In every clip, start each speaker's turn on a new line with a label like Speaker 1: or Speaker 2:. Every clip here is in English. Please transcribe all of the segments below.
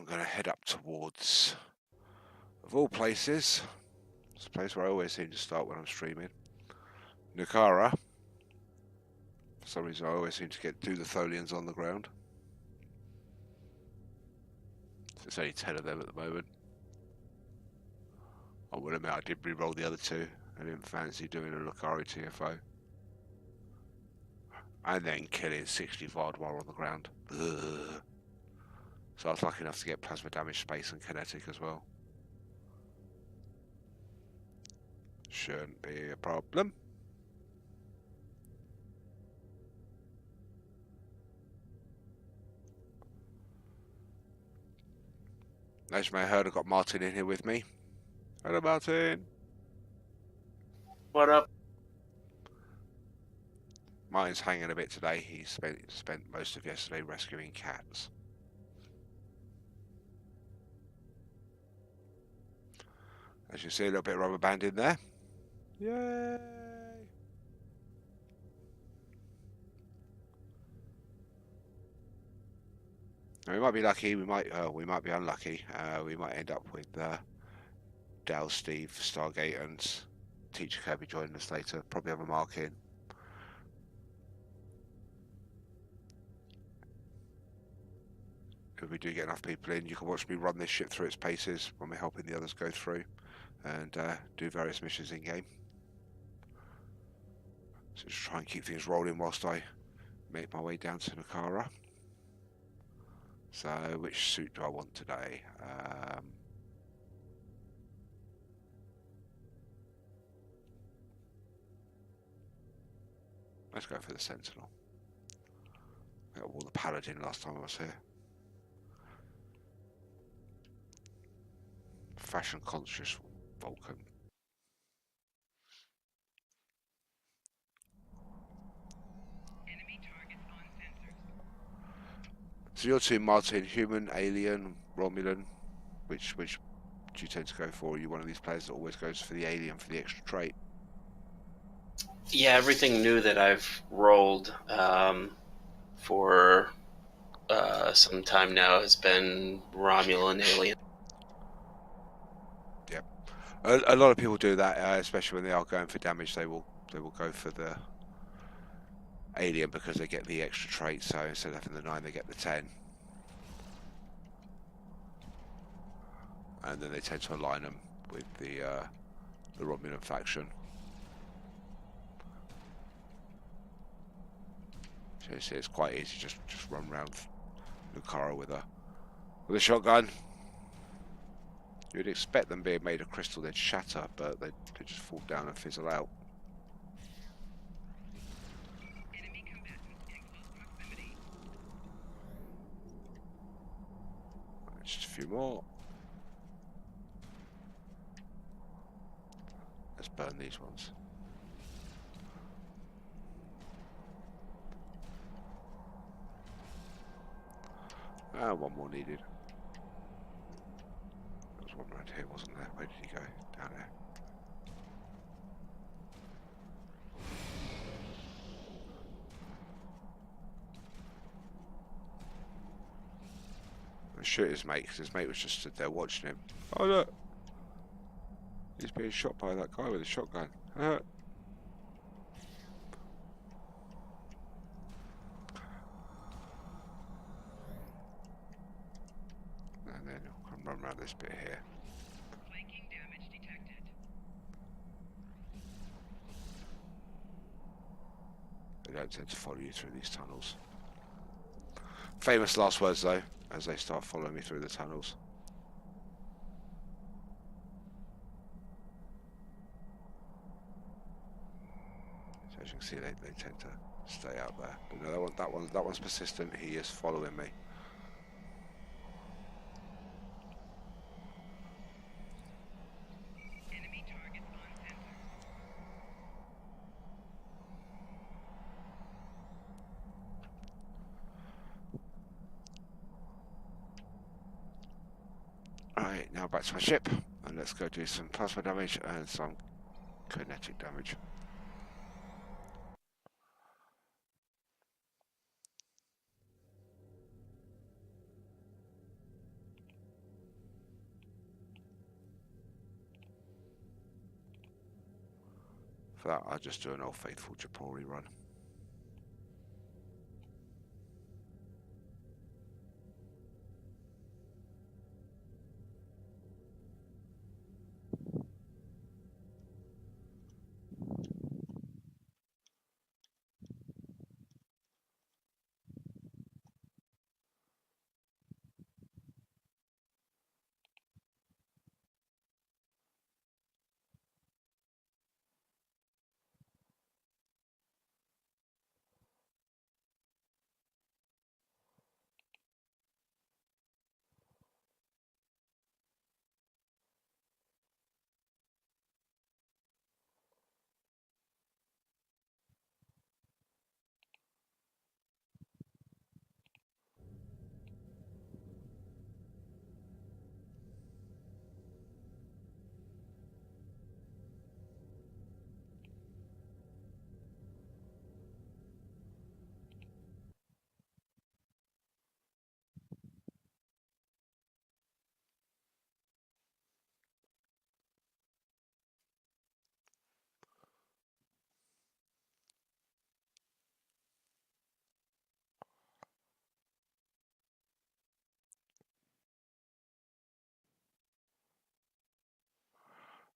Speaker 1: going to head up towards, of all places, it's a place where I always seem to start when I'm streaming, Nukara. For some reason I always seem to do the Tholians on the ground. There's only 10 of them at the moment. I will admit I did re-roll the other two. I didn't fancy doing a Nukari TFO. And then killing 60 Vardwar on the ground. Ugh. So I was lucky enough to get plasma damage, space and kinetic as well. Shouldn't be a problem. As you may have heard, I've got Martin in here with me. Hello, Martin.
Speaker 2: What up?
Speaker 1: Martin's hanging a bit today. He spent most of yesterday rescuing cats. As you see, a little bit of rubber band in there. Yay! Now, we might be lucky. We might be unlucky. We might end up with Dale, Steve, Stargate, and Teacher Kirby joining us later. Probably have a mark in. If we do get enough people in, you can watch me run this ship through its paces when we're helping the others go through and do various missions in game. So just try and keep things rolling whilst I make my way down to Nukara. So which suit do I want today? Let's go for the Sentinel. I wore the Paladin last time I was here. Fashion conscious Vulcan. So your two, Martin, human, alien, Romulan, which do you tend to go for? Are you one of these players that always goes for the alien for the extra trait?
Speaker 2: Yeah, everything new that I've rolled for some time now has been Romulan alien.
Speaker 1: Yep. A lot of people do that, especially when they are going for damage. They will go for the alien because they get the extra trait. So instead of having the 9, they get the 10. And then they tend to align them with the Romulan faction. So you see, it's quite easy. Just run around Nukara with a shotgun. You'd expect them being made of crystal, they'd shatter, but they just fall down and fizzle out.
Speaker 3: Enemy combatants in close proximity.
Speaker 1: Just a few more. Let's burn these ones. One more needed. There was one around here, wasn't there? Where did he go? Down there. Shoot his mate, because his mate was just stood there watching him. Oh look! He's being shot by that guy with a shotgun. And then I'll come run around this bit here.
Speaker 3: Flanking damage detected.
Speaker 1: They don't tend to follow you through these tunnels. Famous last words though, as they start following me through the tunnels. So as you can see, they tend to stay out there. But no, that one's persistent. He is following me.
Speaker 3: Enemy targets on sensor.
Speaker 1: Alright, now back to my ship, and let's go do some plasma damage and some kinetic damage. For that, I'll just do an old faithful Japori run.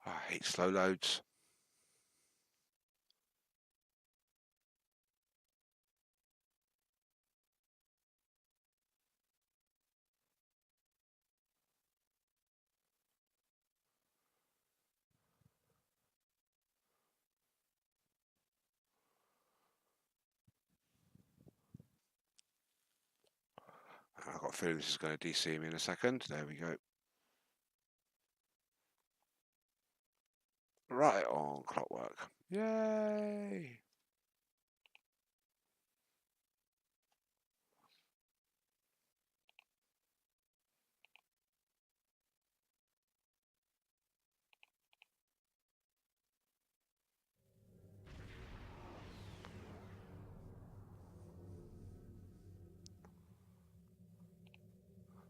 Speaker 1: I hate slow loads. I've got a feeling this is going to DC me in a second. There we go. Right on clockwork. Yay!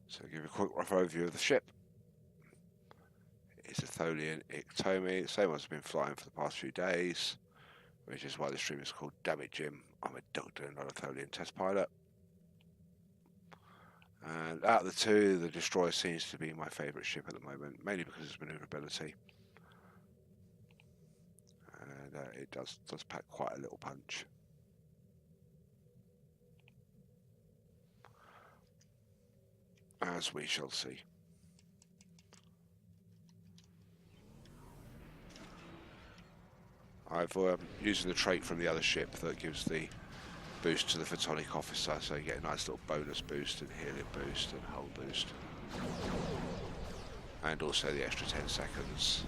Speaker 1: So give you a quick rough overview of the ship. It's a Tholian Iktomi, same one's been flying for the past few days, which is why the stream is called Dammit Jim. I'm a doctor, not a Tholian test pilot. And out of the two, the Destroyer seems to be my favourite ship at the moment, mainly because of its manoeuvrability. And it does pack quite a little punch. As we shall see. I've using the trait from the other ship that gives the boost to the photonic officer, so you get a nice little bonus boost and healing boost and hull boost. And also the extra 10 seconds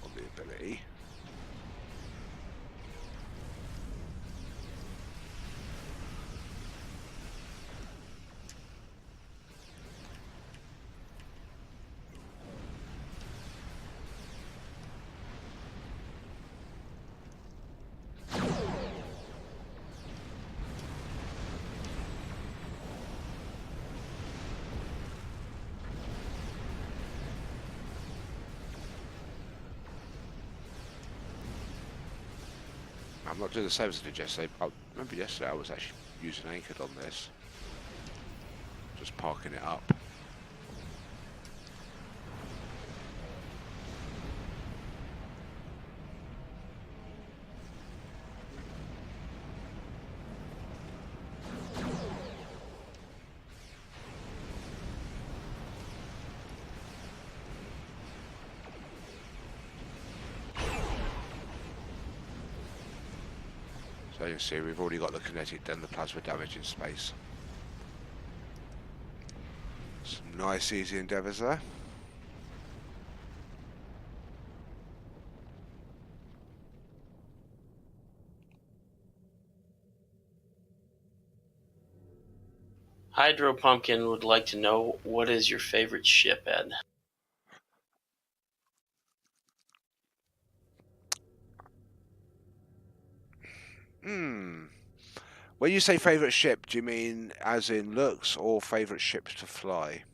Speaker 1: on the ability. I'm not doing the same as I did yesterday. I remember yesterday I was actually using anchored on this. Just parking it up. So you can see we've already got the kinetic and the plasma damage in space. Some nice easy endeavours there.
Speaker 2: Hydro Pumpkin would like to know, what is your favorite ship, Ed?
Speaker 1: When you say favourite ship, do you mean as in looks or favourite ships to fly?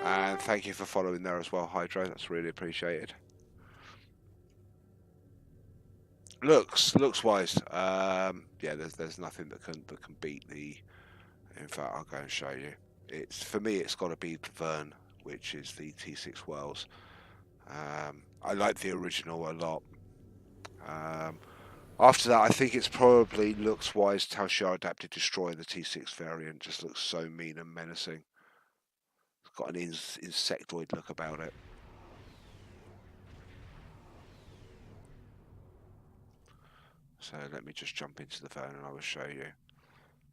Speaker 1: And thank you for following there as well, Hydro. That's really appreciated. Looks wise. Yeah, there's nothing that can beat the. In fact, I'll go and show you. It's for me. It's got to be Vern, which is the T6 Wells. I like the original a lot. After that, I think it's probably looks wise. Tal-Shar Adapted Destroyer, the T6 variant, just looks so mean and menacing. It's got an insectoid look about it. So let me just jump into the Vern and I will show you.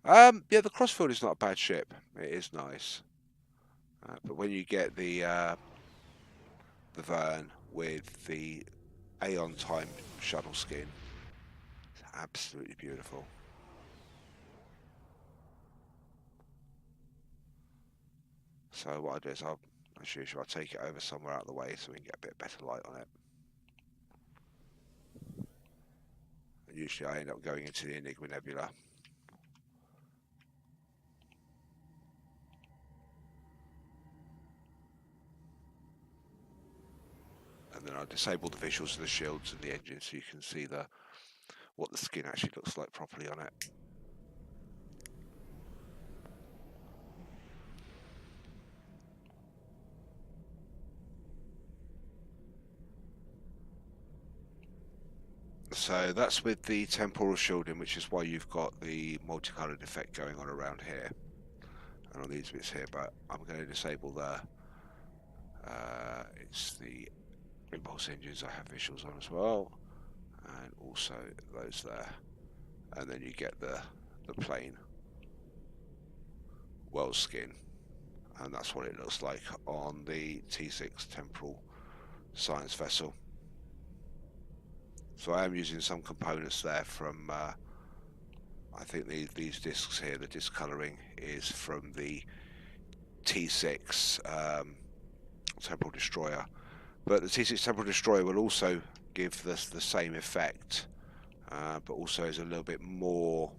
Speaker 1: Yeah, the Crossfield is not a bad ship. It is nice. But when you get the Vern with the Aeon Time shuttle skin, it's absolutely beautiful. So what I do is as usual, I'll take it over somewhere out of the way so we can get a bit better light on it. And usually I end up going into the Enigma Nebula. And then I'll disable the visuals of the shields and the engine so you can see what the skin actually looks like properly on it. So that's with the temporal shielding, which is why you've got the multicolored effect going on around here and on these bits here, but I'm going to disable it's the impulse engines I have visuals on as well, and also those there, and then you get the plain Wells skin, and that's what it looks like on the T6 temporal science vessel. So I am using some components there from I think these discs here, the discoloring is from the T6 temporal destroyer, but the T6 temporal destroyer will also give this the same effect, but also is a little bit more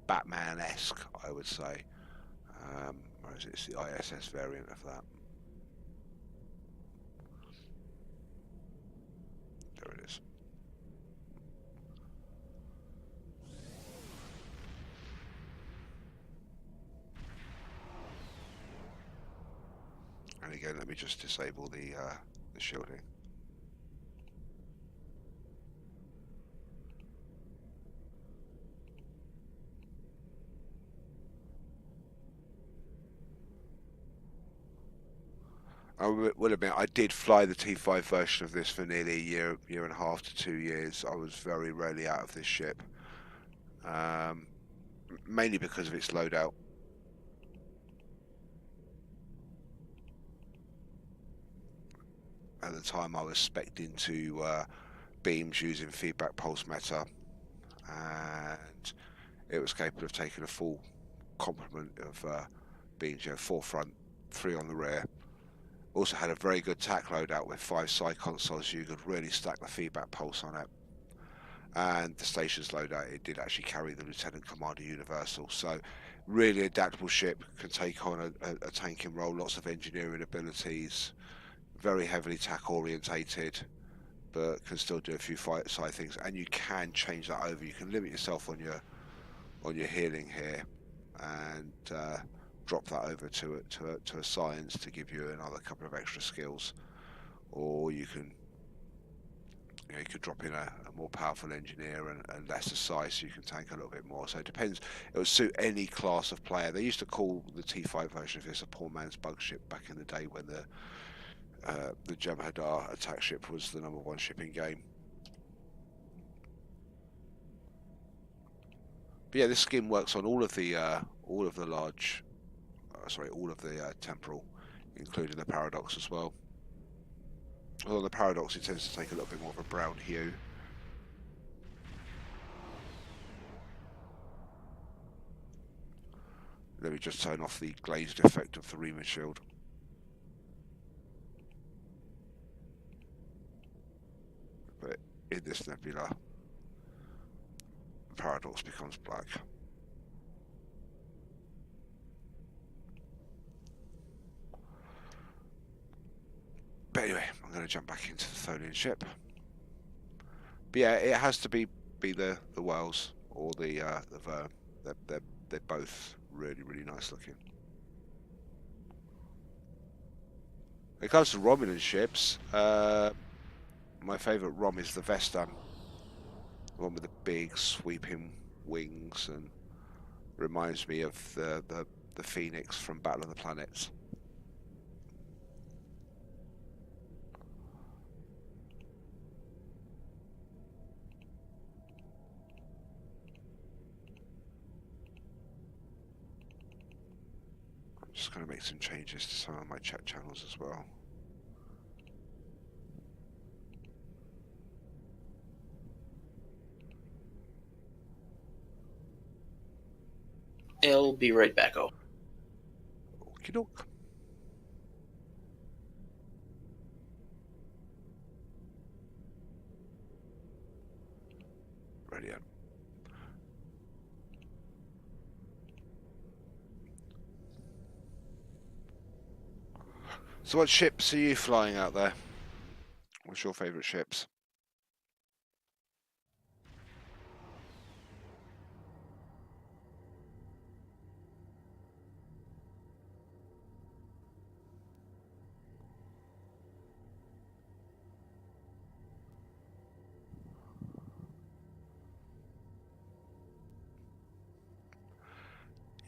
Speaker 1: Batman-esque, I would say. Whereas it's the ISS variant of that. There it is. And again, let me just disable the shielding. I will admit, I did fly the T5 version of this for nearly a year and a half to 2 years. I was very rarely out of this ship, mainly because of its loadout. At the time, I was spec'd into beams using feedback pulse meta, and it was capable of taking a full complement of beams, 4 front, 3 on the rear. Also had a very good tack loadout with 5 side consoles, so you could really stack the feedback pulse on it. And the stations loadout, it did actually carry the Lieutenant Commander Universal, so really adaptable ship, can take on a tanking role, lots of engineering abilities, very heavily tack orientated, but can still do a few side things, and you can change that over. You can limit yourself on your healing here, and drop that over to a science to give you another couple of extra skills, or you can you could drop in a more powerful engineer and lesser size, so you can tank a little bit more. So it depends. It would suit any class of player. They used to call the T5 version of this a poor man's bug ship back in the day when the Jem'Hadar attack ship was the #1 ship in game. But yeah, this skin works on all of the large, all of the temporal, including the paradox as well. Although the paradox, it tends to take a little bit more of a brown hue. Let me just turn off the glazed effect of the Reamer shield. But in this nebula, the paradox becomes black. But anyway, I'm going to jump back into the Tholian ship. But yeah, it has to be the whales or the Verm. They're both really nice looking. When it comes to Romulan ships, my favourite Rom is the Vestan, the one with the big sweeping wings, and reminds me of the Phoenix from Battle of the Planets. I'm just going to make some changes to some of my chat channels as well.
Speaker 2: I'll be right back. Oh.
Speaker 1: Okie doke. Brilliant. So what ships are you flying out there? What's your favourite ships?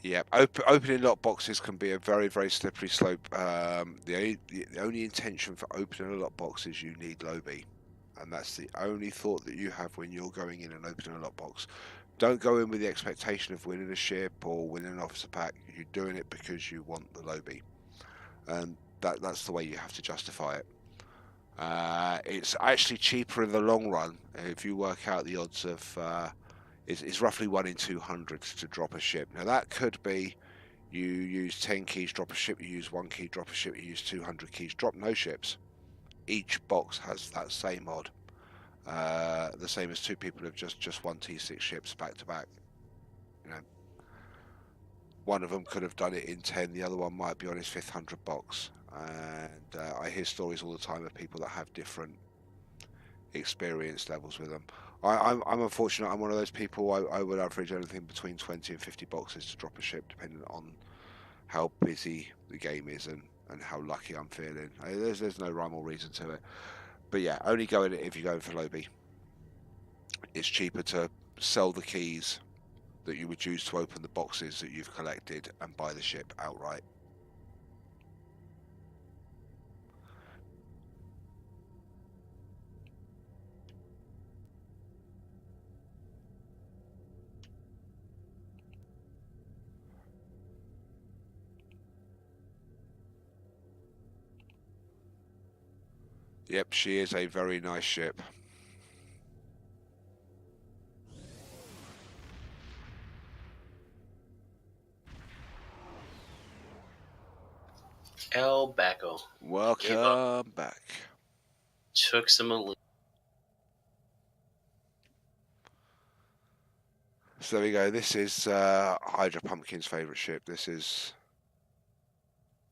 Speaker 1: Yep, opening lock boxes can be a very slippery slope. The only intention for opening a lock box is you need Lobby, and that's the only thought that you have when you're going in and opening a lock box. Don't go in with the expectation of winning a ship or winning an officer pack. You're doing it because you want the Lobby, and that's the way you have to justify it. It's actually cheaper in the long run if you work out the odds of. It's roughly 1 in 200 to drop a ship. Now that could be you use 10 keys, drop a ship, you use 1 key, drop a ship, you use 200 keys, drop no ships. Each box has that same odd. The same as 2 people have just won T6 ships back to back. You know, one of them could have done it in 10, the other one might be on his 5th 100 box. And I hear stories all the time of people that have different experience levels with them. I'm unfortunate. I'm one of those people. I would average anything between 20 and 50 boxes to drop a ship, depending on how busy the game is and how lucky I'm feeling. There's no rhyme or reason to it. But yeah, only go in it if you're going for Lobby. It's cheaper to sell the keys that you would use to open the boxes that you've collected and buy the ship outright. Yep, she is a very nice ship.
Speaker 2: El Bacco.
Speaker 1: Welcome back.
Speaker 2: Took some elite.
Speaker 1: So there we go. This is Hydra Pumpkin's favourite ship. This is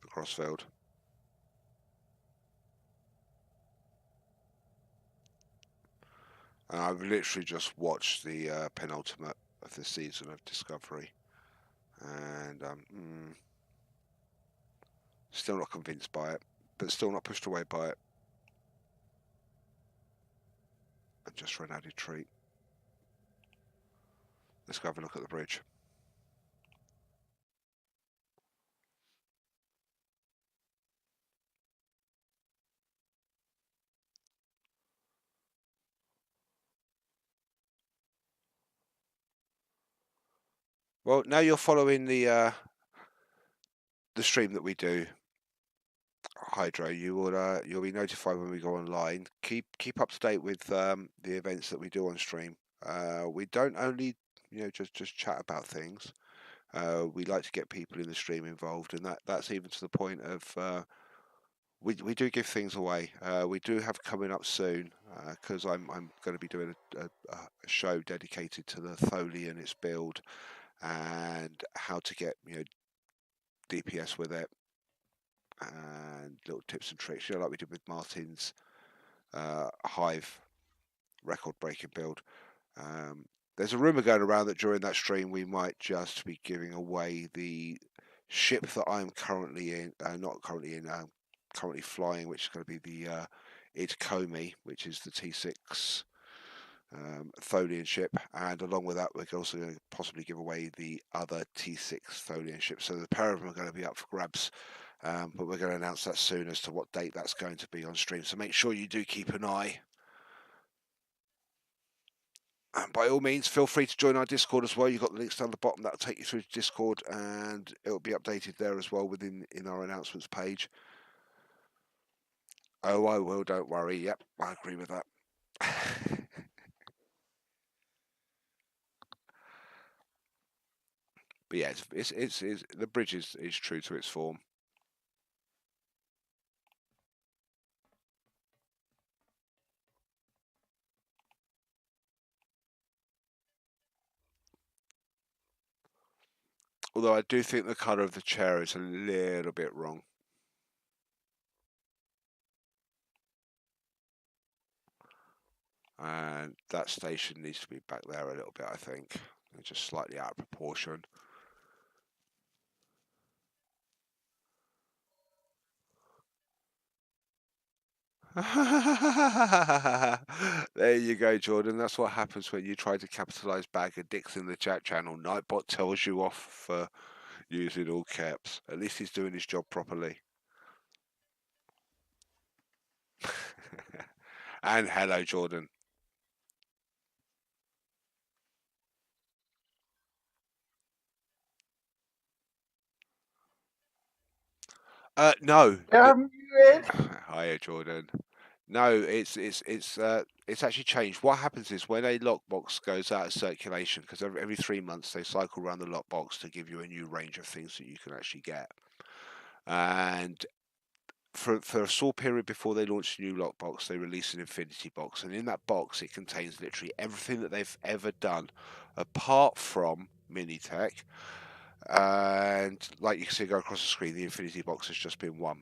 Speaker 1: the Crossfield. And I've literally just watched the penultimate of the season of Discovery. And still not convinced by it, but still not pushed away by it. And just for an added treat. Let's go have a look at the bridge. Well, now you're following the stream that we do, Hydro. You'll be notified when we go online. Keep up to date with the events that we do on stream. We don't only just chat about things. We like to get people in the stream involved, and that's even to the point of we do give things away. We do have coming up soon because I'm going to be doing a show dedicated to the Tholian, its build, and how to get DPS with it, and little tips and tricks, like we did with Martin's Hive record-breaking build. There's a rumor going around that during that stream we might just be giving away the ship that I'm currently in, currently flying, which is going to be the Idkomi, which is the T6 Tholian ship, and along with that we're also going to possibly give away the other T6 Tholian ship. So the pair of them are going to be up for grabs, but we're going to announce that soon as to what date that's going to be on stream, so make sure you do keep an eye. And by all means, feel free to join our Discord as well. You've got the links down the bottom that'll take you through to Discord, and it'll be updated there as well in our announcements page. Oh, I will, don't worry. Yep, I agree with that. But yeah, it's the bridge is true to its form. Although I do think the colour of the chair is a little bit wrong. And that station needs to be back there a little bit, I think. It's just slightly out of proportion. There you go, Jordan. That's what happens when you try to capitalise bag of dicks in the chat channel. Nightbot tells you off for using all caps. At least he's doing his job properly. And hello, Jordan. No. Hiya, Jordan. No, it's actually changed. What happens is when a lockbox goes out of circulation, because every 3 months they cycle around the lockbox to give you a new range of things that you can actually get. And for a short period before they launch a new lockbox, they release an infinity box, and in that box it contains literally everything that they've ever done, apart from Minitech. And like you can see go across the screen, the infinity box has just been won.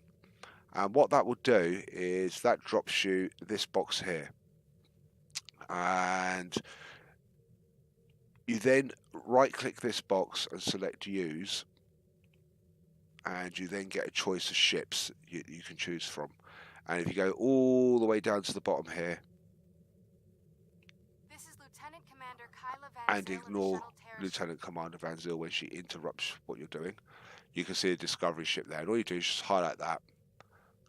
Speaker 1: And what that will do is that drops you this box here. And you then right click this box and select use. And you then get a choice of ships you can choose from. And if you go all the way down to the bottom here,
Speaker 4: this is Lieutenant Commander Kyla Van
Speaker 1: and
Speaker 4: Zyl
Speaker 1: ignore
Speaker 4: of the Shuttle
Speaker 1: Lieutenant Commander Van Zyl when she interrupts what you're doing, you can see a discovery ship there. And all you do is just highlight that,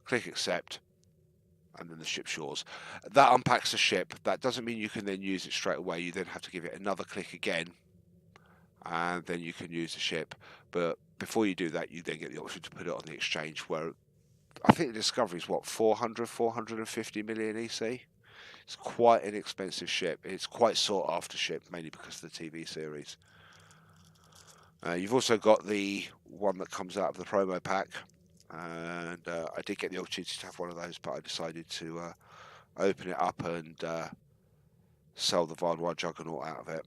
Speaker 1: click accept, and then the ship's yours. That unpacks the ship. That doesn't mean you can then use it straight away. You then have to give it another click again, and then you can use the ship. But before you do that, you then get the option to put it on the exchange, where I think the Discovery is what, 450 million EC? It's quite an expensive ship. It's quite sought after ship, mainly because of the TV series. You've also got the one that comes out of the promo pack, and I did get the opportunity to have one of those, but I decided to open it up and sell the Vardwar Juggernaut out of it,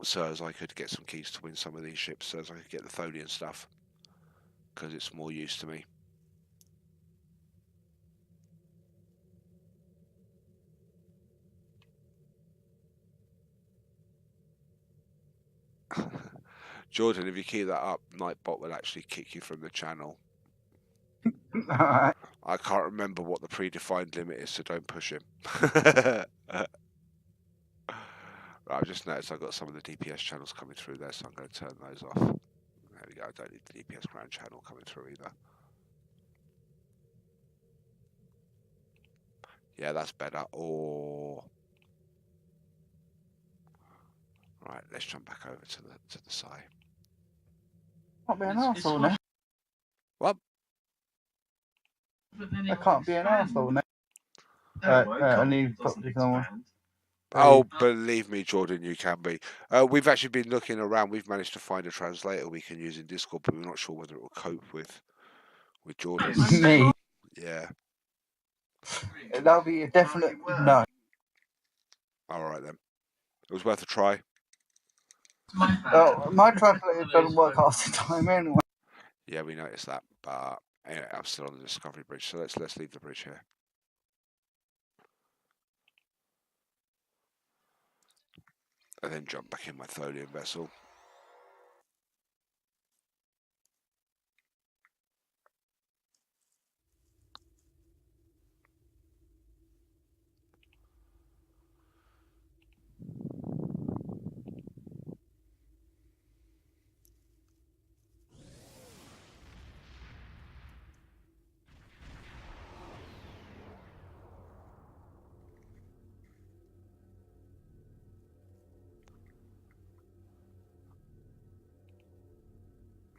Speaker 1: so as I could get some keys to win some of these ships, so as I could get the Tholian stuff, because it's more use to me. Jordan, if you keep that up, Nightbot will actually kick you from the channel.
Speaker 5: Alright.
Speaker 1: I can't remember what the predefined limit is, so don't push him. Right, I've just noticed I've got some of the DPS channels coming through there, so I'm going to turn those off. There we go, I don't need the DPS ground channel coming through either. Yeah, that's better. Oh. Right, let's jump back over to the side.
Speaker 5: Can't be an arsehole now.
Speaker 1: What?
Speaker 5: I can't be an arsehole now. I need to put this on.
Speaker 1: Oh, believe me, Jordan, you can be. We've actually been looking around. We've managed to find a translator we can use in Discord, but we're not sure whether it will cope with Jordan.
Speaker 5: Me?
Speaker 1: Yeah.
Speaker 5: That'll be a definite no.
Speaker 1: All right then. It was worth a try.
Speaker 5: My translator doesn't work half the time anyway.
Speaker 1: Yeah, we noticed that, but Anyway, I'm still on the Discovery Bridge, so let's leave the bridge here. And then jump back in my Tholian vessel.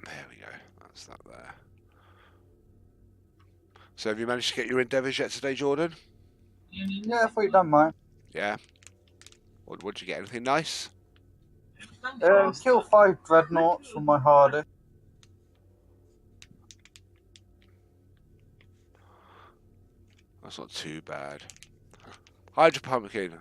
Speaker 1: There we go. That's that there. So have you managed to get your endeavours yet today, Jordan?
Speaker 5: Yeah, I thought you done mine.
Speaker 1: Yeah. What'd you get? Anything nice?
Speaker 5: Kill 5 dreadnoughts from my hardest.
Speaker 1: That's not too bad. Hydro Pumpkin.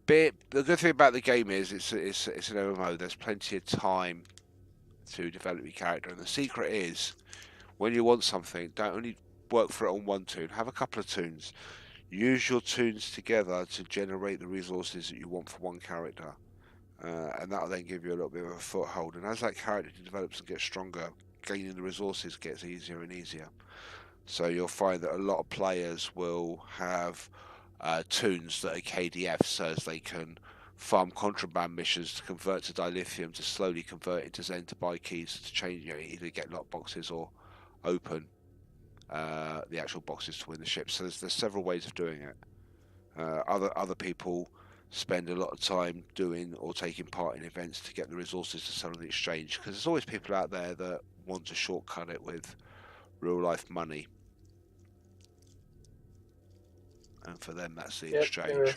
Speaker 1: The good thing about the game is it's an MMO. There's plenty of time to develop your character, and the secret is when you want something, don't only work for it on one toon. Have a couple of toons. Use your toons together to generate the resources that you want for one character, and that'll then give you a little bit of a foothold. And as that character develops and gets stronger, gaining the resources gets easier and easier. So you'll find that a lot of players will have toons that are KDF, so as they can farm contraband missions to convert to dilithium, to slowly convert into Zen, to buy keys to change, either get lock boxes or open the actual boxes to win the ship. So there's several ways of doing it. Other people spend a lot of time doing or taking part in events to get the resources to sell on the exchange, because there's always people out there that want to shortcut it with real life money, and for them that's the exchange.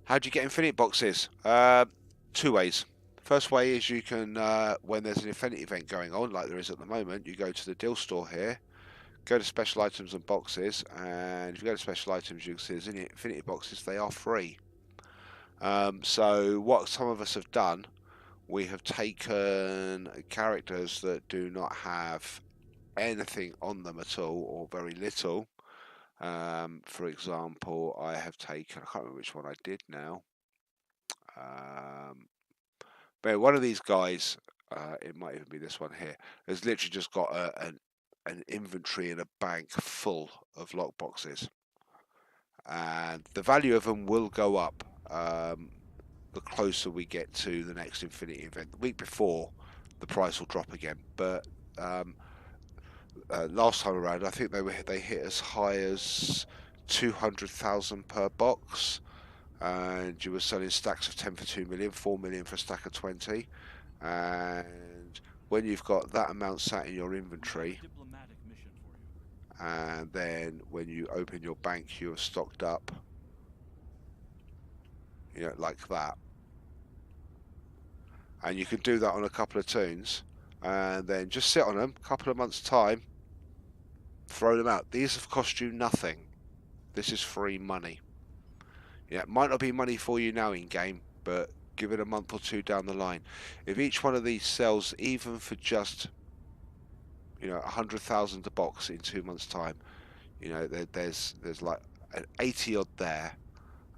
Speaker 1: How do you get infinity boxes? Two ways. First way is you can, when there's an infinity event going on, like there is at the moment, you go to the deal store here, go to special items and boxes, and if you go to special items, you can see there's infinity boxes. They are free. So what some of us have done, we have taken characters that do not have anything on them at all, or very little. For example, I have taken, I can't remember which one I did now. But one of these guys, it might even be this one here, has literally just got an inventory in a bank full of lockboxes. And the value of them will go up the closer we get to the next Infinity event. The week before, the price will drop again. But last time around, I think they hit as high as 200,000 per box, and you were selling stacks of 10 for 2 million, 4 million for a stack of 20. And when you've got that amount sat in your inventory, and then when you open your bank, you're stocked up, like that. And you can do that on a couple of toons, and then just sit on them a couple of months' time, throw them out. These have cost you nothing. This is free money. Yeah, it might not be money for you now in game, but give it a month or two down the line. If each one of these sells, even for just 100,000 a box in 2 months' time, there's like an 80 odd there,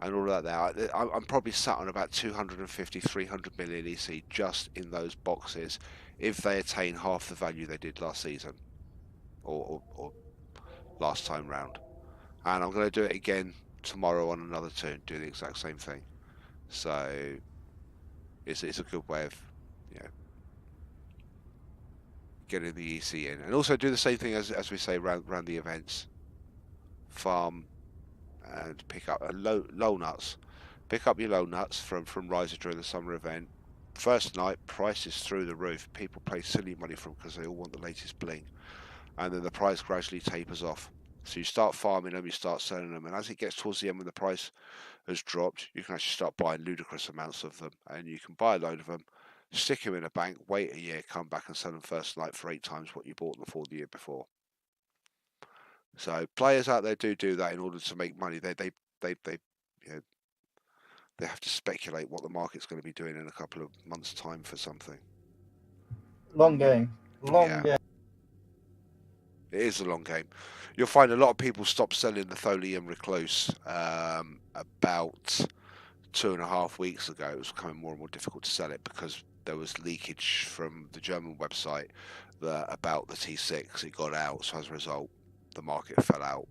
Speaker 1: and all of that there. I'm probably sat on about 250, 300 million EC just in those boxes, if they attain half the value they did last season, or last time round. And I'm going to do it again tomorrow on another toon, do the exact same thing. So it's a good way of getting the EC in, and also do the same thing as we say around the events. Farm and pick up low nuts. Pick up your low nuts from Riser during the summer event. First night, prices through the roof. People pay silly money for them because they all want the latest bling, and then the price gradually tapers off. So you start farming them, you start selling them, and as it gets towards the end when the price has dropped, you can actually start buying ludicrous amounts of them, and you can buy a load of them, stick them in a bank, wait a year, come back and sell them first night for 8 times what you bought them for the year before. So players out there do that in order to make money. They you know, they have to speculate what the market's going to be doing in a couple of months' time for something.
Speaker 5: Long game. Long
Speaker 1: Yeah.
Speaker 5: game.
Speaker 1: It is a long game. You'll find a lot of people stop selling the Tholian Recluse about 2.5 weeks ago. It was becoming more and more difficult to sell it because there was leakage from the German website about the T6. It got out, so as a result, the market fell out.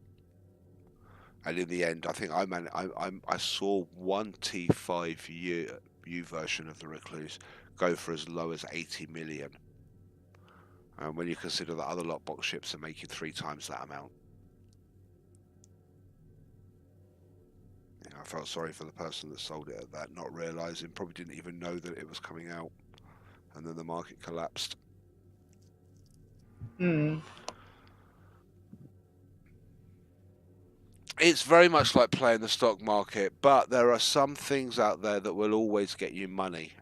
Speaker 1: And in the end, I think I saw one T5U version of the Recluse go for as low as 80 million. And when you consider that other lockbox ships are making 3 times that amount. I felt sorry for the person that sold it at that, not realising, probably didn't even know that it was coming out, and then the market collapsed. It's very much like playing the stock market, but there are some things out there that will always get you money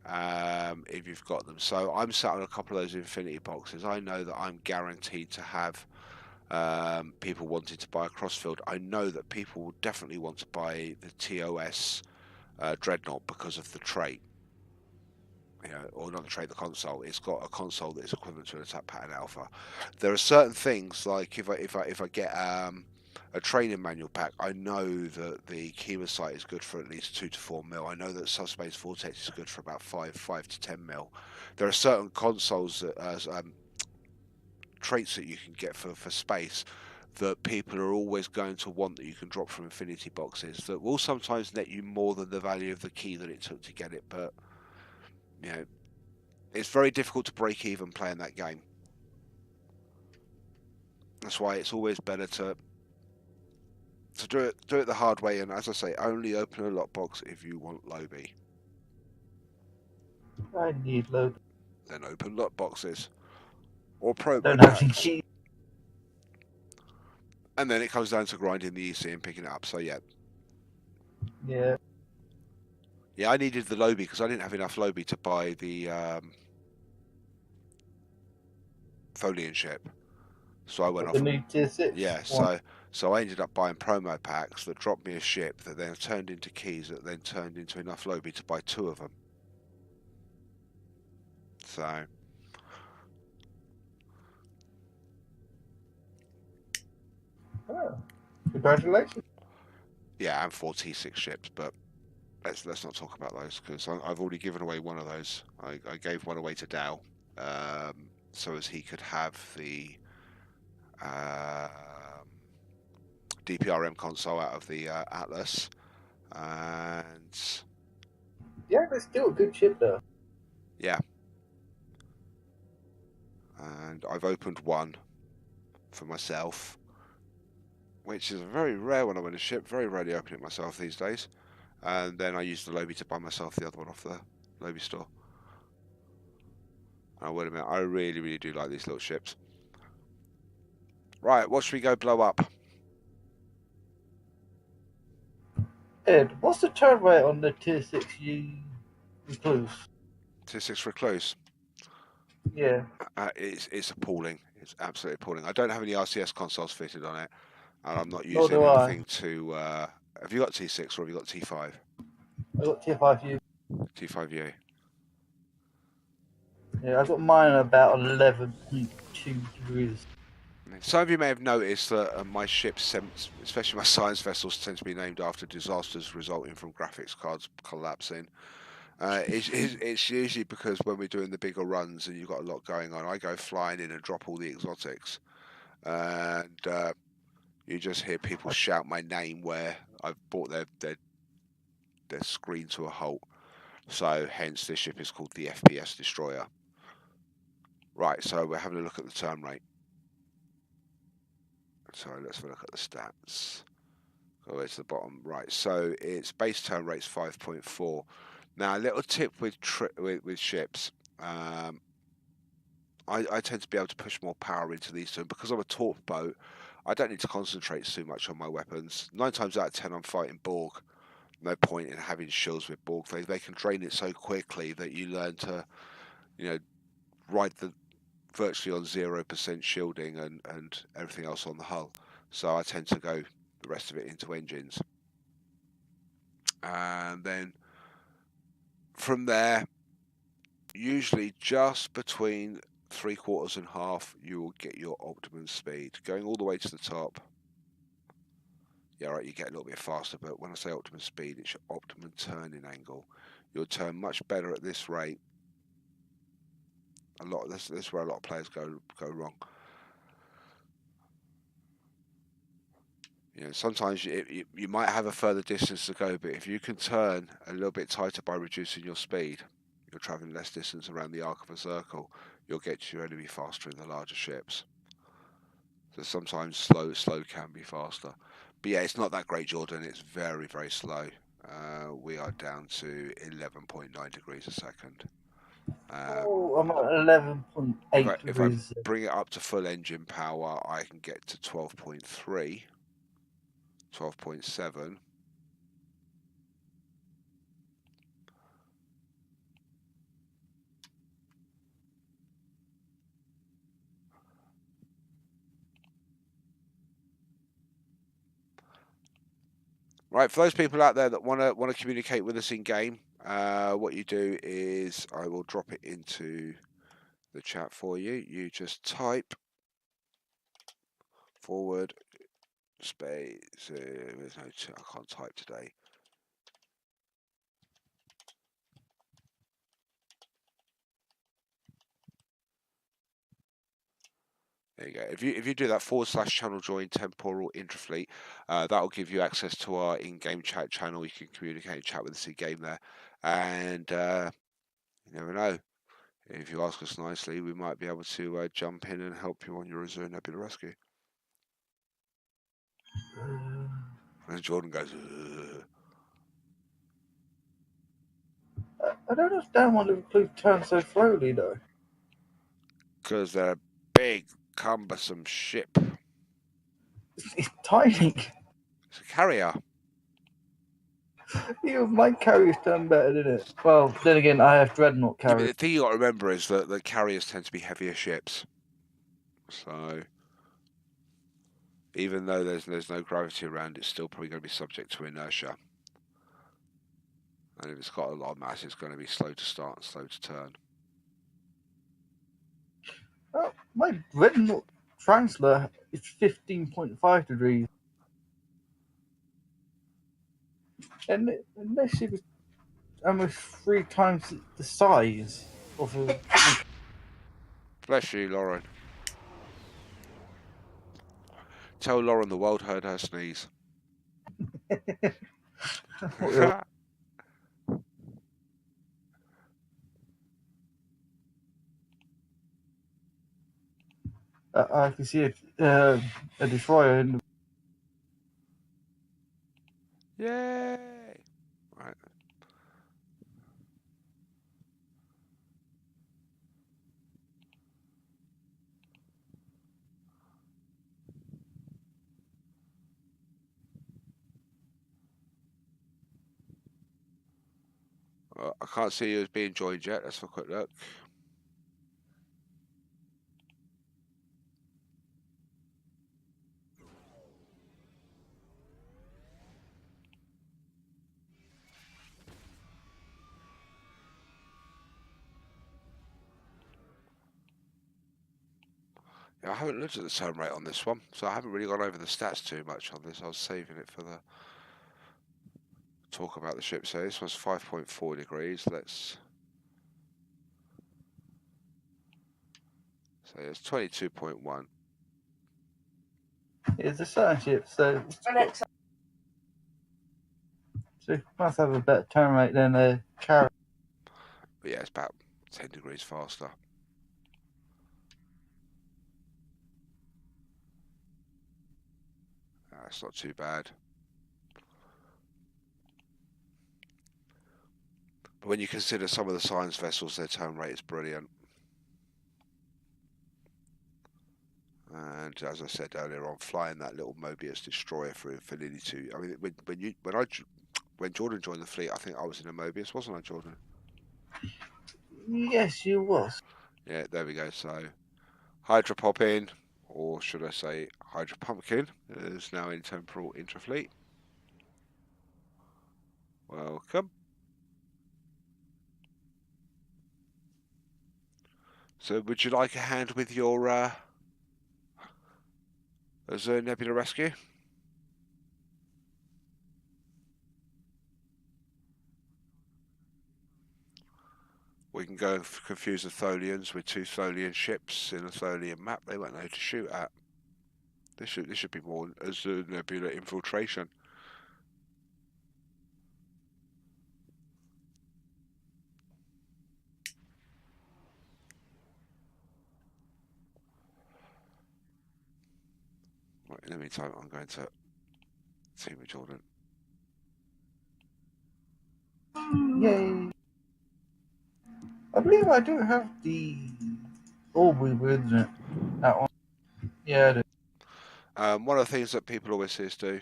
Speaker 1: if you've got them. So I'm sat on a couple of those infinity boxes. I know that I'm guaranteed to have people wanting to buy a Crossfield. I know that people will definitely want to buy the TOS Dreadnought because of the trait. Or not the trait, the console. It's got a console that is equivalent to an attack pattern alpha. There are certain things like if I get a training manual pack, I know that the Kima sight is good for at least 2 to 4 mil. I know that Subspace Vortex is good for about 5 to 10 mil. There are certain consoles that traits that you can get for space that people are always going to want that you can drop from infinity boxes that will sometimes net you more than the value of the key that it took to get it, but it's very difficult to break even playing that game. That's why it's always better to do it the hard way, and as I say, only open a lockbox if you want Lobby.
Speaker 5: I need load.
Speaker 1: Then open lockboxes or promo
Speaker 5: Don't have any
Speaker 1: packs.
Speaker 5: keys.
Speaker 1: And then it comes down to grinding the EC and picking it up. So yeah.
Speaker 5: Yeah.
Speaker 1: Yeah, I needed the Lobby because I didn't have enough Lobby to buy the Tholian ship. So I went off.
Speaker 5: The new tier 6.
Speaker 1: Yeah, so I ended up buying promo packs that dropped me a ship that then turned into keys that then turned into enough Lobby to buy 2 of them. So
Speaker 5: Oh, congratulations.
Speaker 1: yeah, and 4 T6 ships, but let's not talk about those because I've already given away one of those. I gave one away to Dow, so as he could have the DPRM console out of the Atlas, and
Speaker 5: Yeah, but still a good ship though.
Speaker 1: yeah, and I've opened one for myself, which is very rare when I win a ship. Very rarely open it myself these days. And then I used the Lobby to buy myself the other one off the Lobby store. Oh, wait a minute, I really, really do like these little ships. Right, what should we go blow up?
Speaker 5: Ed, what's the turn rate on the tier 6U Recluse?
Speaker 1: Tier 6 Recluse.
Speaker 5: Yeah.
Speaker 1: It's appalling. It's absolutely appalling. I don't have any RCS consoles fitted on it, and I'm not
Speaker 5: Nor
Speaker 1: using
Speaker 5: do I.
Speaker 1: anything to. Have you got T6 or have you got T5?
Speaker 5: I got tier 5U.
Speaker 1: T5U.
Speaker 5: Yeah, I got mine at about 11.2 degrees.
Speaker 1: Some of you may have noticed that my ships, especially my science vessels, tend to be named after disasters resulting from graphics cards collapsing. It's usually because when we're doing the bigger runs and you've got a lot going on, I go flying in and drop all the exotics, and you just hear people shout my name where I've brought their screen to a halt. So hence this ship is called the FPS Destroyer. Right, so we're having a look at the turn rate. So let's have a look at the stats. Go way to the bottom. Right, so its base turn rate's 5.4. Now, a little tip with ships. I tend to be able to push more power into these two, and because I'm a torp boat, I don't need to concentrate too much on my weapons. 9 times out of 10, I'm fighting Borg. No point in having shields with Borg. They can drain it so quickly that you learn to, ride the virtually on 0% shielding and everything else on the hull. so I tend to go the rest of it into engines. And then from there, usually just between 3/4 and half, you will get your optimum speed. Going all the way to the top, yeah, right, you get a little bit faster, but when I say optimum speed, it's your optimum turning angle. You'll turn much better at this rate. This is where a lot of players go wrong. You know, sometimes you might have a further distance to go, but if you can turn a little bit tighter by reducing your speed, you're traveling less distance around the arc of a circle, you'll get to your enemy faster in the larger ships. So sometimes slow can be faster. But yeah, it's not that great, Jordan. It's very, very slow. We are down to 11.9 degrees a second.
Speaker 5: Oh, I'm at 11.8
Speaker 1: If I
Speaker 5: degrees.
Speaker 1: bring it up to full engine power, I can get to 12.3, 12.7. Right, for those people out there that want to communicate with us in game, what you do is I will drop it into the chat for you. You just type forward space. There's no I can't type today. There you go. If you do that / channel join temporal intrafleet, that will give you access to our in-game chat channel. You can communicate and chat with us in game there, and you never know. If you ask us nicely, we might be able to jump in and help you on your Azure Nebula rescue. And Jordan goes,
Speaker 5: I don't understand why Liverpool turn so slowly, though.
Speaker 1: because they're a big, cumbersome ship.
Speaker 5: It's tiny.
Speaker 1: It's a carrier.
Speaker 5: Even my carriers turn better, didn't it? Well, then again, I have dreadnought
Speaker 1: Yeah, but
Speaker 5: carriers.
Speaker 1: the thing you got to remember is that the carriers tend to be heavier ships. So even though there's no gravity around, it's still probably going to be subject to inertia. And if it's got a lot of mass, it's going to be slow to start and slow to turn.
Speaker 5: Oh, my dreadnought transfer is 15.5 degrees. And this ship is almost 3 times the size of a.
Speaker 1: Bless you, Lauren. Tell Lauren the world heard her sneeze.
Speaker 5: I can see a destroyer in the.
Speaker 1: Yay! Right. I can't see you as being joined yet. Let's have a quick look. Yeah, I haven't looked at the turn rate on this one, so I haven't really gone over the stats too much on this. I was saving it for the talk about the ship. So this one's 5.4 degrees. Let's. So it's 22.1.
Speaker 5: It's a certain ship, so it must have a better turn rate than a carrier.
Speaker 1: But yeah, it's about 10 degrees faster. That's not too bad. But when you consider some of the science vessels, their turn rate is brilliant. And as I said earlier on, flying that little Mobius destroyer for nearly 2. I mean, when Jordan joined the fleet, I think I was in a Mobius, wasn't I, Jordan?
Speaker 5: Yes, you was.
Speaker 1: Yeah, there we go. So Hydra pop in, or should I say Hydra Pumpkin, is now in Temporal Interfleet. Welcome. So would you like a hand with your Azure Nebula Rescue? We can go and confuse the Tholians with 2 Tholian ships in a Tholian map. They won't know who to shoot at. This should be more Azure Nebula infiltration. Right, in the meantime, I'm going to team with Jordan.
Speaker 5: Yay! I believe I do have the Aubrey with it. That one. Yeah, it is.
Speaker 1: One of the things that people always see us do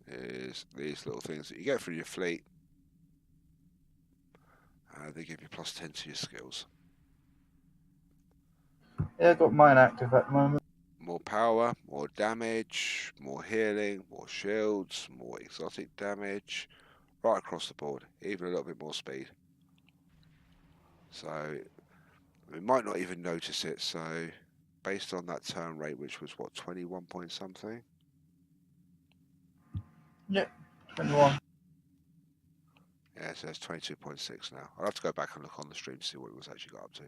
Speaker 1: is these little things that you get through your fleet. They give you +10 to your skills.
Speaker 5: Yeah, I got mine active at the moment.
Speaker 1: More power, more damage, more healing, more shields, more exotic damage, right across the board, even a little bit more speed. So we might not even notice it. So based on that turn rate, which was what, 21 point something?
Speaker 5: Yep, 21.
Speaker 1: Yeah, so it's 22.6 now. I'll have to go back and look on the stream to see what it was actually got up to.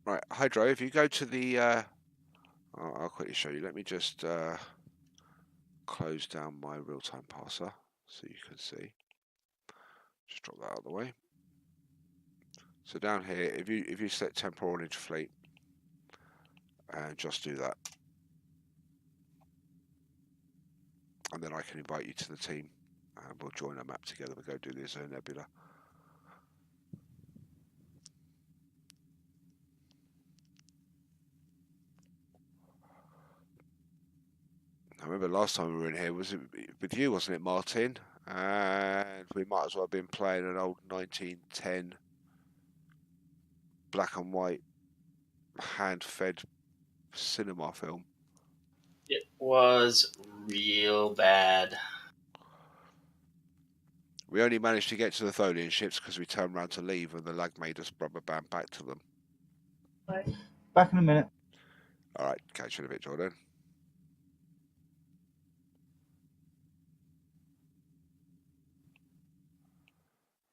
Speaker 1: Right, Hydro, if you go to the... I'll quickly show you. Let me just close down my real-time parser so you can see. Just drop that out of the way. So down here, if you set temporal into fleet, and just do that, and then I can invite you to the team, and we'll join our map together. We'll go do the Azure Nebula. I remember last time we were in here, was it with you, wasn't it, Martin? And we might as well have been playing an old 1910 black and white hand-fed cinema film.
Speaker 2: It was real bad.
Speaker 1: We only managed to get to the Tholian ships because we turned around to leave and the lag made us rubber band back to them.
Speaker 5: Back in a minute.
Speaker 1: Alright, catch you in a bit, Jordan.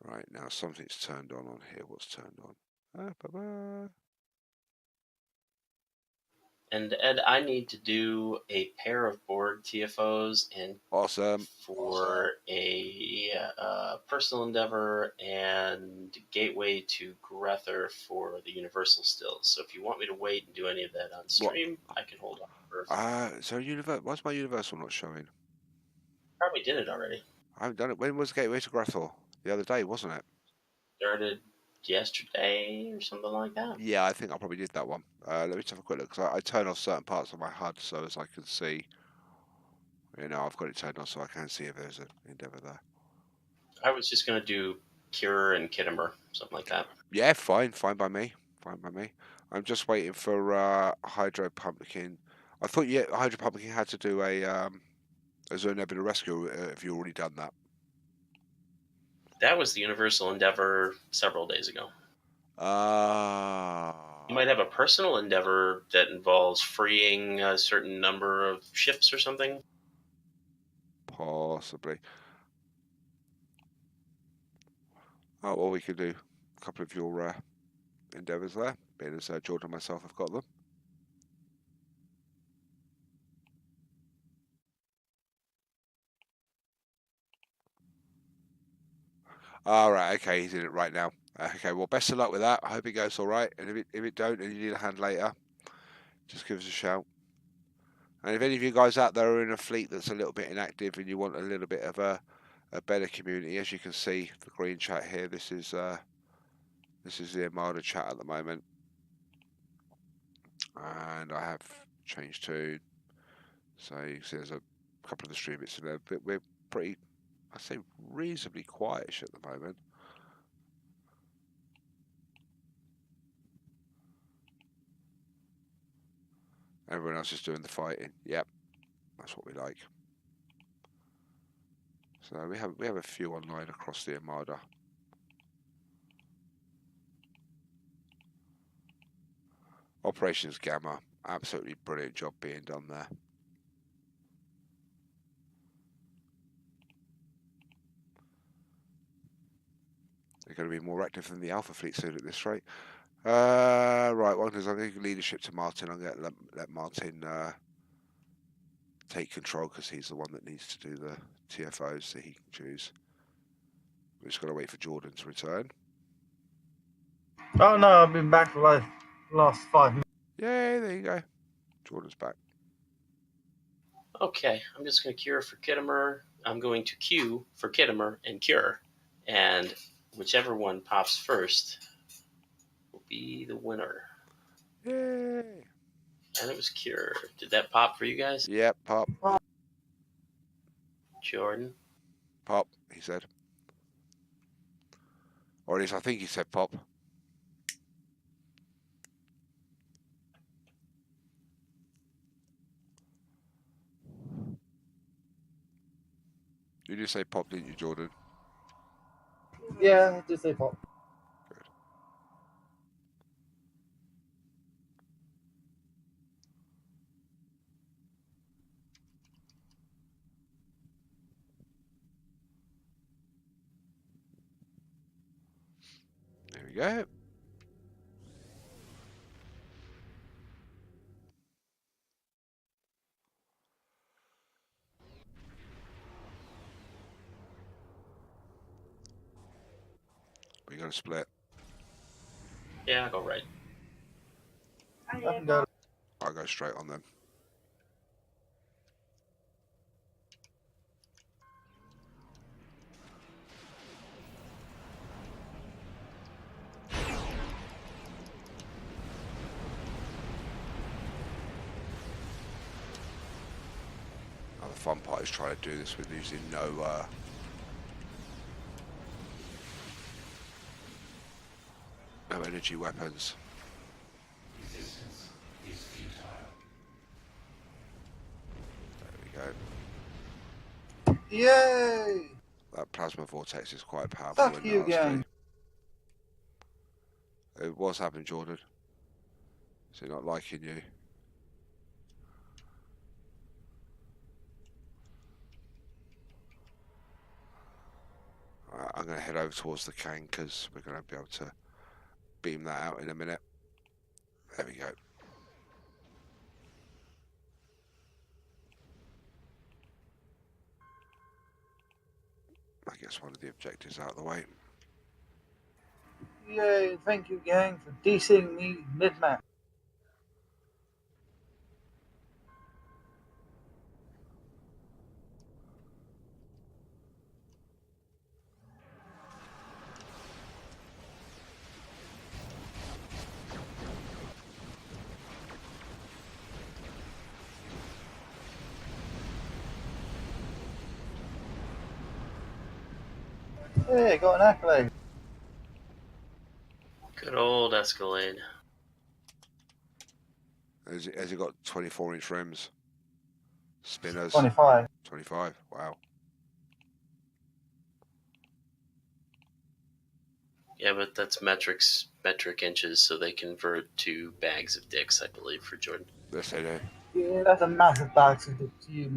Speaker 1: Right, now something's turned on here. What's turned on? Bye-bye.
Speaker 2: And Ed, I need to do a pair of board TFOs and
Speaker 1: Awesome.
Speaker 2: for a personal endeavor and gateway to Grether for the Universal still. So if you want me to wait and do any of that on stream, I can hold on for.
Speaker 1: So why's my Universal not showing?
Speaker 2: Probably did it already.
Speaker 1: I haven't done it. When was Gateway to Grethel? The other day, wasn't it?
Speaker 2: Started yesterday or something like that.
Speaker 1: Yeah, I think I probably did that one. Let me just have a quick look, because I turn off certain parts of my HUD so as I can see. You know, I've got it turned on so I can see if there's an endeavour there.
Speaker 2: I was just going to do Cure and Kittimer, something like that.
Speaker 1: Yeah, fine by me. Fine by me. I'm just waiting for Hydro Pumpkin. I thought Hydro Pumpkin had to do a Azure Nebula Rescue. Have you already done that?
Speaker 2: That was the Universal Endeavor several days ago. You might have a personal endeavor that involves freeing a certain number of ships or something.
Speaker 1: Possibly. Oh, well, we could do a couple of your endeavours there, being as Jordan and myself have got them. Alright, okay, he's in it right now. Okay, well, best of luck with that. I hope it goes alright. And if it don't and you need a hand later, just give us a shout. And if any of you guys out there are in a fleet that's a little bit inactive and you want a little bit of a better community, as you can see, the green chat here, this is the Armada chat at the moment. And I have changed to, so you can see there's a couple of the stream bits in there, but we're pretty I say reasonably quietish at the moment. Everyone else is doing the fighting. Yep, that's what we like. So we have a few online across the Armada. Operations Gamma, absolutely brilliant job being done there. They're going to be more active than the Alpha Fleet soon at this rate. Right, well, because I'm going to give leadership to Martin. I'm going to let Martin take control because he's the one that needs to do the TFOs that he can choose. We're just going to wait for Jordan to return.
Speaker 5: Oh no, I've been back for like last 5 minutes.
Speaker 1: Yay, there you go. Jordan's back.
Speaker 2: Okay, I'm just going to cure for Kittimer. I'm going to queue for Kittimer and cure. And whichever one pops first will be the winner.
Speaker 1: Yay.
Speaker 2: And it was cure. Did that pop for you guys?
Speaker 1: Yep, pop.
Speaker 2: Jordan?
Speaker 1: Pop, he said. Or at least I think he said pop. You did say pop, didn't you, Jordan?
Speaker 5: Yeah, just say pop.
Speaker 1: Good. There we go. We're going to split.
Speaker 2: Yeah, I'll go right.
Speaker 5: I can go.
Speaker 1: I'll go straight on them. Now the fun part is trying to do this with using no energy weapons. There we go.
Speaker 5: Yay!
Speaker 1: That plasma vortex is quite powerful.
Speaker 5: Fuck you,
Speaker 1: nasty.
Speaker 5: gang.
Speaker 1: What's happened, Jordan? Is he not liking you? Right, I'm going to head over towards the can because we're going to be able to beam that out in a minute. There we go. I guess one of the objectives out of the way.
Speaker 5: Yay! Thank you, gang, for DCing me mid-match. Hey, got an accolade.
Speaker 2: Good old Escalade.
Speaker 1: Has it got 24-inch rims? Spinners?
Speaker 5: 25.
Speaker 1: 25, wow.
Speaker 2: Yeah, but that's metric inches, so they convert to bags of dicks, I believe, for Jordan.
Speaker 1: Yes, they do.
Speaker 5: Yeah, that's a massive bag to you.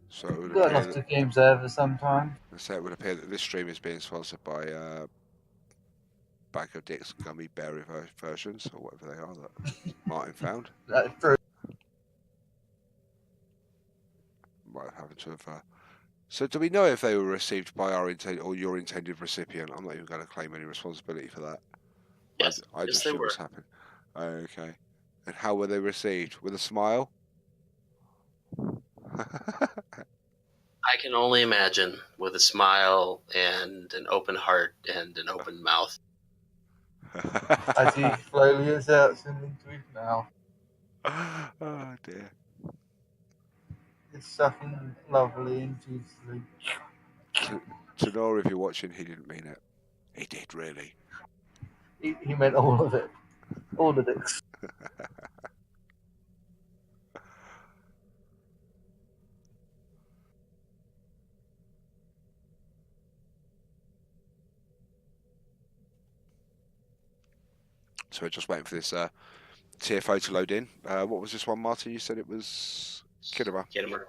Speaker 1: So it would
Speaker 5: Got
Speaker 1: appear
Speaker 5: lots
Speaker 1: that,
Speaker 5: of games over sometime.
Speaker 1: it would appear that this stream is being sponsored by Bag of Dicks Gummy Berry versions, or whatever they are that Martin found.
Speaker 5: That's true.
Speaker 1: Might have happened to have. So do we know if they were received by our or your intended recipient? I'm not even going to claim any responsibility for that.
Speaker 2: Yes,
Speaker 1: I just
Speaker 2: they
Speaker 1: assume
Speaker 2: were.
Speaker 1: what's happened. Okay. And how were they received? With a smile?
Speaker 2: I can only imagine, with a smile and an open heart and an open mouth.
Speaker 5: as he slowly inserts him into his mouth.
Speaker 1: Oh dear.
Speaker 5: It's sucking lovely into his sleep.
Speaker 1: To Nora, if you're watching, he didn't mean it. He did, really.
Speaker 5: He meant all of it. All the dicks.
Speaker 1: So we're just waiting for this TFO to load in. What was this one, Martin? You said it was Kidama.
Speaker 2: Kittimer.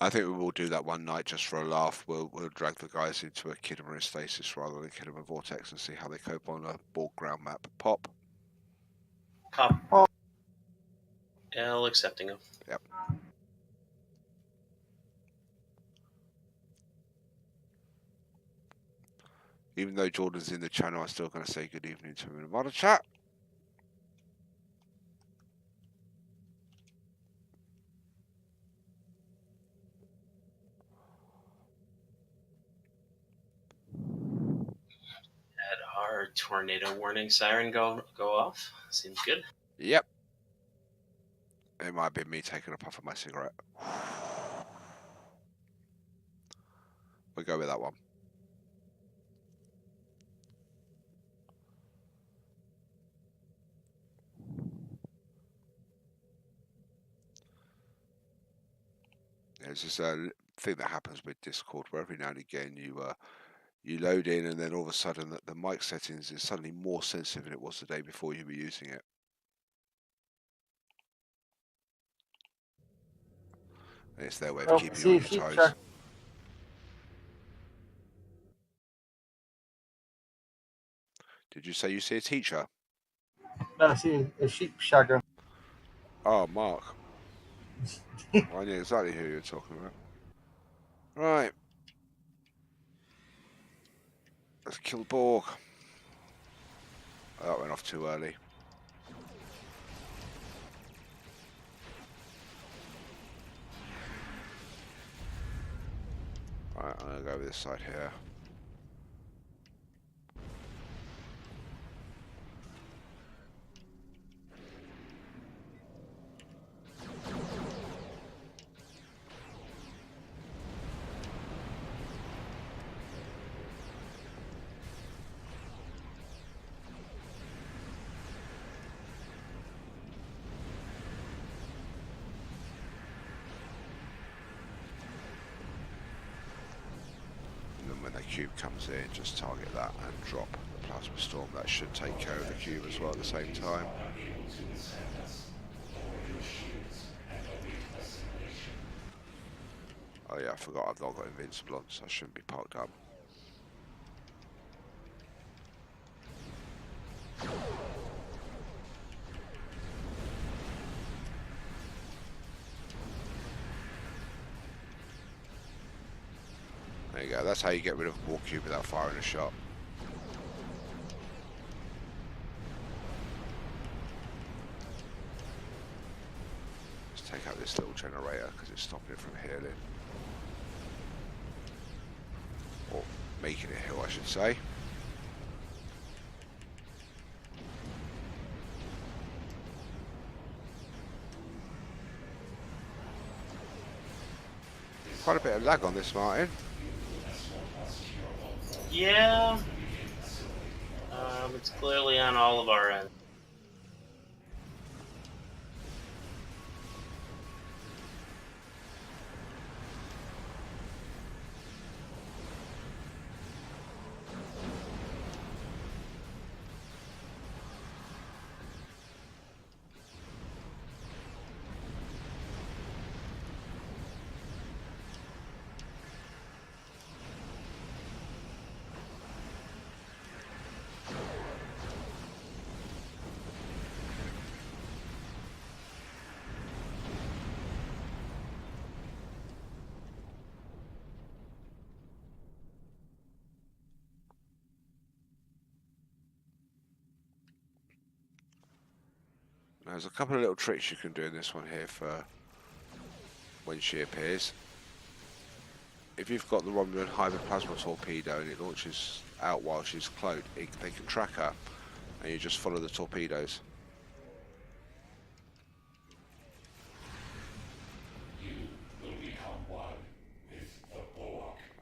Speaker 1: I think we will do that one night just for a laugh. We'll drag the guys into a Kidama stasis rather than Kidama vortex and see how they cope on a Borg ground map. Pop.
Speaker 2: Cop.
Speaker 5: Oh.
Speaker 2: L accepting him.
Speaker 1: Yep. Even though Jordan's in the channel, I'm still going to say good evening to him in a modern chat.
Speaker 2: Had our tornado warning siren go off. Seems good.
Speaker 1: Yep. It might be me taking a puff of my cigarette. We'll go with that one. There's this thing that happens with Discord where every now and again you load in and then all of a sudden the mic settings is suddenly more sensitive than it was the day before you were using it. And it's their way of keeping you on your toes. Did you say you see a teacher?
Speaker 5: No, I see a sheep shagger.
Speaker 1: Oh, Mark. I knew exactly who you were talking about. Right. Let's kill Borg. Oh, that went off too early. Right, I'm going to go with this side here. When the cube comes in, just target that and drop the plasma storm. That should take care of the cube as well at the same time. Oh yeah, I forgot I've not got invincible on, so I shouldn't be parked up. There you go, that's how you get rid of a war cube without firing a shot. Let's take out this little generator because it's stopping it from healing. Or making it heal, I should say. Quite a bit of lag on this, Martin.
Speaker 2: Yeah. It's clearly on all of our ends.
Speaker 1: There's a couple of little tricks you can do in this one here for when she appears. If you've got the Romulan hyperplasma torpedo and it launches out while she's cloaked, they can track her, and you just follow the torpedoes.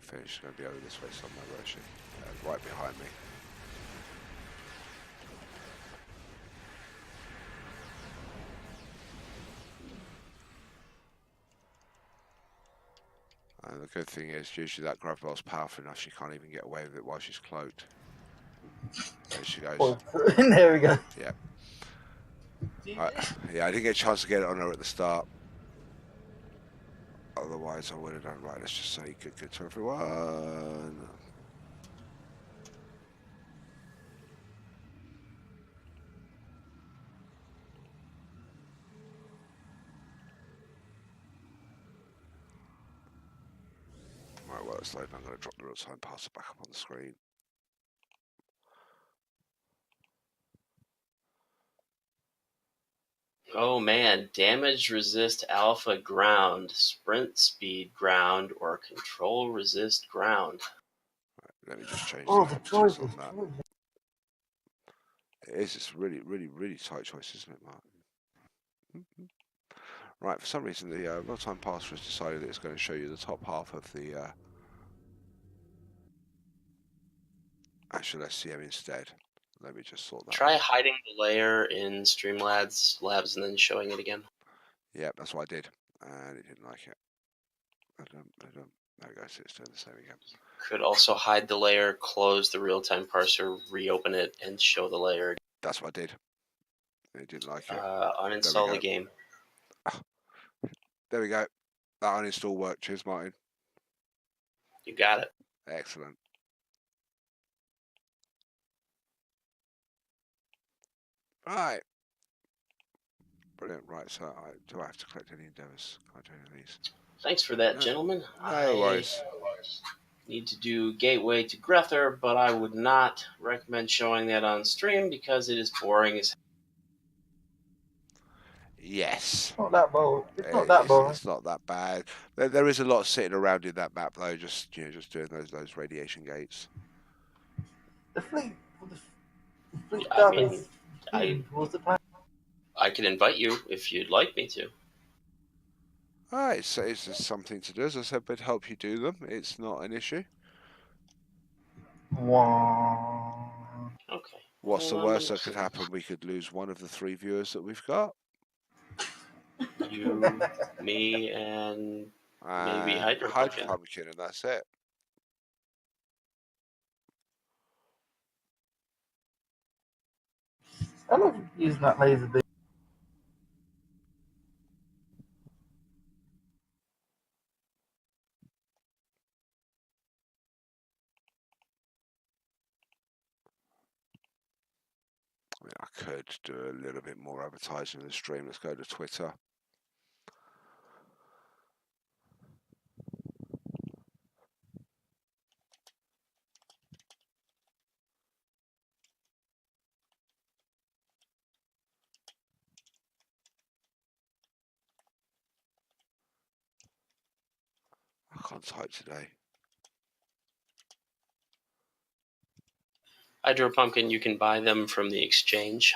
Speaker 1: I think she's going to be over this way somewhere, where is she? Right behind me. And the good thing is, usually that grav bell's powerful enough she can't even get away with it while she's cloaked. There she goes.
Speaker 5: Oh, there we go.
Speaker 1: Yeah. Yeah, I didn't get a chance to get it on her at the start. Otherwise, I would have done. Right, let's just say good to everyone. Right, well, it's loading. I'm going to drop the real-time passer back up on the screen.
Speaker 2: Oh man, damage resist alpha ground, sprint speed ground, or control resist ground.
Speaker 1: Right, let me just change
Speaker 5: Oh,
Speaker 1: the
Speaker 5: the
Speaker 1: emphasis
Speaker 5: choices.
Speaker 1: on that. It is just really tight choice, isn't it, Martin? Right, for some reason the real-time passer has decided that it's going to show you the top half of the actual SCM instead. Let me just sort that
Speaker 2: Try
Speaker 1: out.
Speaker 2: hiding the layer in Streamlabs labs and then showing it again.
Speaker 1: Yeah, that's what I did, and it didn't like it. There we go, so it's doing the same again.
Speaker 2: Could also hide the layer, close the real-time parser, reopen it, and show the layer.
Speaker 1: That's what I did. It didn't like it.
Speaker 2: Uninstall the game.
Speaker 1: There we go. That uninstall worked. Cheers, Martin.
Speaker 2: You got it.
Speaker 1: Excellent. Right. Brilliant. Right, so do I have to collect any endeavours? Can I do any of these?
Speaker 2: Thanks for that,
Speaker 1: No,
Speaker 2: gentlemen.
Speaker 1: No worries.
Speaker 2: Need to do Gateway to Grether, but I would not recommend showing that on stream because it is boring as.
Speaker 1: Yes.
Speaker 5: It's not that boring. It's not that boring.
Speaker 1: It's not that bad. There is a lot sitting around in that map though. Just just doing those radiation gates.
Speaker 5: The fleet
Speaker 2: I
Speaker 5: stuff
Speaker 2: mean,
Speaker 5: is speeding towards the planet.
Speaker 2: I can invite you if you'd like me to.
Speaker 1: Alright, it's just something to do. As I said, but help you do them. It's not an issue.
Speaker 5: Wow.
Speaker 2: Okay.
Speaker 1: What's the
Speaker 2: Hold on,
Speaker 1: worst that could happen? We could lose one of the 3 viewers that we've got.
Speaker 2: You, me, and maybe Hydro
Speaker 1: Pumpkin, and that's it.
Speaker 5: I love using that laser beam.
Speaker 1: I mean, I could do a little bit more advertising in the stream. Let's go to Twitter. I can't type today.
Speaker 2: Hydro Pumpkin, you can buy them from the exchange.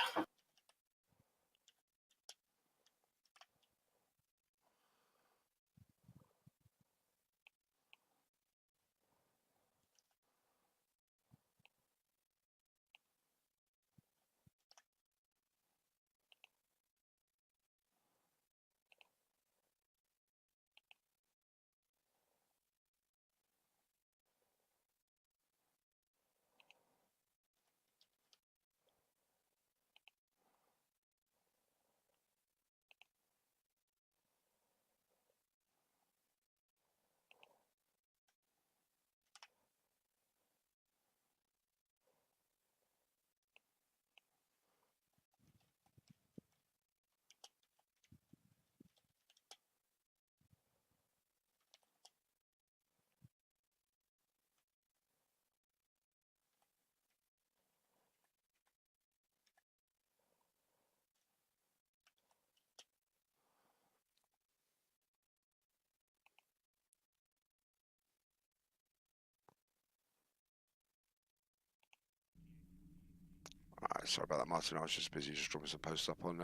Speaker 1: Sorry about that, Martin. I was just busy just dropping some posts up on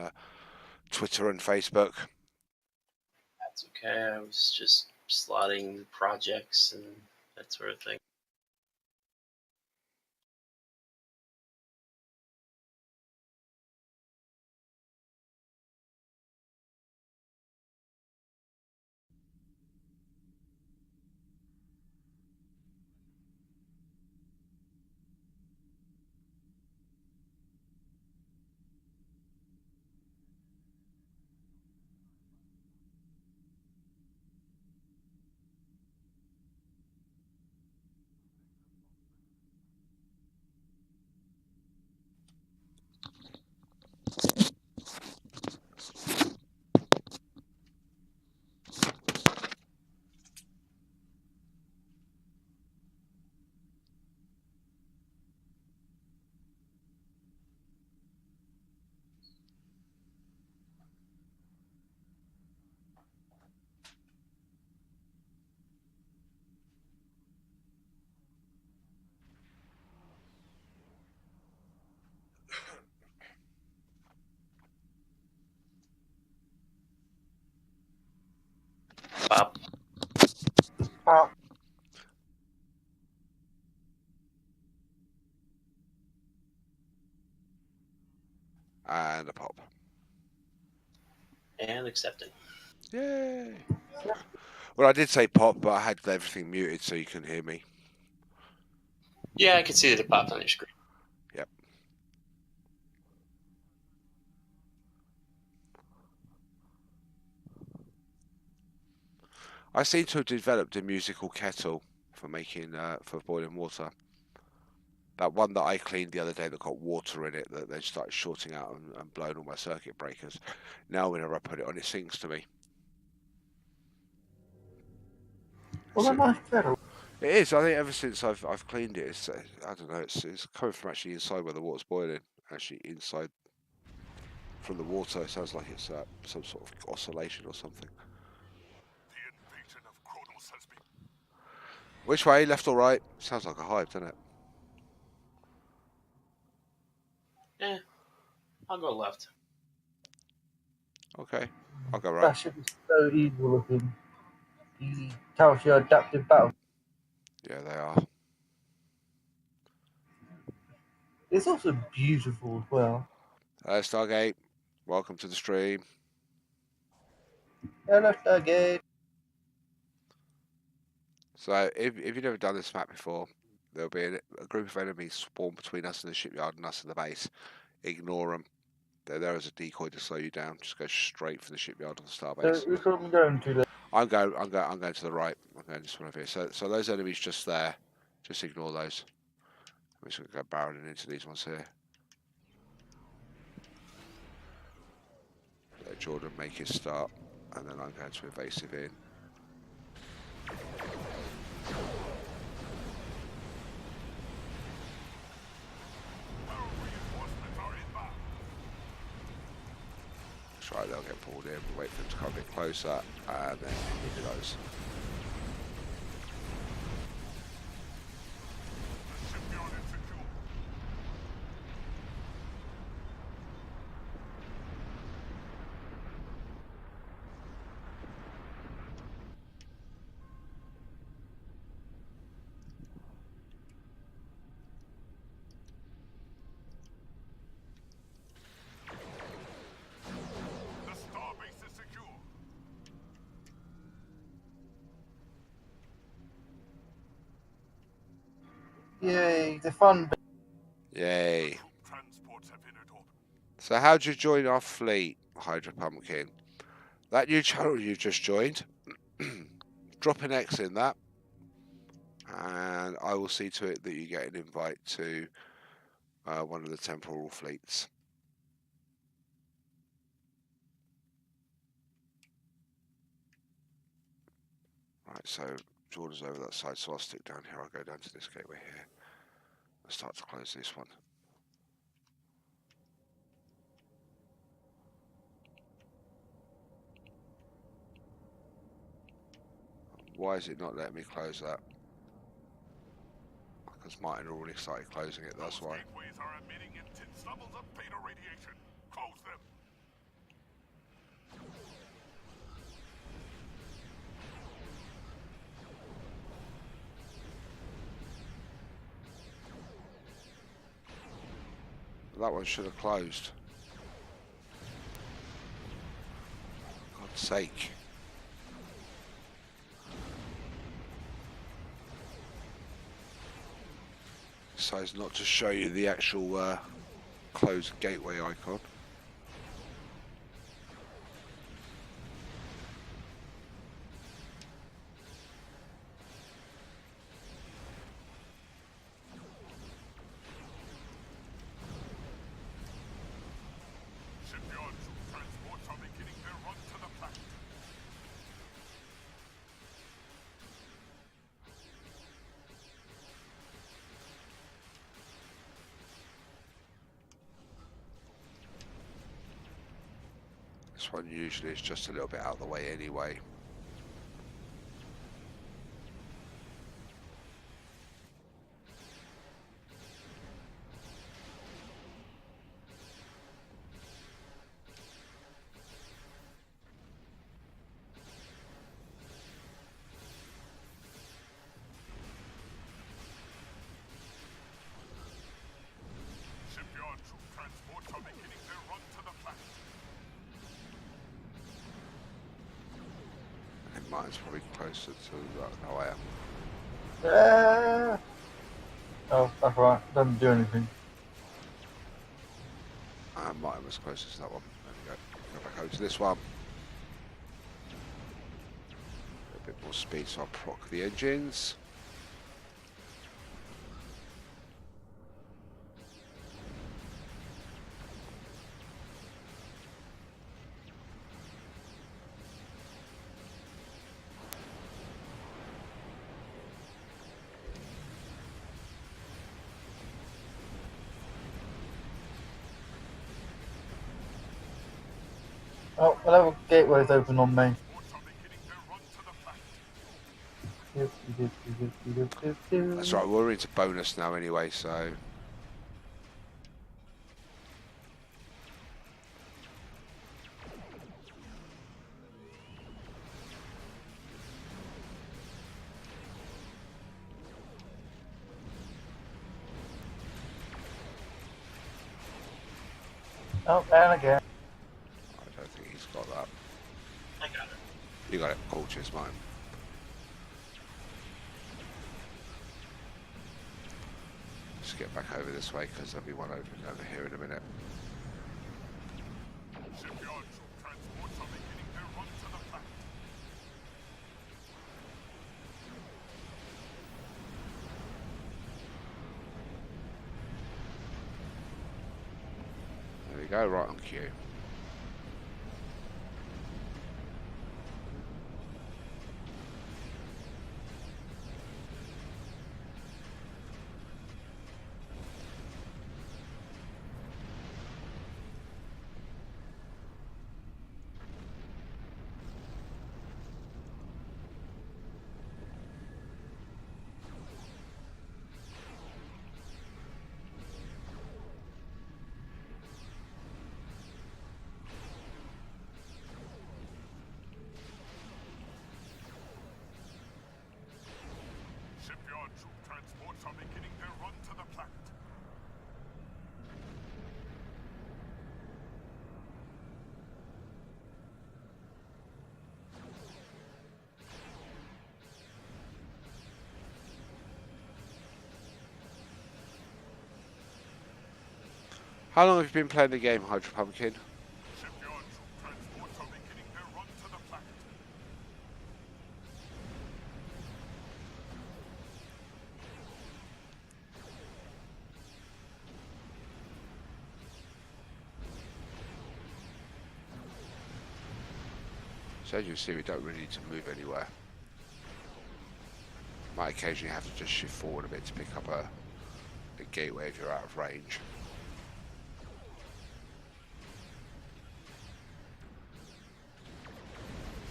Speaker 1: Twitter and Facebook.
Speaker 2: That's okay. I was just slotting projects and that sort of thing. Pop.
Speaker 5: Pop.
Speaker 1: And a pop.
Speaker 2: And accepting.
Speaker 1: Yay! Well, I did say pop, but I had everything muted so you couldn't hear me.
Speaker 2: Yeah, I can see that it popped on your screen.
Speaker 1: Yep. I seem to have developed a musical kettle for making for boiling water. That one that I cleaned the other day that got water in it, that they started shorting out and blowing all my circuit breakers. Now whenever I put it on, it sings to me.
Speaker 5: Well, a nice kettle.
Speaker 1: It is. I think ever since I've cleaned it, it's, I don't know. It's coming from actually inside where the water's boiling. Actually inside from the water, it sounds like it's some sort of oscillation or something.
Speaker 6: The invasion of Kronos has been.
Speaker 1: Which way, left or right? Sounds like a hive, doesn't it?
Speaker 2: I'll go left.
Speaker 1: Okay, I'll go right.
Speaker 5: That ship is so evil looking. The Calcio adaptive battle.
Speaker 1: Yeah, they are.
Speaker 5: It's also beautiful as well.
Speaker 1: Stargate, welcome to the stream.
Speaker 5: Hello, Stargate.
Speaker 1: So, if you've never done this map before, there'll be a group of enemies spawn between us and the shipyard and us and the base. Ignore them. They're there as a decoy to slow you down. Just go straight for the shipyard or the starbase.
Speaker 5: So which one are we going to then?
Speaker 1: I'm going to the right. I'm going this one over here. So those enemies just there. Just ignore those. I'm just going to go barreling into these ones here. Let Jordan make his start, and then I'm going to evasive in. That's right, they'll get pulled in. Wait for them to come a bit closer, and then he goes.
Speaker 5: Yay, the fun bit.
Speaker 1: Yay.
Speaker 6: Transports have entered orbit.
Speaker 1: So how'd you join our fleet, Hydra Pumpkin? That new channel you just joined, drop an X in that, and I will see to it that you get an invite to one of the temporal fleets. Right, so Jordan's over that side, so I'll stick down here. I'll go down to this gateway here. I'll start to close this one. Why is it not letting me close that? Because Martin already started closing it, that's why.
Speaker 6: Gateways are emitting intense levels of
Speaker 1: that one should have closed. God's sake. Decides not to show you the actual closed gateway icon.
Speaker 6: Shipyard troop transports are beginning their run to the planet.
Speaker 1: This one usually is just a little bit out of the way anyway.
Speaker 6: Shipyard troop transports are beginning their run to the planet.
Speaker 1: And mine's probably closer to that. Oh, I am.
Speaker 5: Yeah. Oh, that's right. Doesn't do anything.
Speaker 1: Mine was closest to that one. There we go. Go back over to this one. A bit more speed, so I'll proc the engines.
Speaker 5: Oh, whatever gateway's open on me.
Speaker 6: Transports are beginning their run to the planet.
Speaker 1: That's right, we're into bonus now anyway, so...
Speaker 5: Oh, and again.
Speaker 1: I don't think he's got that.
Speaker 2: I got it.
Speaker 1: You got it. Cool, cheers, mine. Just get back over this way because there'll be one over here in a minute.
Speaker 6: Shipyard troop transports are beginning their run to the planet.
Speaker 1: There we go, right on cue.
Speaker 6: Shipyard troop transports are beginning their run to the planet.
Speaker 1: How long have you been playing the game, Hydro Pumpkin?
Speaker 6: Shipyard troop transports are beginning their run to the planet.
Speaker 1: So as you see, we don't really need to move anywhere. Might occasionally have to just shift forward a bit to pick up a gateway if you're out of range.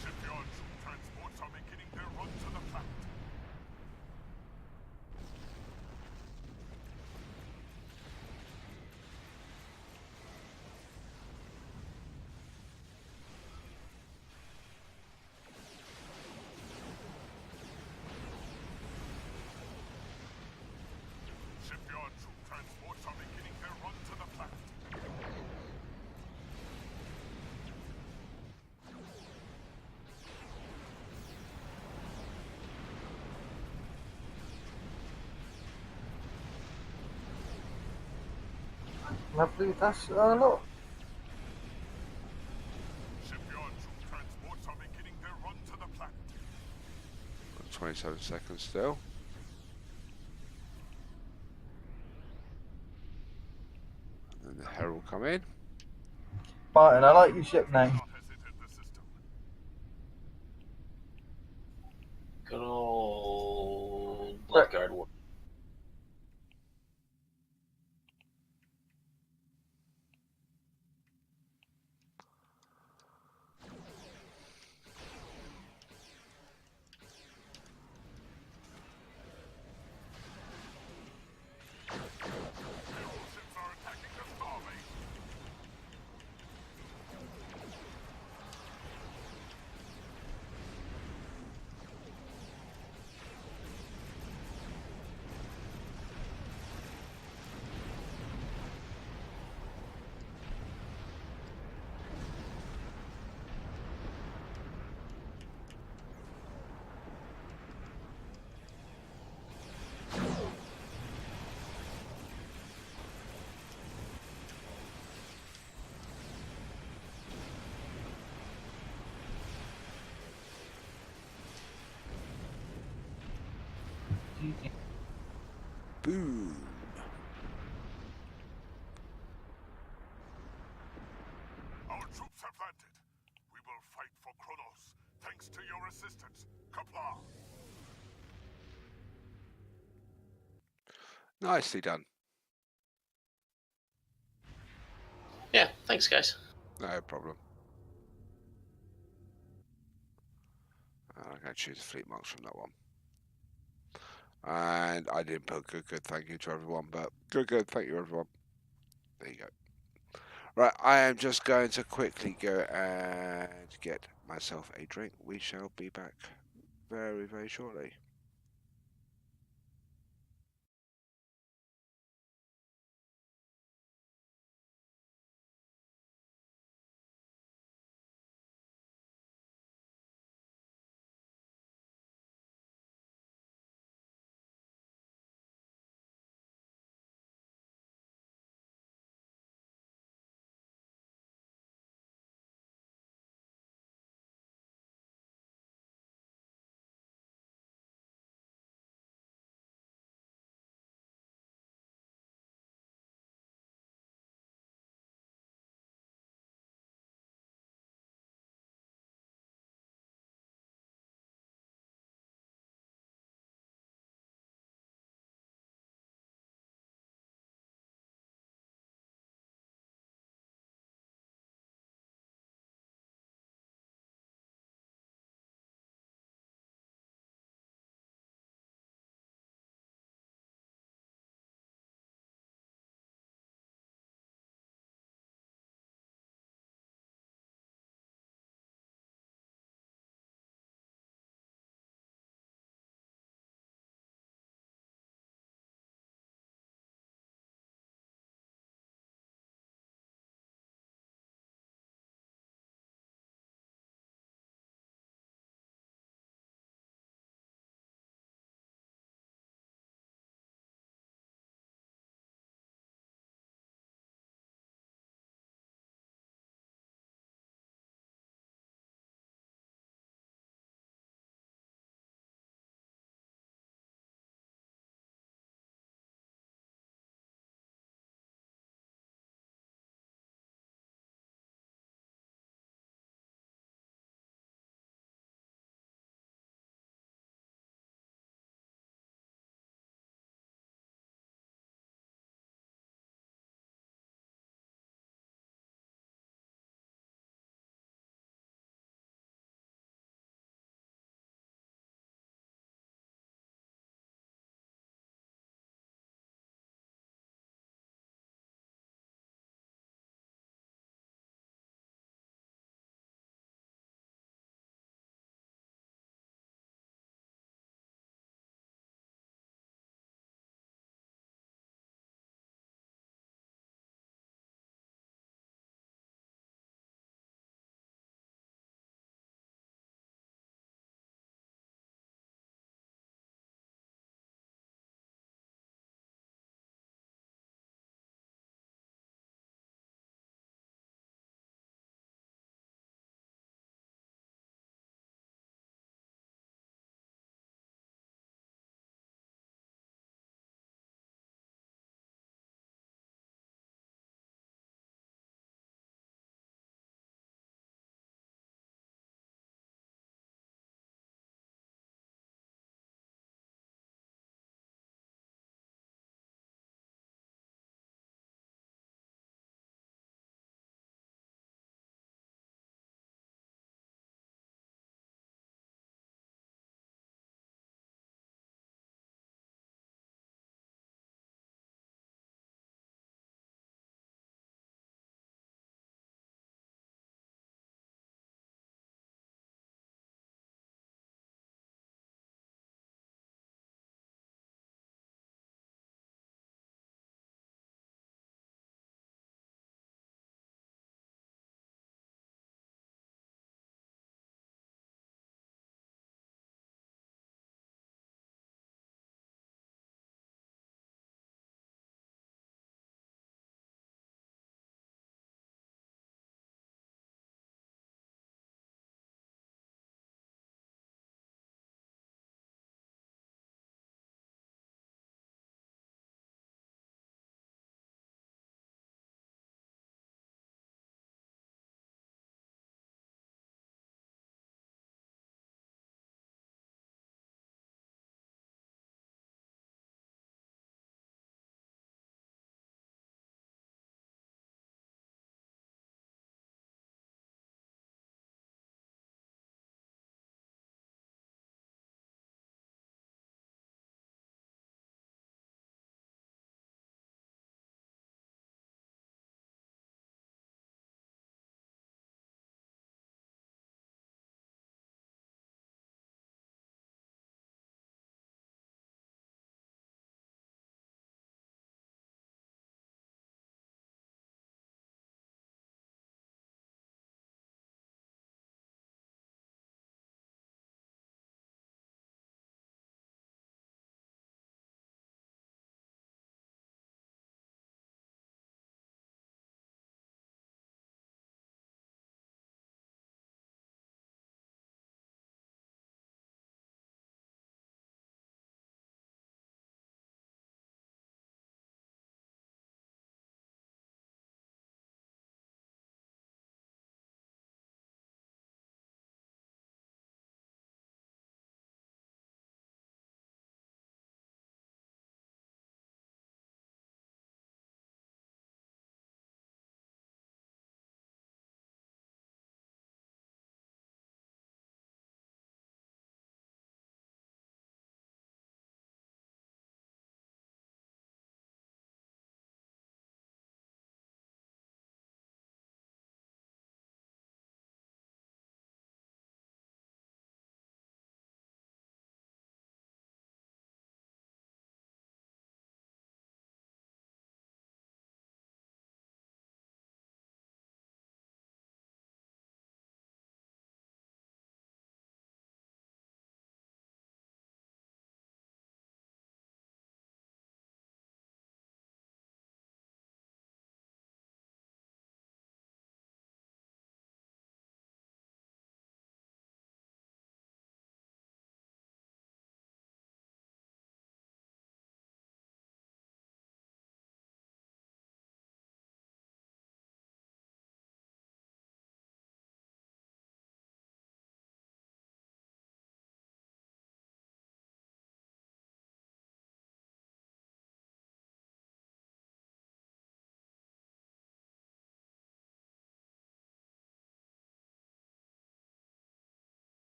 Speaker 6: Shipyard troop transports are beginning their run to the planet. Shipyard troop transports are beginning
Speaker 5: I believe that's a lot.
Speaker 6: Shipyard troop transports are beginning their run to the planet.
Speaker 1: 27 seconds still. And then the Herald come in.
Speaker 5: Martin, I like your ship name.
Speaker 6: Not has entered the system.
Speaker 2: Good old Bloodguard War.
Speaker 6: Naval ships are attacking the starbase.
Speaker 1: Boom.
Speaker 6: Our troops have landed. We will fight for Kronos, thanks to your assistance, Kapla.
Speaker 1: Nicely done.
Speaker 2: Yeah, thanks, guys.
Speaker 1: No problem. I'm going to choose the fleet marks from that one. And I didn't put good, thank you to everyone, but good, thank you everyone. There you go. Right, I am just going to quickly go and get myself a drink. We shall be back very, very shortly.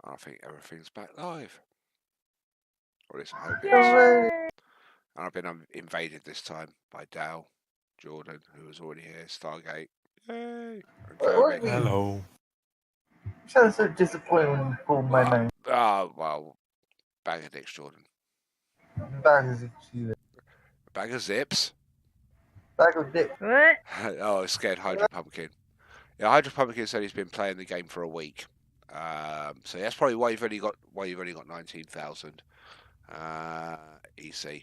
Speaker 1: I think everything's back live. Or at least I hope it is.
Speaker 5: Hooray!
Speaker 1: And I've been invaded this time by Dal, Jordan, who was already here, Stargate. Yay! And
Speaker 5: What
Speaker 1: Kirby.
Speaker 5: do you mean?
Speaker 7: Hello.
Speaker 5: You sound so disappointed when you called my name.
Speaker 1: Well, bag of dicks, Jordan.
Speaker 5: Bag of zips.
Speaker 1: Bag of zips?
Speaker 5: Bag of dicks.
Speaker 8: What?
Speaker 1: Oh, scared Hydra Pumpkin. Yeah, Hydra Pumpkin said he's been playing the game for a week. So that's probably why you've only got 19,000 EC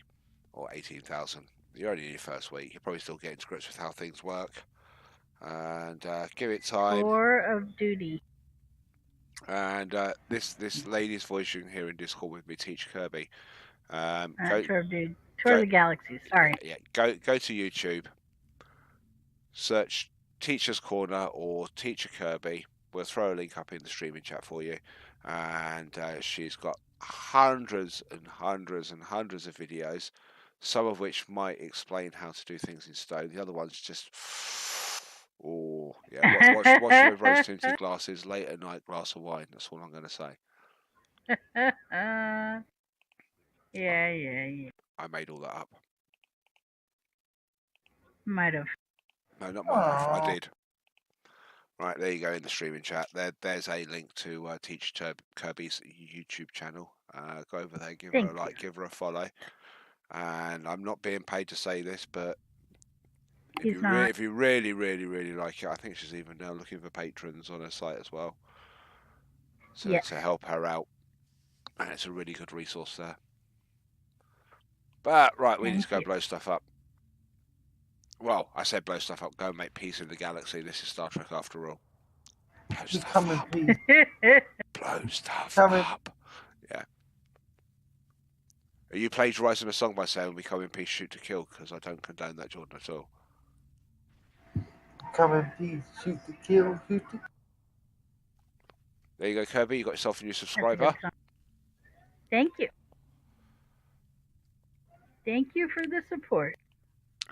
Speaker 1: or 18,000. You're only in your first week. You're probably still getting to grips with how things work. And give it time.
Speaker 8: Tour of duty.
Speaker 1: And this lady's voice you can hear in Discord with me, Teach Kirby.
Speaker 8: Tour of duty. Tour of the galaxy. Sorry.
Speaker 1: Yeah, go to YouTube. Search Teacher's Corner or Teacher Kirby. We'll throw a link up in the streaming chat for you. And she's got hundreds and hundreds and hundreds of videos, some of which might explain how to do things in stone. The other ones just, oh yeah, watch with rose-tinted glasses, late at night, glass of wine. That's all I'm going to say.
Speaker 8: Yeah.
Speaker 1: I made all that up.
Speaker 8: Might have.
Speaker 1: No, not might have. I did. Right, there you go in the streaming chat. There's a link to Teach Kirby's YouTube channel. Go over there, give her a like, give her a follow. And I'm not being paid to say this, but if you really, really, really like it, I think she's even now looking for patrons on her site as well. So to help her out. And it's a really good resource there. But, right, we need to go blow stuff up. Well, I said blow stuff up. Go and make peace in the galaxy. This is Star Trek after all. Blow stuff up. Blow stuff up. Yeah. Are you plagiarising a song by saying we come in peace, shoot to kill? Because I don't condone that, Jordan, at all.
Speaker 5: Come in peace, shoot to kill, shoot to...
Speaker 1: There you go, Kirby. You got yourself a new subscriber.
Speaker 8: Thank you. Thank you for the support.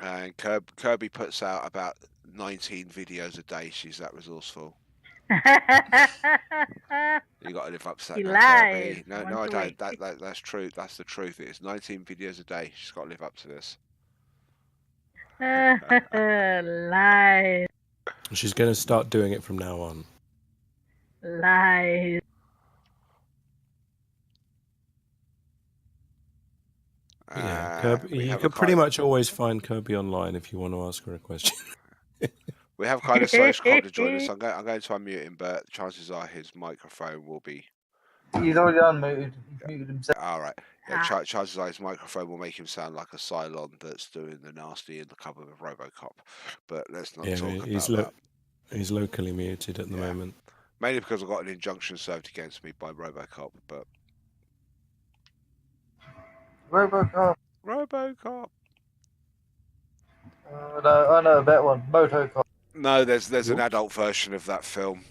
Speaker 1: And Kirby puts out about 19 videos a day. She's that resourceful. You got to live up to that.
Speaker 8: He
Speaker 1: now,
Speaker 8: lies.
Speaker 1: Kirby. No, I don't. That's true. That's the truth. It is 19 videos a day. She's got to live up to this.
Speaker 8: Lies.
Speaker 7: She's going to start doing it from now on.
Speaker 8: Lies.
Speaker 7: Yeah, Kirby, you can pretty much always find Kirby online if you want to ask her a question.
Speaker 1: We have kind of Social Cop to join us. I'm going to unmute him, but chances are his microphone will be...
Speaker 5: He's already unmuted. He's muted himself.
Speaker 1: All right. Yeah, chances are his microphone will make him sound like a Cylon that's doing the nasty in the cover of RoboCop. But let's not talk about that.
Speaker 7: He's locally muted at the moment.
Speaker 1: Mainly because I've got an injunction served against me by RoboCop, but...
Speaker 5: RoboCop.
Speaker 1: RoboCop.
Speaker 5: No, I know a better one. Motocop.
Speaker 1: No, there's an adult version of that film.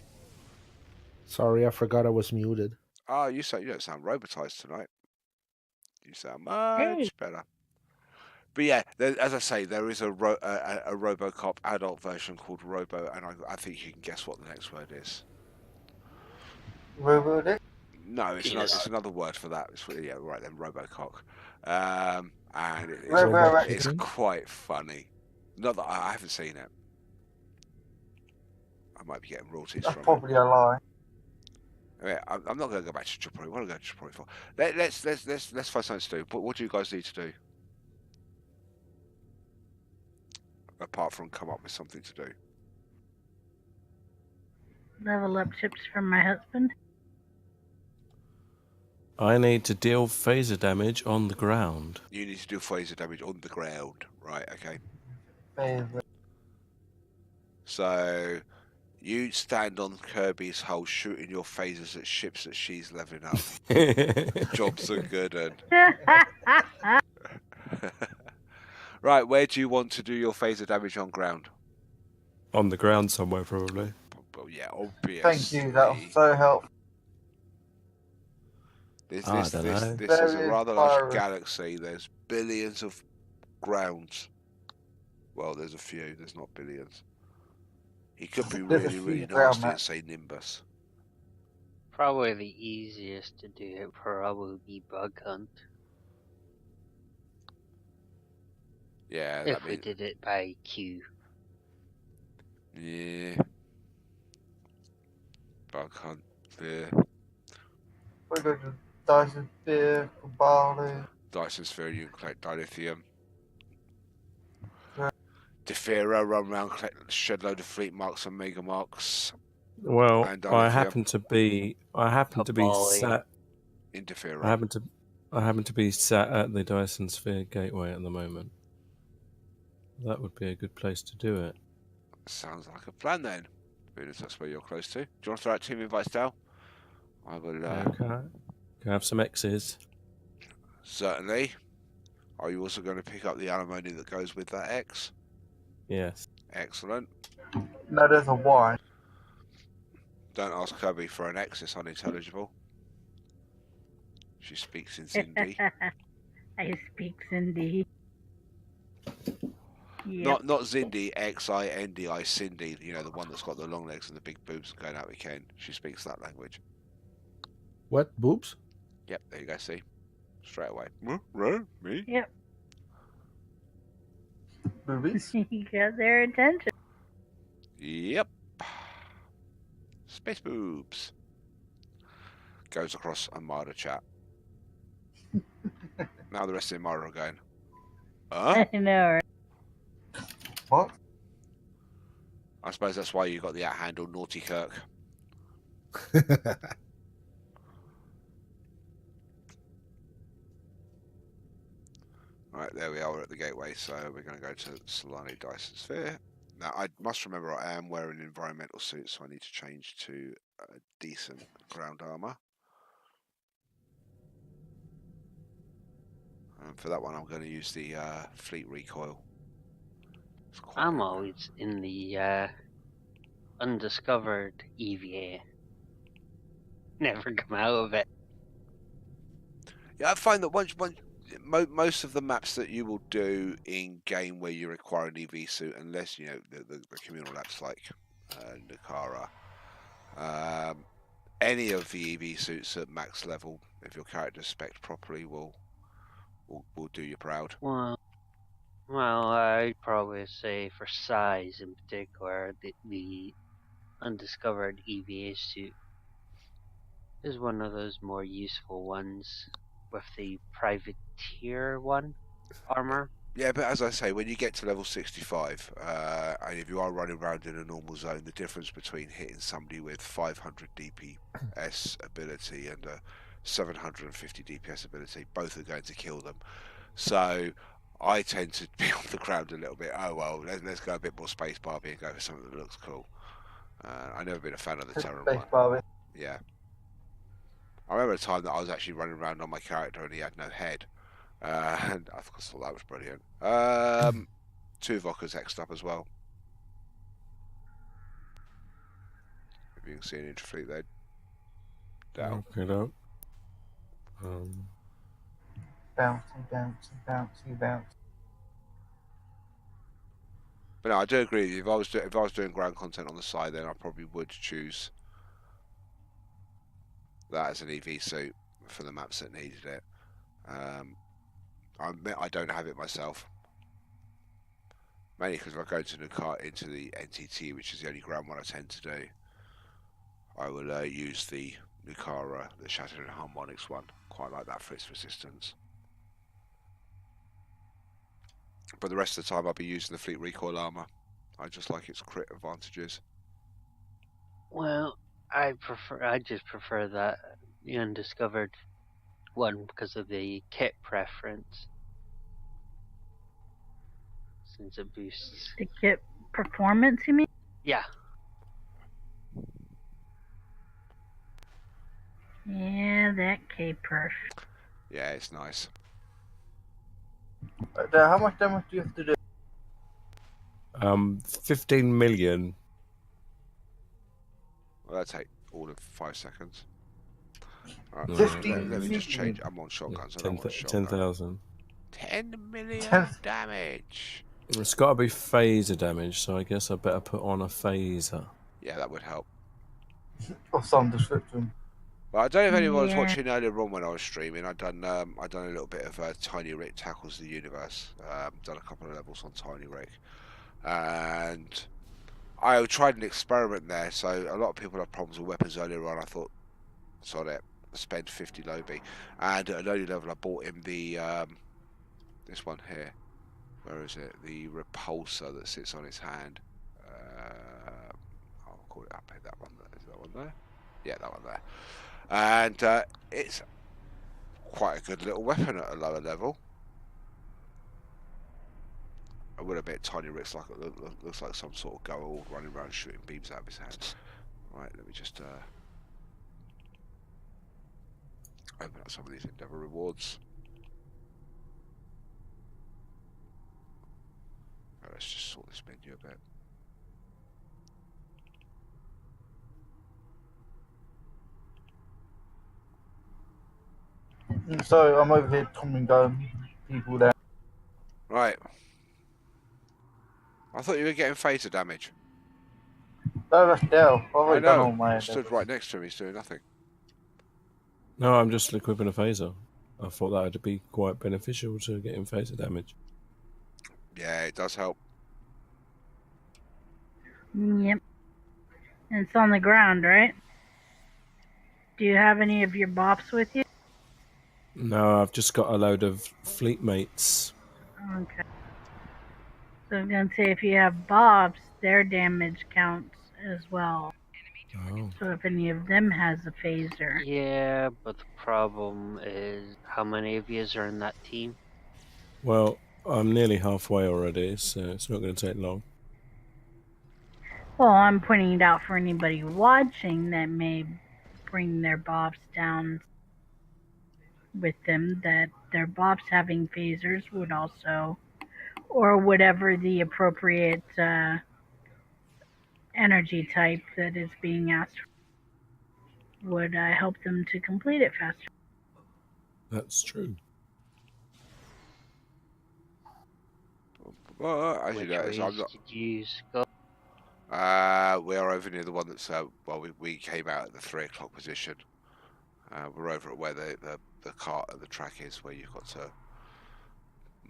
Speaker 9: Sorry, I forgot I was muted.
Speaker 1: Oh, you don't sound robotized tonight. You sound much better. But yeah, as I say, there is a RoboCop adult version called Robo, and I think you can guess what the next word is.
Speaker 5: Robodick?
Speaker 1: No, it's another word for that. It's yeah, right then, Robocock. And it's quite funny. Not that I haven't seen it. I might be getting royalties from
Speaker 5: probably a lie.
Speaker 1: it. I'm not going to go back to Japan. What am I going to Japan for? Let's find something to do. But what do you guys need to do? Apart from come up with something to do.
Speaker 8: Level up chips from my husband.
Speaker 7: I need to deal phaser damage on the ground.
Speaker 1: You need to do phaser damage on the ground. Right, okay.
Speaker 5: Favorite.
Speaker 1: So, you stand on Kirby's hull shooting your phasers at ships that she's leveling up. Jobs are good. And... Right, where do you want to do your phaser damage on ground?
Speaker 7: On the ground somewhere, probably.
Speaker 1: Well, yeah, obviously.
Speaker 5: Thank you, that was so helpful.
Speaker 1: This is a rather large galaxy. There's billions of grounds. Well, there's a few. There's not billions. He could be really, really nasty and say Nimbus.
Speaker 10: Probably the easiest to do it probably be bug hunt.
Speaker 1: Yeah,
Speaker 10: if we did it by queue.
Speaker 1: Yeah. Bug hunt. Yeah.
Speaker 5: We go to Dyson Sphere, Kabali.
Speaker 1: Dyson Sphere, you can collect dilithium.
Speaker 5: Yeah.
Speaker 1: Defira, run around, collect a shed load of fleet marks and mega marks.
Speaker 7: Well,
Speaker 1: And
Speaker 7: I happen to be sat
Speaker 1: in Defira.
Speaker 7: I happen to be sat at the Dyson Sphere Gateway at the moment. That would be a good place to do it.
Speaker 1: Sounds like a plan then. Venus, that's where you're close to. Do you want to throw out team invites, Dal? I will.
Speaker 7: Okay. Can I have some X's?
Speaker 1: Certainly. Are you also going to pick up the alimony that goes with that X?
Speaker 7: Yes.
Speaker 1: Excellent.
Speaker 5: No, there's a Y.
Speaker 1: Don't ask Kirby for an X, it's unintelligible. She speaks in Zindi.
Speaker 8: I speak Zindi. Yep.
Speaker 1: Not Zindi, Xindi, Cindy, you know, the one that's got the long legs and the big boobs going out weekend. She speaks that language.
Speaker 9: What? Boobs?
Speaker 1: Yep, there you go, see? Straight away. Right, me?
Speaker 8: Yep.
Speaker 5: Boobies?
Speaker 8: You got their attention.
Speaker 1: Yep. Space boobs. Goes across Armada chat. Now the rest of the Armada are going, huh?
Speaker 8: I know, right?
Speaker 5: What?
Speaker 1: I suppose that's why you got the at-handle Naughty Kirk. Right, there we are, we're at the gateway, so we're going to go to Solani Dyson Sphere. Now, I must remember I am wearing an environmental suit, so I need to change to decent ground armour. And for that one, I'm going to use the fleet recoil.
Speaker 10: I'm always in the undiscovered EVA. Never come out of it.
Speaker 1: Yeah, I find that most of the maps that you will do in game where you require an EV suit, unless you know the communal maps like Nucara, any of the EV suits at max level, if your character's spec'd properly, will do you proud.
Speaker 10: Well, I'd probably say for size in particular, the undiscovered EVA suit is one of those more useful ones with the privateer one armor.
Speaker 1: Yeah, but as I say, when you get to level 65, and if you are running around in a normal zone, the difference between hitting somebody with 500 DPS ability and a 750 DPS ability, both are going to kill them. So I tend to be on the ground a little bit. Oh well, let's go a bit more space Barbie and go for something that looks cool. I've never been a fan of the Terran one.
Speaker 5: Barbie.
Speaker 1: Yeah. I remember a time that I was actually running around on my character and he had no head. And I thought that was brilliant. 2 Vokas X'd up as well. If you can see an interfleet there. Down.
Speaker 7: Okay, up.
Speaker 5: Bouncy.
Speaker 1: But no, I do agree with you. If I was doing ground content on the side, then I probably would choose that as an EV suit for the maps that needed it. I admit I don't have it myself, mainly because if I go into the NTT, which is the only ground one I tend to do, I will use the Nucara, the Shattered and Harmonics one. Quite like that for its resistance. But the rest of the time I'll be using the fleet recoil armor. I just like its crit advantages.
Speaker 10: Well, I just prefer that the undiscovered one because of the kit preference. Since it boosts
Speaker 8: the kit performance, you mean?
Speaker 10: Yeah.
Speaker 8: Yeah, that K-perf.
Speaker 1: Yeah, it's nice.
Speaker 5: How much damage do you have to do?
Speaker 7: 15 million.
Speaker 1: Well, that'll take all of 5 seconds. Right,
Speaker 5: 15
Speaker 1: let me just change. I'm on shotguns.
Speaker 7: 10,000.
Speaker 1: 10 million damage.
Speaker 7: It's got to be phaser damage, so I guess I better put on a phaser.
Speaker 1: Yeah, that would help.
Speaker 5: Of some description.
Speaker 1: Well, I don't know if anyone was
Speaker 8: Yeah.
Speaker 1: watching earlier on when I was streaming. I done a little bit of Tiny Rick tackles the universe. Done a couple of levels on Tiny Rick, and I tried an experiment there. So a lot of people have problems with weapons earlier on. I thought, sod it, spend 50 Lobby, and at an early level I bought him the this one here. Where is it? The repulsor that sits on his hand. I'll call it up. That one. Is that one there? Yeah, that one there. And it's quite a good little weapon at a lower level. I will admit, Tiny Rick's looks like some sort of girl running around shooting beams out of his hand. Right, let me just open up some of these Endeavour rewards. Right, let's just sort this menu a bit.
Speaker 5: So I'm over here Tom going people down.
Speaker 1: Right. I thought you were getting phaser damage.
Speaker 5: No, that's Dell. I've
Speaker 1: I
Speaker 5: already done all
Speaker 1: know.
Speaker 5: my
Speaker 1: I stood right next to him. He's doing nothing.
Speaker 7: No, I'm just equipping a phaser. I thought that would be quite beneficial to getting phaser damage.
Speaker 1: Yeah, it does help.
Speaker 8: Yep. And it's on the ground, right? Do you have any of your bops with you?
Speaker 7: No, I've just got a load of fleet mates.
Speaker 8: Okay. So I'm going to say if you have bops, their damage counts as well.
Speaker 7: Oh.
Speaker 8: So if any of them has a phaser.
Speaker 10: Yeah, but the problem is how many of you are in that team?
Speaker 7: Well, I'm nearly halfway already, so it's not going to take long.
Speaker 8: Well, I'm pointing it out for anybody watching that may bring their bops down with them, that their bops having phasers would also, or whatever the appropriate energy type that is being asked for, would help them to complete it faster.
Speaker 7: That's true.
Speaker 1: Well, as
Speaker 10: Which
Speaker 1: you notice, I'm
Speaker 10: ways
Speaker 1: not.
Speaker 10: did you go?
Speaker 1: We are over near the one that's. Well, we came out at the 3 o'clock position. We're over at where the cart at the track is, where you've got to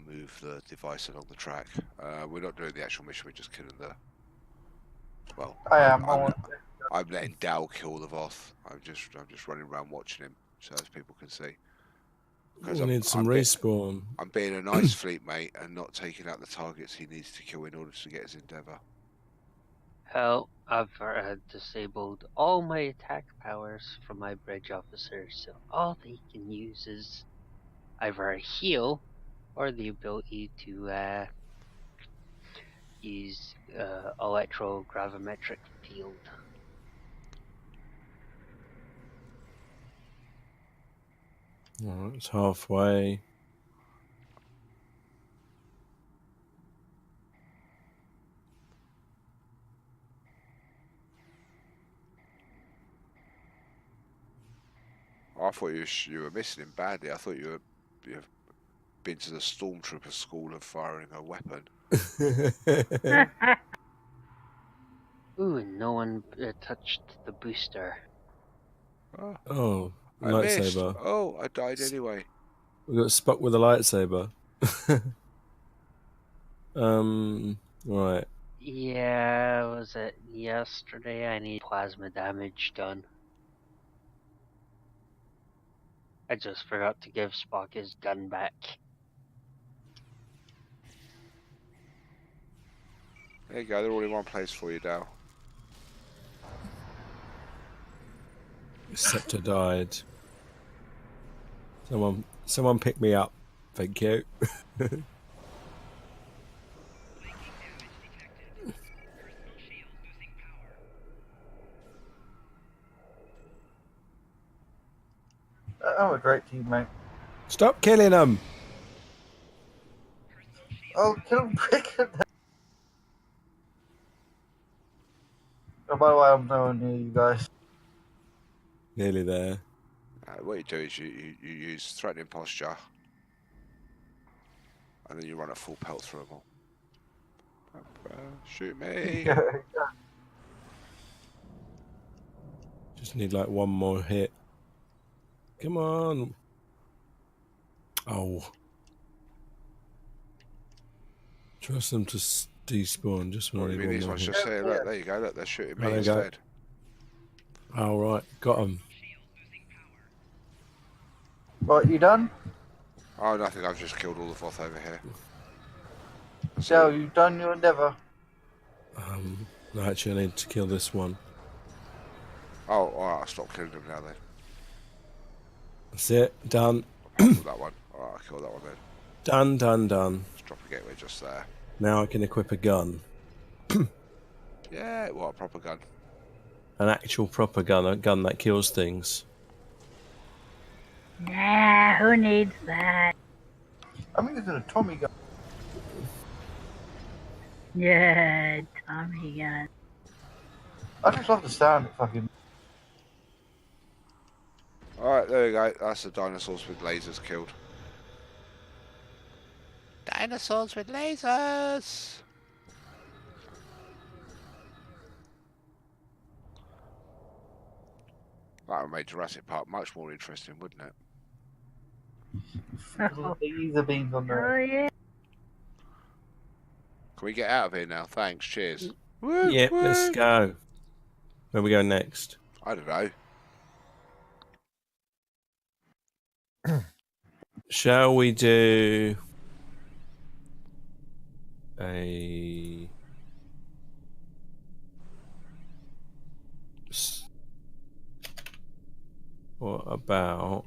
Speaker 1: move the device along the track. We're not doing the actual mission. We're just killing the. Well, I'm letting Dal kill the Voth. I'm just running around watching him, so as people can see.
Speaker 7: We need some respawn.
Speaker 1: I'm being a nice fleet mate and not taking out the targets he needs to kill in order to get his Endeavour.
Speaker 10: Hell, I've disabled all my attack powers from my bridge officers, so all they can use is either a heal or the ability to use electrogravimetric field.
Speaker 7: Alright, it's halfway.
Speaker 1: I thought you were missing him badly. I thought you've been to the Stormtrooper school of firing a weapon.
Speaker 10: Ooh, and no one touched the booster.
Speaker 7: Oh,
Speaker 1: I missed.
Speaker 7: lightsaber.
Speaker 1: Oh, I died anyway.
Speaker 7: We got stuck with a lightsaber. Right.
Speaker 10: Yeah, was it yesterday? I need plasma damage done. I just forgot to give Spock his gun back.
Speaker 1: There you go. They're all in one place for you, Dal.
Speaker 7: Scepter died. Someone pick me up. Thank you.
Speaker 5: I'm a great teammate.
Speaker 7: Stop killing them!
Speaker 5: Oh, kill him quicker. Oh, by the way, I'm nowhere near you guys.
Speaker 7: Nearly there.
Speaker 1: What you do is you use threatening posture, and then you run a full pelt through them all. Shoot me!
Speaker 7: Just need like one more hit. Come on. Oh. Trust them to despawn just when
Speaker 1: What
Speaker 7: I
Speaker 1: do you
Speaker 7: need
Speaker 1: mean
Speaker 7: one
Speaker 1: these
Speaker 7: more
Speaker 1: ones
Speaker 7: hit.
Speaker 1: just here? Look, there you go. Look, they're shooting me
Speaker 7: There you go.
Speaker 1: instead.
Speaker 7: All right, got them.
Speaker 5: Right, you done?
Speaker 1: Oh, nothing. I've just killed all the Voth over here.
Speaker 5: So, you've done your endeavour?
Speaker 7: No, actually, I need to kill this one.
Speaker 1: Oh, alright, I'll stop killing them now then.
Speaker 7: That's it. Done.
Speaker 1: Apart from that one. Alright, I'll kill that one then.
Speaker 7: Done.
Speaker 1: Let's drop a gateway just there.
Speaker 7: Now I can equip a gun.
Speaker 1: Yeah, what a proper gun.
Speaker 7: An actual proper gun, a gun that kills things.
Speaker 8: Nah, who needs that?
Speaker 5: I'm using a Tommy gun.
Speaker 8: Yeah, Tommy gun.
Speaker 5: I just love the sound it fucking...
Speaker 1: Alright, there you go. That's the dinosaurs with lasers killed. Dinosaurs with lasers! That would make Jurassic Park much more interesting, wouldn't it?
Speaker 8: Oh,
Speaker 5: The laser beams on there.
Speaker 8: yeah.
Speaker 1: Can we get out of here now? Thanks, cheers. Woo,
Speaker 7: Yep,
Speaker 1: woo.
Speaker 7: let's go. Where we go next?
Speaker 1: I don't know.
Speaker 7: Shall we do a... What about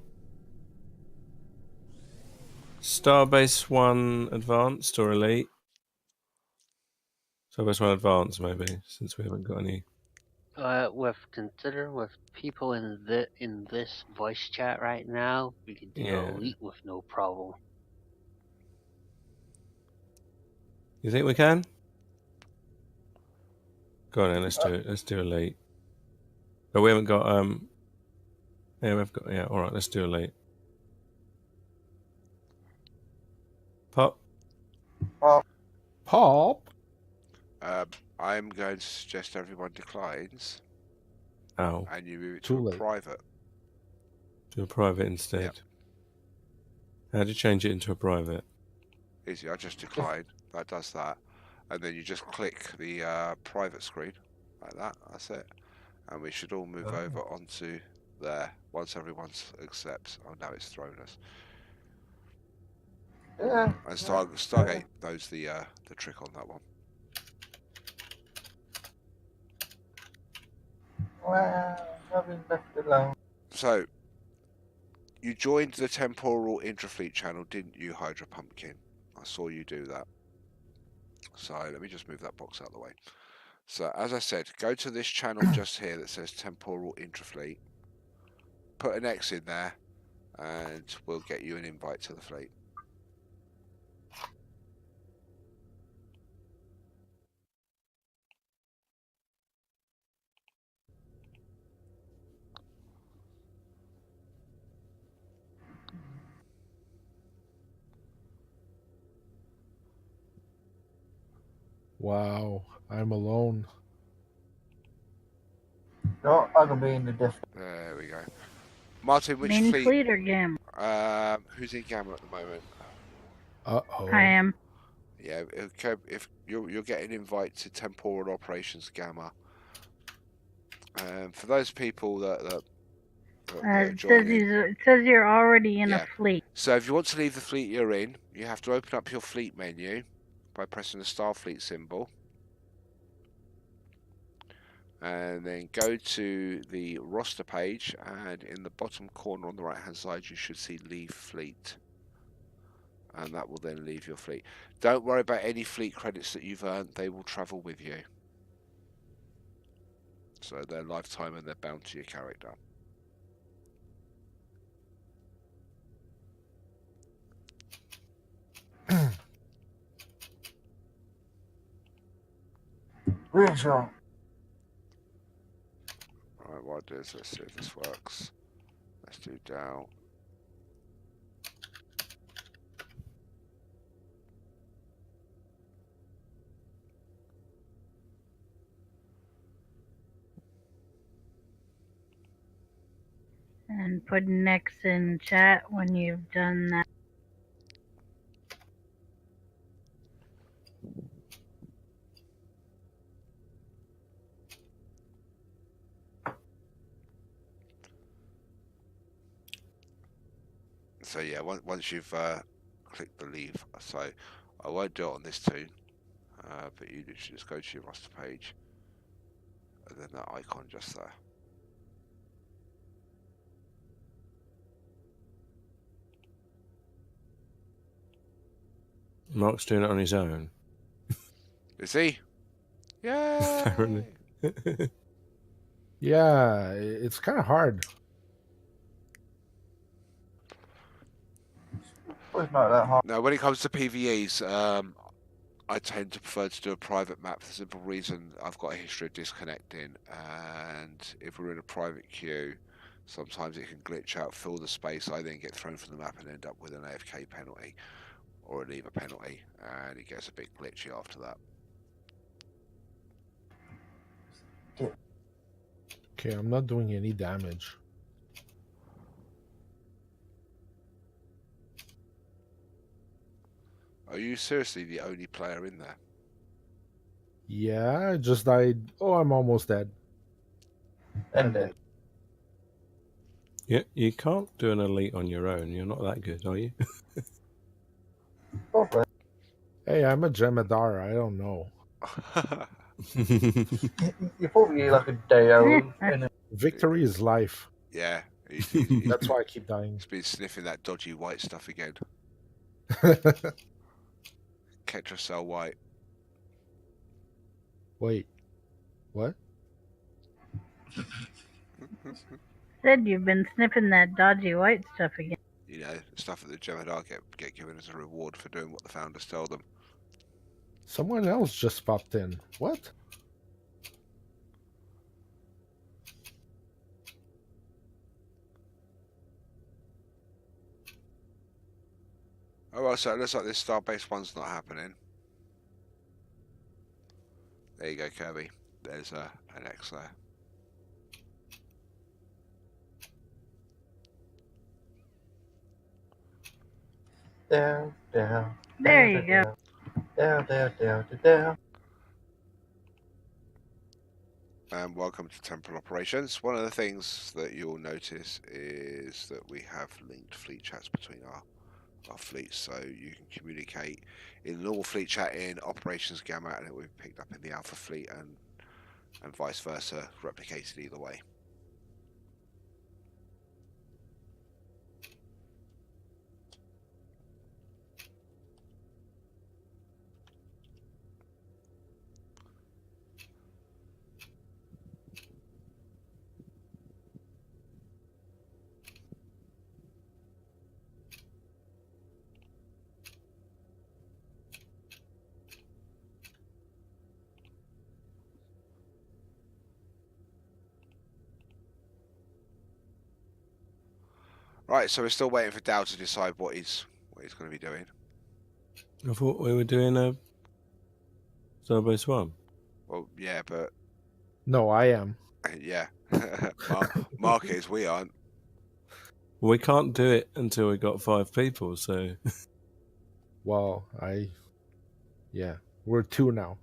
Speaker 7: Starbase 1 Advanced or Elite? Starbase 1 Advanced, maybe, since we haven't got any.
Speaker 10: With people in this voice chat right now, we could do Elite with no problem.
Speaker 7: You think we can? Go on then, let's do it. Let's do Elite. But we haven't got yeah, we've got alright, let's do Elite. Pop.
Speaker 9: Pop.
Speaker 1: I'm going to suggest everyone declines.
Speaker 7: Oh.
Speaker 1: And you move it
Speaker 9: Too
Speaker 1: to a
Speaker 9: late.
Speaker 1: private.
Speaker 7: Do a private instead.
Speaker 1: Yep.
Speaker 7: How do you change it into a private?
Speaker 1: Easy, I just decline. That does that. And then you just click the private screen. Like that. That's it. And we should all move over onto there once everyone accepts. Oh, now it's thrown us.
Speaker 5: Yeah.
Speaker 1: And Stargate knows the trick on that one.
Speaker 5: Well, I've been left alone.
Speaker 1: So, you joined the Temporal Intrafleet channel, didn't you, Hydra Pumpkin? I saw you do that. So, let me just move that box out of the way. So, as I said, go to this channel just here that says Temporal Intrafleet. Put an X in there, and we'll get you an invite to the fleet.
Speaker 9: Wow, I'm alone.
Speaker 5: No, I can be in the diff.
Speaker 1: There we go. Martin, which
Speaker 8: Main
Speaker 1: fleet?
Speaker 8: fleet or Gamma?
Speaker 1: Who's in Gamma at the moment?
Speaker 9: Uh-oh.
Speaker 8: I am.
Speaker 1: Yeah, if you'll get an invite to Temporal Operations Gamma. For those people that are joining,
Speaker 8: It says you're already in a fleet.
Speaker 1: So if you want to leave the fleet you're in, you have to open up your fleet menu by pressing the Starfleet symbol. And then go to the roster page, and in the bottom corner on the right hand side you should see Leave Fleet. And that will then leave your fleet. Don't worry about any fleet credits that you've earned, they will travel with you. So they're lifetime and they're bound to your character.
Speaker 5: Rachel.
Speaker 1: Alright, what I'll do is let's see if this works. Let's do down.
Speaker 8: And put an X in chat when you've done that.
Speaker 1: So yeah, once you've clicked the leave, so I won't do it on this tune, but you literally just go to your roster page, and then that icon just there.
Speaker 7: Mark's doing it on his own.
Speaker 1: Is he? Yeah.
Speaker 7: Apparently.
Speaker 9: Yeah, it's kind of hard.
Speaker 5: Well, it's not that hard.
Speaker 1: Now, when it comes to PvEs, I tend to prefer to do a private map for the simple reason I've got a history of disconnecting, and if we're in a private queue, sometimes it can glitch out, fill the space. I then get thrown from the map and end up with an AFK penalty or a leaver penalty, and it gets a bit glitchy after that.
Speaker 9: Okay, I'm not doing any damage.
Speaker 1: Are you seriously the only player in there?
Speaker 9: Yeah, I just died. Oh, I'm almost dead.
Speaker 5: And then
Speaker 7: Yeah, you can't do an elite on your own. You're not that good, are you?
Speaker 5: go for it.
Speaker 9: Hey, I'm a Jemadar. I don't know.
Speaker 5: You're probably like a day old. And
Speaker 9: Victory is life.
Speaker 1: Yeah,
Speaker 9: That's why I keep dying.
Speaker 1: he's been sniffing that dodgy white stuff again. Ketracel white.
Speaker 9: Wait, what?
Speaker 8: Said you've been sniffing that dodgy white stuff again.
Speaker 1: You know, stuff that the Jemadar get given as a reward for doing what the founders tell them.
Speaker 9: Someone else just popped in. What?
Speaker 1: Oh, well, so it looks like this star-based one's not happening. There you go, Kirby. There's an X there.
Speaker 8: There you go.
Speaker 5: There.
Speaker 1: And welcome to Temporal Operations. One of the things that you'll notice is that we have linked fleet chats between our fleets, so you can communicate in normal fleet chat in Operations Gamma, and it will be picked up in the Alpha fleet, and vice versa, replicated either way. Right, so we're still waiting for Dow to decide what he's going to be doing.
Speaker 7: I thought we were doing a Starbase 1.
Speaker 1: Well, yeah, but
Speaker 9: No, I am.
Speaker 1: yeah, Mark is. We aren't.
Speaker 7: Well, we can't do it until we got 5 people, so...
Speaker 9: Well, yeah, we're 2 now.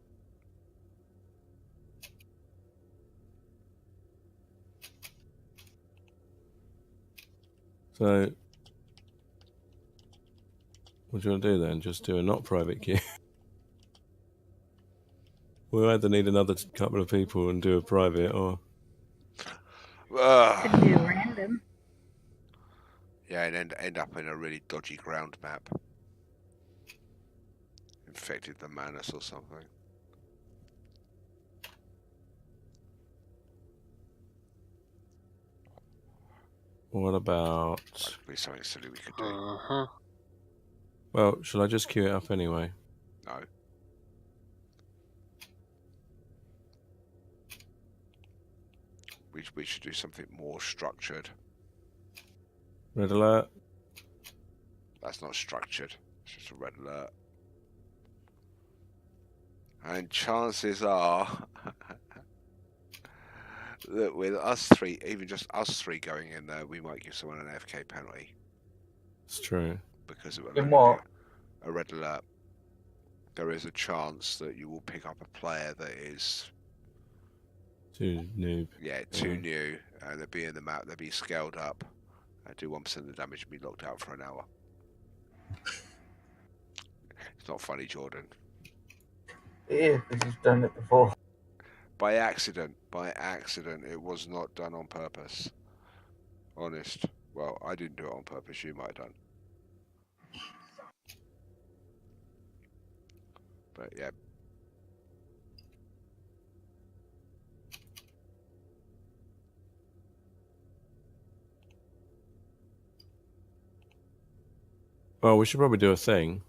Speaker 7: So... What do you want to do then? Just do a not private queue? We'll either need another couple of people and do a private, or...
Speaker 8: Could do random.
Speaker 1: Yeah, and end up in a really dodgy ground map. Infected the Manus or something.
Speaker 7: What about...
Speaker 1: That could be something silly we could do.
Speaker 10: Uh-huh.
Speaker 7: Well, shall I just queue it up anyway?
Speaker 1: No. We should do something more structured.
Speaker 7: Red alert.
Speaker 1: That's not structured. It's just a red alert. And chances are that with us three, even just us three going in there, we might give someone an AFK penalty
Speaker 7: It's true.
Speaker 1: because it will
Speaker 5: In
Speaker 1: only
Speaker 5: what?
Speaker 1: be a red alert. There is a chance that you will pick up a player that is
Speaker 7: Too noob.
Speaker 1: too
Speaker 7: Yeah.
Speaker 1: new, and they'll be in the map. They'll be scaled up, and do 1% of the damage, and be locked out for an hour. It's not funny, Jordan.
Speaker 5: It is, because he's done it before.
Speaker 1: By accident. By accident. It was not done on purpose. Honest. Well, I didn't do it on purpose. You might have done. But yeah.
Speaker 7: Well, we should probably do a thing.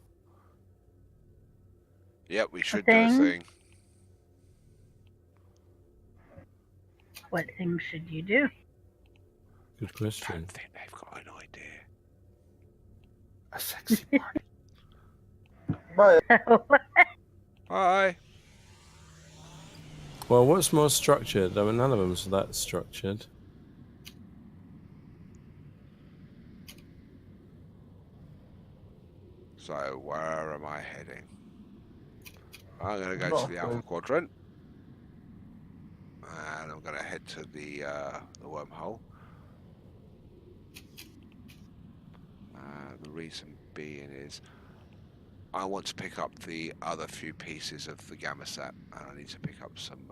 Speaker 1: Yep, we should do a thing.
Speaker 8: What things should you do?
Speaker 7: Good
Speaker 1: I
Speaker 7: question.
Speaker 1: don't think they've got an idea.
Speaker 9: A sexy party.
Speaker 5: But
Speaker 1: Hi.
Speaker 7: Well, what's more structured? I mean, none of them's that structured.
Speaker 1: So, where am I heading? I'm going to go
Speaker 5: Not
Speaker 1: to the
Speaker 5: a
Speaker 1: Alpha
Speaker 5: clue.
Speaker 1: Quadrant. And I'm going to head to the wormhole. The reason being is I want to pick up the other few pieces of the gamma set, and I need to pick up some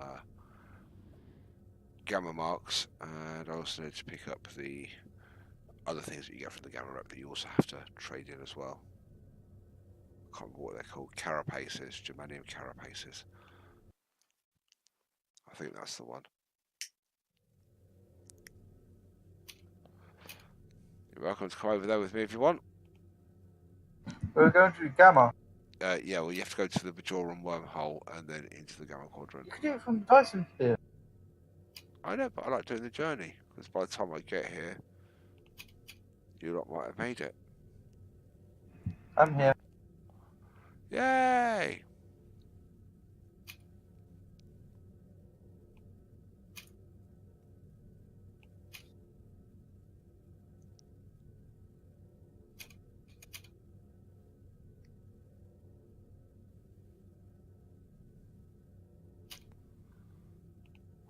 Speaker 1: gamma marks, and I also need to pick up the other things that you get from the gamma rep that you also have to trade in as well. I can't remember what they're called. Carapaces, germanium carapaces. I think that's the one. You're welcome to come over there with me if you want.
Speaker 5: we're going to Gamma.
Speaker 1: Yeah, well, you have to go to the Bajoran wormhole and then into the gamma quadrant.
Speaker 5: You can do it from Dyson here.
Speaker 1: I know, but I like doing the journey, because by the time I get here, you lot might have made it.
Speaker 5: I'm here.
Speaker 1: Yay!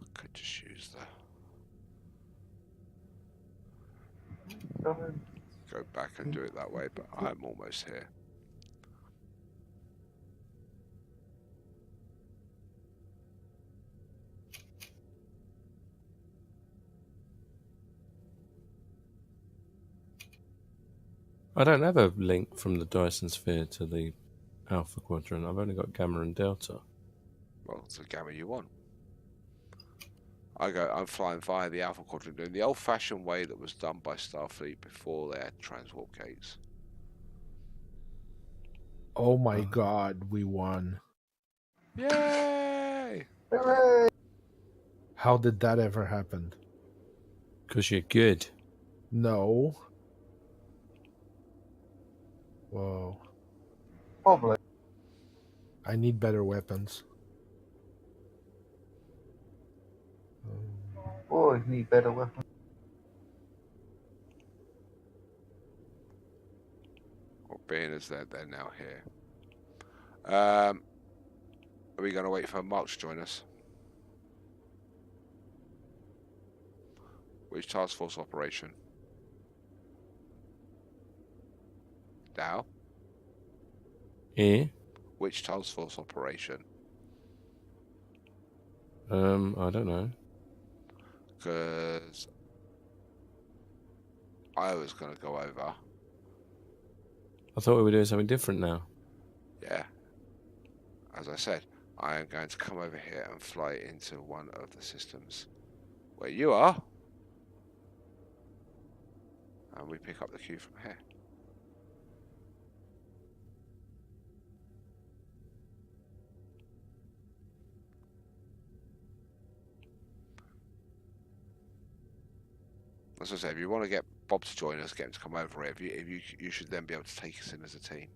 Speaker 1: I could just use the...
Speaker 5: Coming.
Speaker 1: go back and do it that way, but I'm almost here.
Speaker 7: I don't have a link from the Dyson sphere to the Alpha Quadrant. I've only got Gamma and Delta.
Speaker 1: Well, it's the gamma you want. I'm flying via the Alpha Quadrant, doing the old-fashioned way that was done by Starfleet before they had transwarp gates.
Speaker 9: Oh my god, we won.
Speaker 1: Yay!
Speaker 5: Hooray!
Speaker 9: How did that ever happen?
Speaker 7: Because you're good.
Speaker 9: No. Whoa.
Speaker 5: Probably.
Speaker 9: I need better weapons.
Speaker 5: Boys need better weapons.
Speaker 1: Well, being as they're now here. Are we going to wait for Mark to join us? Which task force operation? Dow?
Speaker 7: Eh?
Speaker 1: Which task force operation?
Speaker 7: I don't know.
Speaker 1: Because I was going to go over.
Speaker 7: I thought we were doing something different now.
Speaker 1: Yeah. As I said, I am going to come over here and fly into one of the systems where you are. And we pick up the queue from here. As I said, if you want to get Bob to join us, get him to come over here. You should then be able to take us in as a team.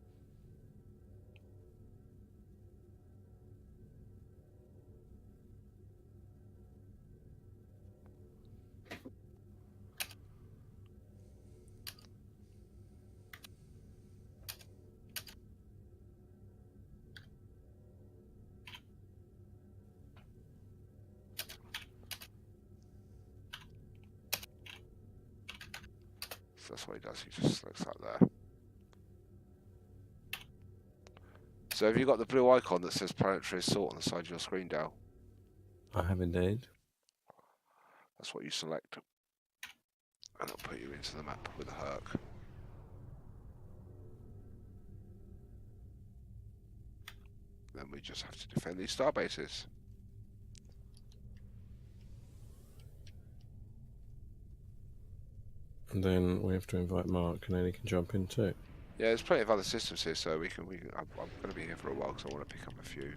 Speaker 1: That's what he does. He just looks like there. So have you got the blue icon that says Planetary Assault on the side of your screen, Dale?
Speaker 7: I have indeed.
Speaker 1: That's what you select. And it'll put you into the map with a Herc. Then we just have to defend these star bases.
Speaker 7: And then we have to invite Mark, and then he can jump in too.
Speaker 1: Yeah, there's plenty of other systems here, so I'm going to be here for a while because I want to pick up a few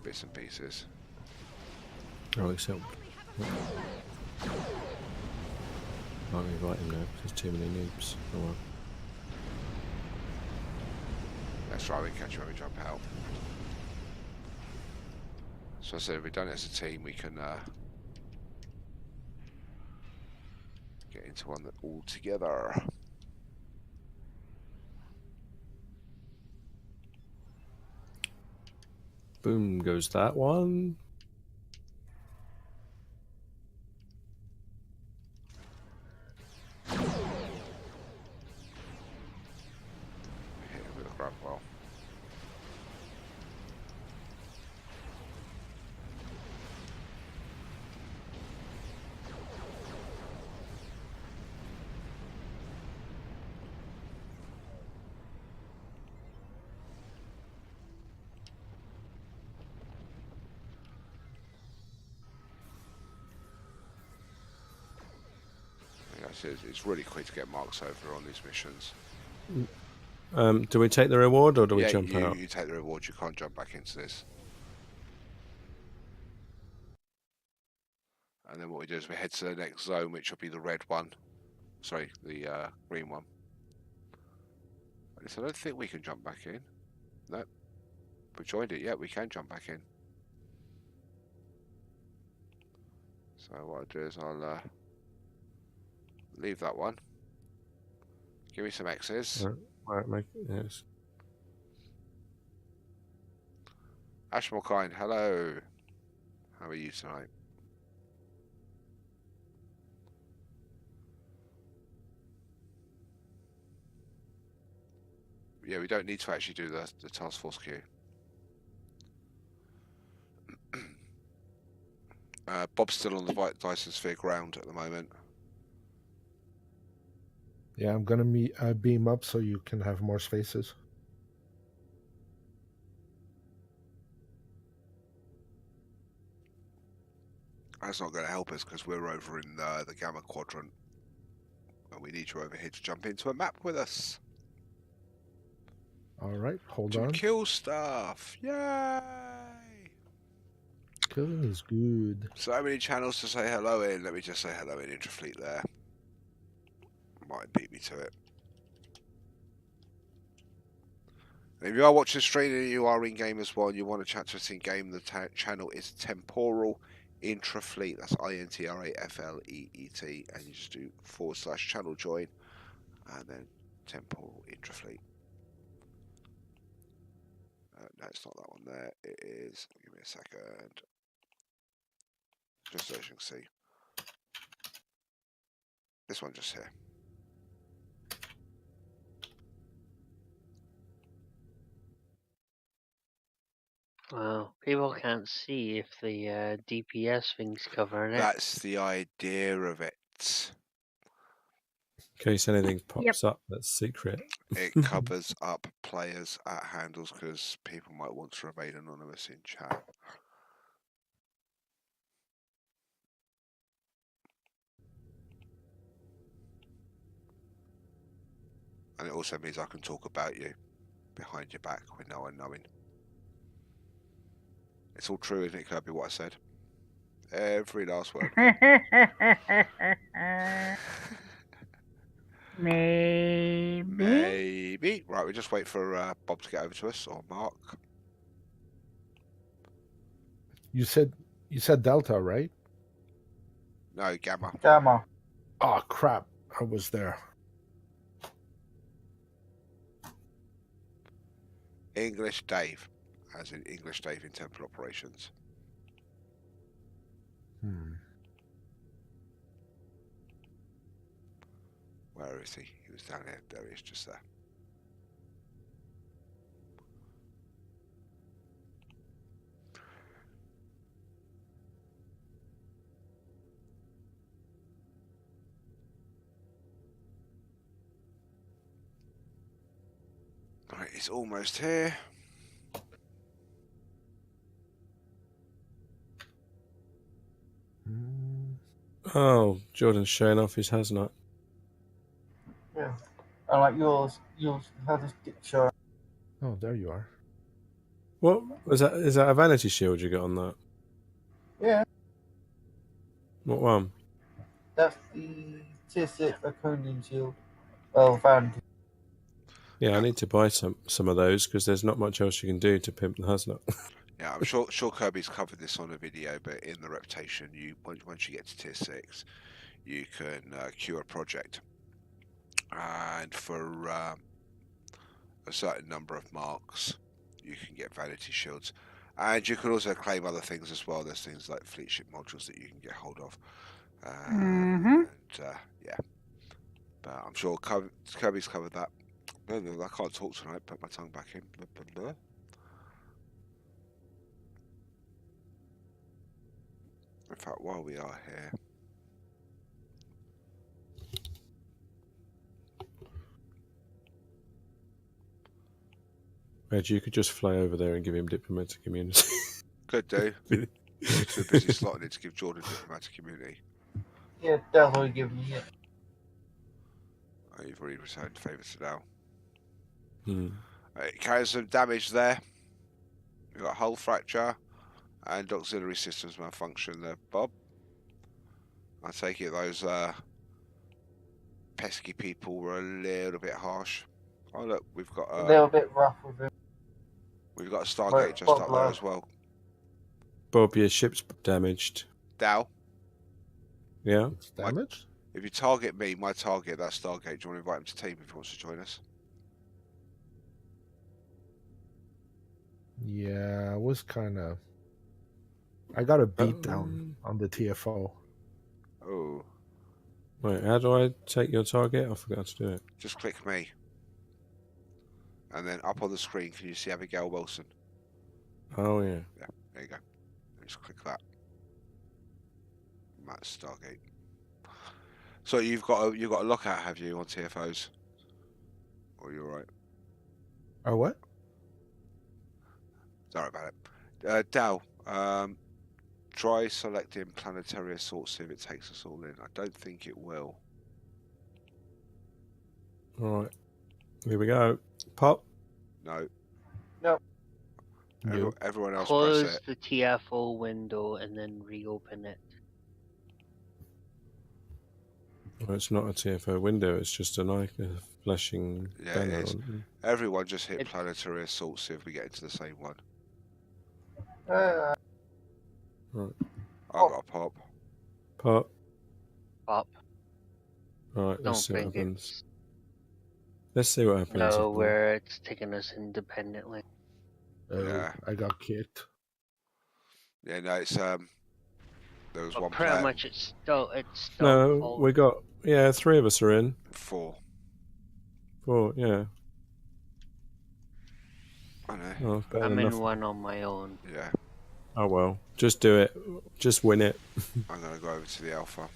Speaker 1: bits and pieces.
Speaker 7: Oh, except... I'll invite him now, because there's too many noobs. Oh well.
Speaker 1: That's right, we can catch you when we jump out. So I said, if we've done it as a team, we can get into one that all together.
Speaker 7: Boom goes that one.
Speaker 1: Hit it with a grab well. It's really quick to get marks over on these missions.
Speaker 7: Do we take the reward or do we jump out?
Speaker 1: You take the reward, you can't jump back into this. And then what we do is we head to the next zone, which will be the red one. Sorry, the green one. So I don't think we can jump back in. No. We joined it, yeah, we can jump back in. So what I'll do is I'll leave that one. Give me some X's.
Speaker 7: Right, yes.
Speaker 1: Ashmore hello. How are you tonight? Yeah, we don't need to actually do the task force queue. Bob's still on the Dyson Sphere ground at the moment.
Speaker 9: Yeah, I'm gonna beam up so you can have more spaces.
Speaker 1: That's not going to help us because we're over in the Gamma Quadrant. And we need you over here to jump into a map with us.
Speaker 9: Alright, hold on.
Speaker 1: To kill stuff. Yay!
Speaker 9: Killing is good.
Speaker 1: So many channels to say hello in. Let me just say hello in Intrafleet there. Might beat me to it. And if you are watching the stream and you are in game as well and you want to chat to us in game, the channel is Temporal Intrafleet. That's INTRAFLEET, and you just do /channel join and then Temporal Intrafleet. No, it's not that one there. It is. Give me a second. Just so you can see. This one just here.
Speaker 10: Well, people can't see if the DPS thing's covering it.
Speaker 1: That's the idea of it.
Speaker 7: In case anything pops up that's secret.
Speaker 1: It covers up players at handles because people might want to remain anonymous in chat. And it also means I can talk about you behind your back with no one knowing. It's all true, isn't it, Kirby, what I said? Every last word.
Speaker 8: Maybe.
Speaker 1: Maybe. Right, we just wait for Bob to get over to us, or Mark.
Speaker 9: You said Delta, right?
Speaker 1: No, Gamma.
Speaker 5: Gamma.
Speaker 9: Oh crap! I was there.
Speaker 1: English Dave, as in English Dave in Temple Operations. Where is he? He was down here. There he is, just there. Right, he's almost here.
Speaker 7: Oh, Jordan's showing off his hazmat.
Speaker 5: Yeah. I like yours. Yours has a stick shot.
Speaker 9: Oh, there you are.
Speaker 7: What was that? Is that a vanity shield you got on that?
Speaker 5: Yeah,
Speaker 7: What one?
Speaker 5: that's the tier 6 Draconian shield. Well, vanity.
Speaker 7: Yeah, I need to buy some of those because there's not much else you can do to pimp the hazmat.
Speaker 1: Yeah, I'm sure Kirby's covered this on a video, but in the reputation, you once you get to tier 6, you can queue a project, and for a certain number of marks, you can get vanity shields, and you can also claim other things as well. There's things like fleet ship modules that you can get hold of, and yeah. But I'm sure Kirby's covered that. I can't talk tonight. Put my tongue back in. Blah, blah, blah. In fact, while we are here,
Speaker 7: Reg, you could just fly over there and give him diplomatic immunity.
Speaker 1: could do. He's too busy slotting it to give Jordan diplomatic immunity.
Speaker 5: Yeah, that's what he gave me it.
Speaker 1: Oh, you've already returned favour to now.
Speaker 7: Hmm.
Speaker 1: It carries some damage there. We've got hull fracture and auxiliary systems malfunction there, Bob. I take it those pesky people were a little bit harsh. Oh look, we've got
Speaker 5: They were a bit rough with him.
Speaker 1: we've got a Stargate
Speaker 5: Right,
Speaker 1: just
Speaker 5: Bob
Speaker 1: up there
Speaker 5: left.
Speaker 1: as well.
Speaker 7: Bob, your ship's damaged.
Speaker 1: Dow,
Speaker 7: Yeah.
Speaker 9: It's damaged?
Speaker 1: if you target me, my target, that Stargate, do you want to invite him to team if he wants to join us?
Speaker 9: Yeah, I was kind of. I got a beat down on the TFO.
Speaker 1: Oh,
Speaker 7: Wait, how do I take your target? I forgot to do it.
Speaker 1: just click me. And then up on the screen, can you see Abigail Wilson?
Speaker 7: Oh, yeah.
Speaker 1: There you go. Just click that. And that's Stargate. So you've got a lockout, have you, on TFOs? Or you're right?
Speaker 9: Or what?
Speaker 1: Sorry about it. Dow, try selecting planetary assault, see if it takes us all in. I don't think it will.
Speaker 7: All right. Here we go. Pop.
Speaker 1: No.
Speaker 5: No.
Speaker 1: Everyone else
Speaker 10: Close
Speaker 1: press it.
Speaker 10: the TFO window and then reopen it.
Speaker 7: Well, it's not a TFO window. It's just a flashing
Speaker 1: Yeah,
Speaker 7: banner.
Speaker 1: it is.
Speaker 7: On.
Speaker 1: Everyone just hit planetary assault, see if we get into the same one.
Speaker 5: Uh,
Speaker 7: Right.
Speaker 1: I've got a pop.
Speaker 7: Pop.
Speaker 10: Pop.
Speaker 7: All right.
Speaker 10: Don't
Speaker 7: Let's see what
Speaker 10: think
Speaker 7: happens.
Speaker 10: it's
Speaker 7: Let's see what happens.
Speaker 10: where it's taking us independently.
Speaker 1: Yeah.
Speaker 9: I got kicked.
Speaker 1: Yeah, no, it's there was
Speaker 10: But
Speaker 1: one
Speaker 10: pretty
Speaker 1: player.
Speaker 10: much it's still
Speaker 7: No,
Speaker 10: full.
Speaker 7: we got 3 of us are in.
Speaker 1: 4.
Speaker 7: 4, yeah.
Speaker 1: I know.
Speaker 7: Oh, better
Speaker 10: I'm
Speaker 7: than
Speaker 10: in
Speaker 7: nothing.
Speaker 10: one on my own.
Speaker 1: Yeah.
Speaker 7: Oh well, just do it. Just win it.
Speaker 1: I'm gonna go over to the Alpha.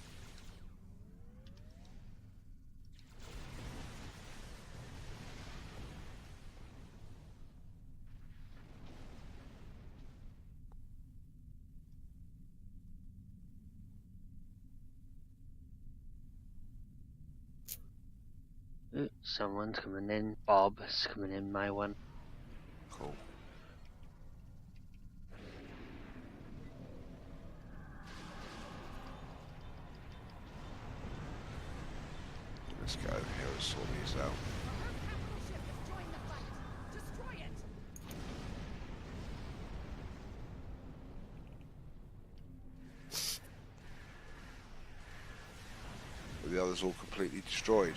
Speaker 10: Ooh, someone's coming in. Bob is coming in my one.
Speaker 1: Cool. Let's go over here and sort these out. Are the others all completely destroyed?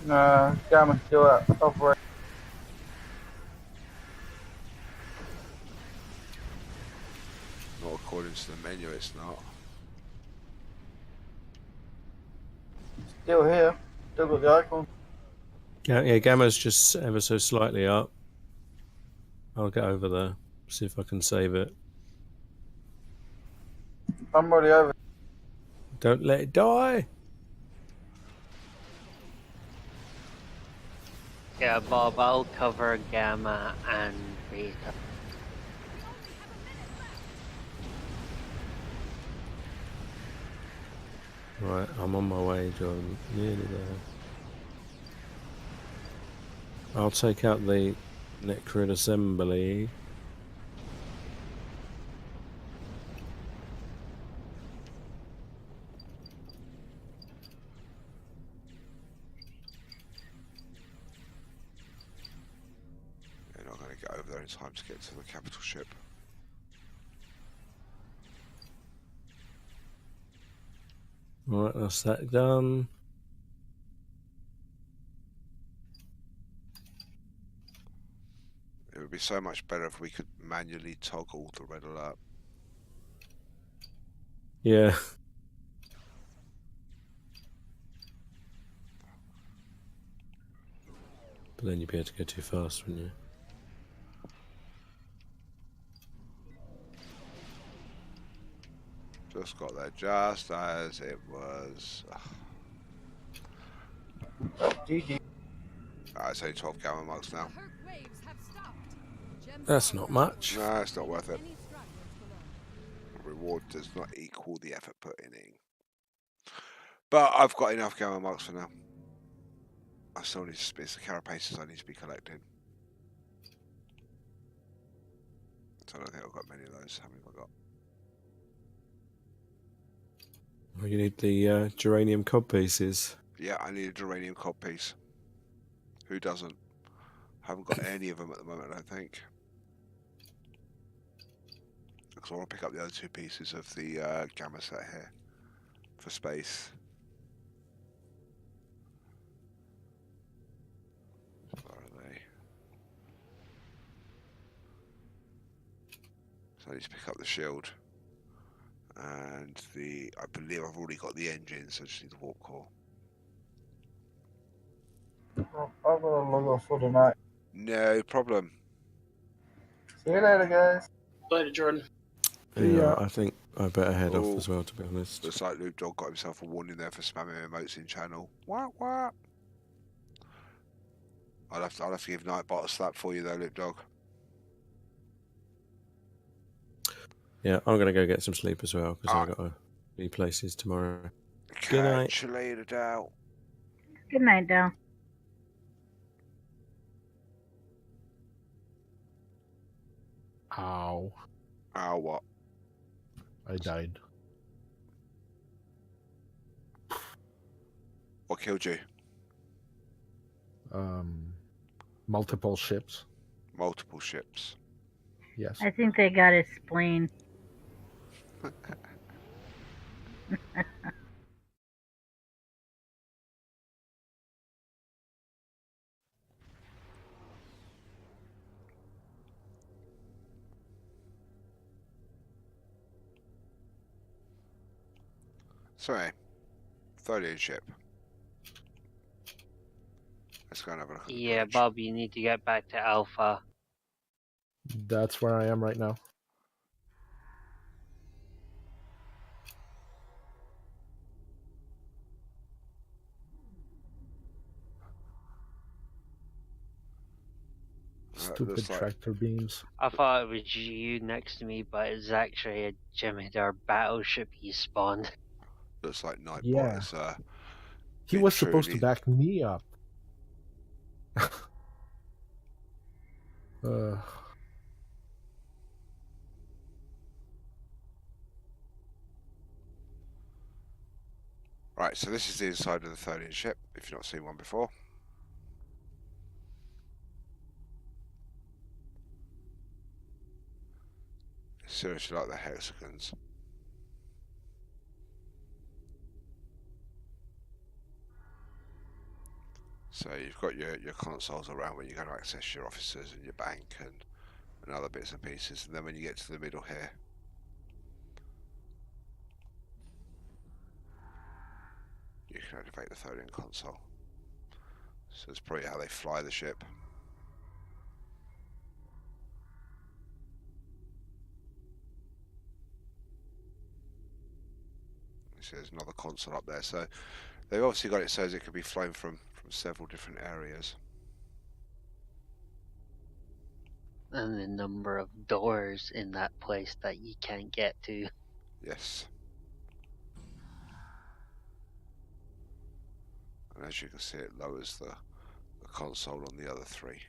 Speaker 5: no, Dammit still up. Operate.
Speaker 1: It's the menu, it's not.
Speaker 5: Still here. Still got the icon.
Speaker 7: Yeah, gamma's just ever so slightly up. I'll get over there, see if I can save it.
Speaker 5: I'm already over.
Speaker 7: Don't let it die!
Speaker 10: Yeah, Bob, I'll cover Gamma and Beta.
Speaker 7: Right, I'm on my way, John. Nearly there. I'll take out the Necrid assembly.
Speaker 1: You're not going to get over there in time to get to the capital ship.
Speaker 7: Right, that's that done.
Speaker 1: It would be so much better if we could manually toggle the red alert.
Speaker 7: Yeah. But then you'd be able to go too fast, wouldn't you?
Speaker 1: Just got there just as it was.
Speaker 5: GG.
Speaker 1: It's only 12 gamma marks now.
Speaker 7: That's not much.
Speaker 1: No, it's not worth it. The reward does not equal the effort put in. But I've got enough gamma marks for now. I still need to, it's the carapaces I need to be collecting. So I don't think I've got many of those. How many have I got?
Speaker 7: Well, you need the geranium cod pieces.
Speaker 1: Yeah, I need a geranium cod piece. Who doesn't? Haven't got any of them at the moment, I don't think. Because I want to pick up the other two pieces of the gamma set here for space. Where are they? So I need to pick up the shield. And I believe I've already got the engine, so I just need the warp core.
Speaker 5: Well, I'm gonna log off for tonight.
Speaker 1: No problem.
Speaker 5: See you later, guys.
Speaker 2: Later, Jordan.
Speaker 7: Yeah, I think I better head off
Speaker 1: Oh.
Speaker 7: as well, to be honest.
Speaker 1: Looks like Loop Dog got himself a warning there for spamming emotes in channel. What? I'll have to give Nightbot a slap for you though, Loop Dog.
Speaker 7: Yeah, I'm going to go get some sleep as well, because I've got to be places tomorrow. Good night.
Speaker 1: Catch you later, Dal.
Speaker 8: Good night, Dal.
Speaker 9: Ow.
Speaker 1: Ow, what?
Speaker 9: I died.
Speaker 1: What killed you?
Speaker 9: Multiple ships.
Speaker 1: Multiple ships.
Speaker 9: Yes.
Speaker 8: I think they got his spleen.
Speaker 1: Sorry. Tholian ship. Let's go and have a look at the
Speaker 10: Yeah,
Speaker 1: bridge.
Speaker 10: Bob, you need to get back to Alpha.
Speaker 9: That's where I am right now. Stupid tractor beams.
Speaker 10: I thought it was you next to me, but it's actually a Jem'Hadar battleship he spawned.
Speaker 1: Looks like Nightbot
Speaker 9: Yeah.
Speaker 1: is
Speaker 9: He was supposed to back me up.
Speaker 1: Right, so this is the inside of the Tholian ship, if you've not seen one before. It's seriously like the hexagons. So you've got your consoles around where you're going to access your officers and your bank and other bits and pieces, and then when you get to the middle here, you can activate the Tholian console. So it's probably how they fly the ship. You see there's another console up there, so they've obviously got it so as it can be flown from several different areas.
Speaker 10: And the number of doors in that place that you can't get to.
Speaker 1: Yes. And as you can see, it lowers the console on the other three.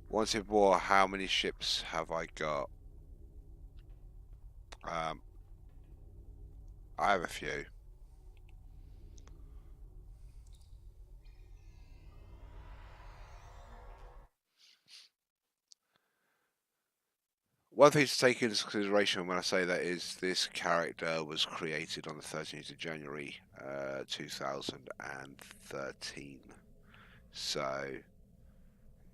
Speaker 1: Once in war, how many ships have I got? I have a few. One thing to take into consideration when I say that is this character was created on the 13th of January 2013. So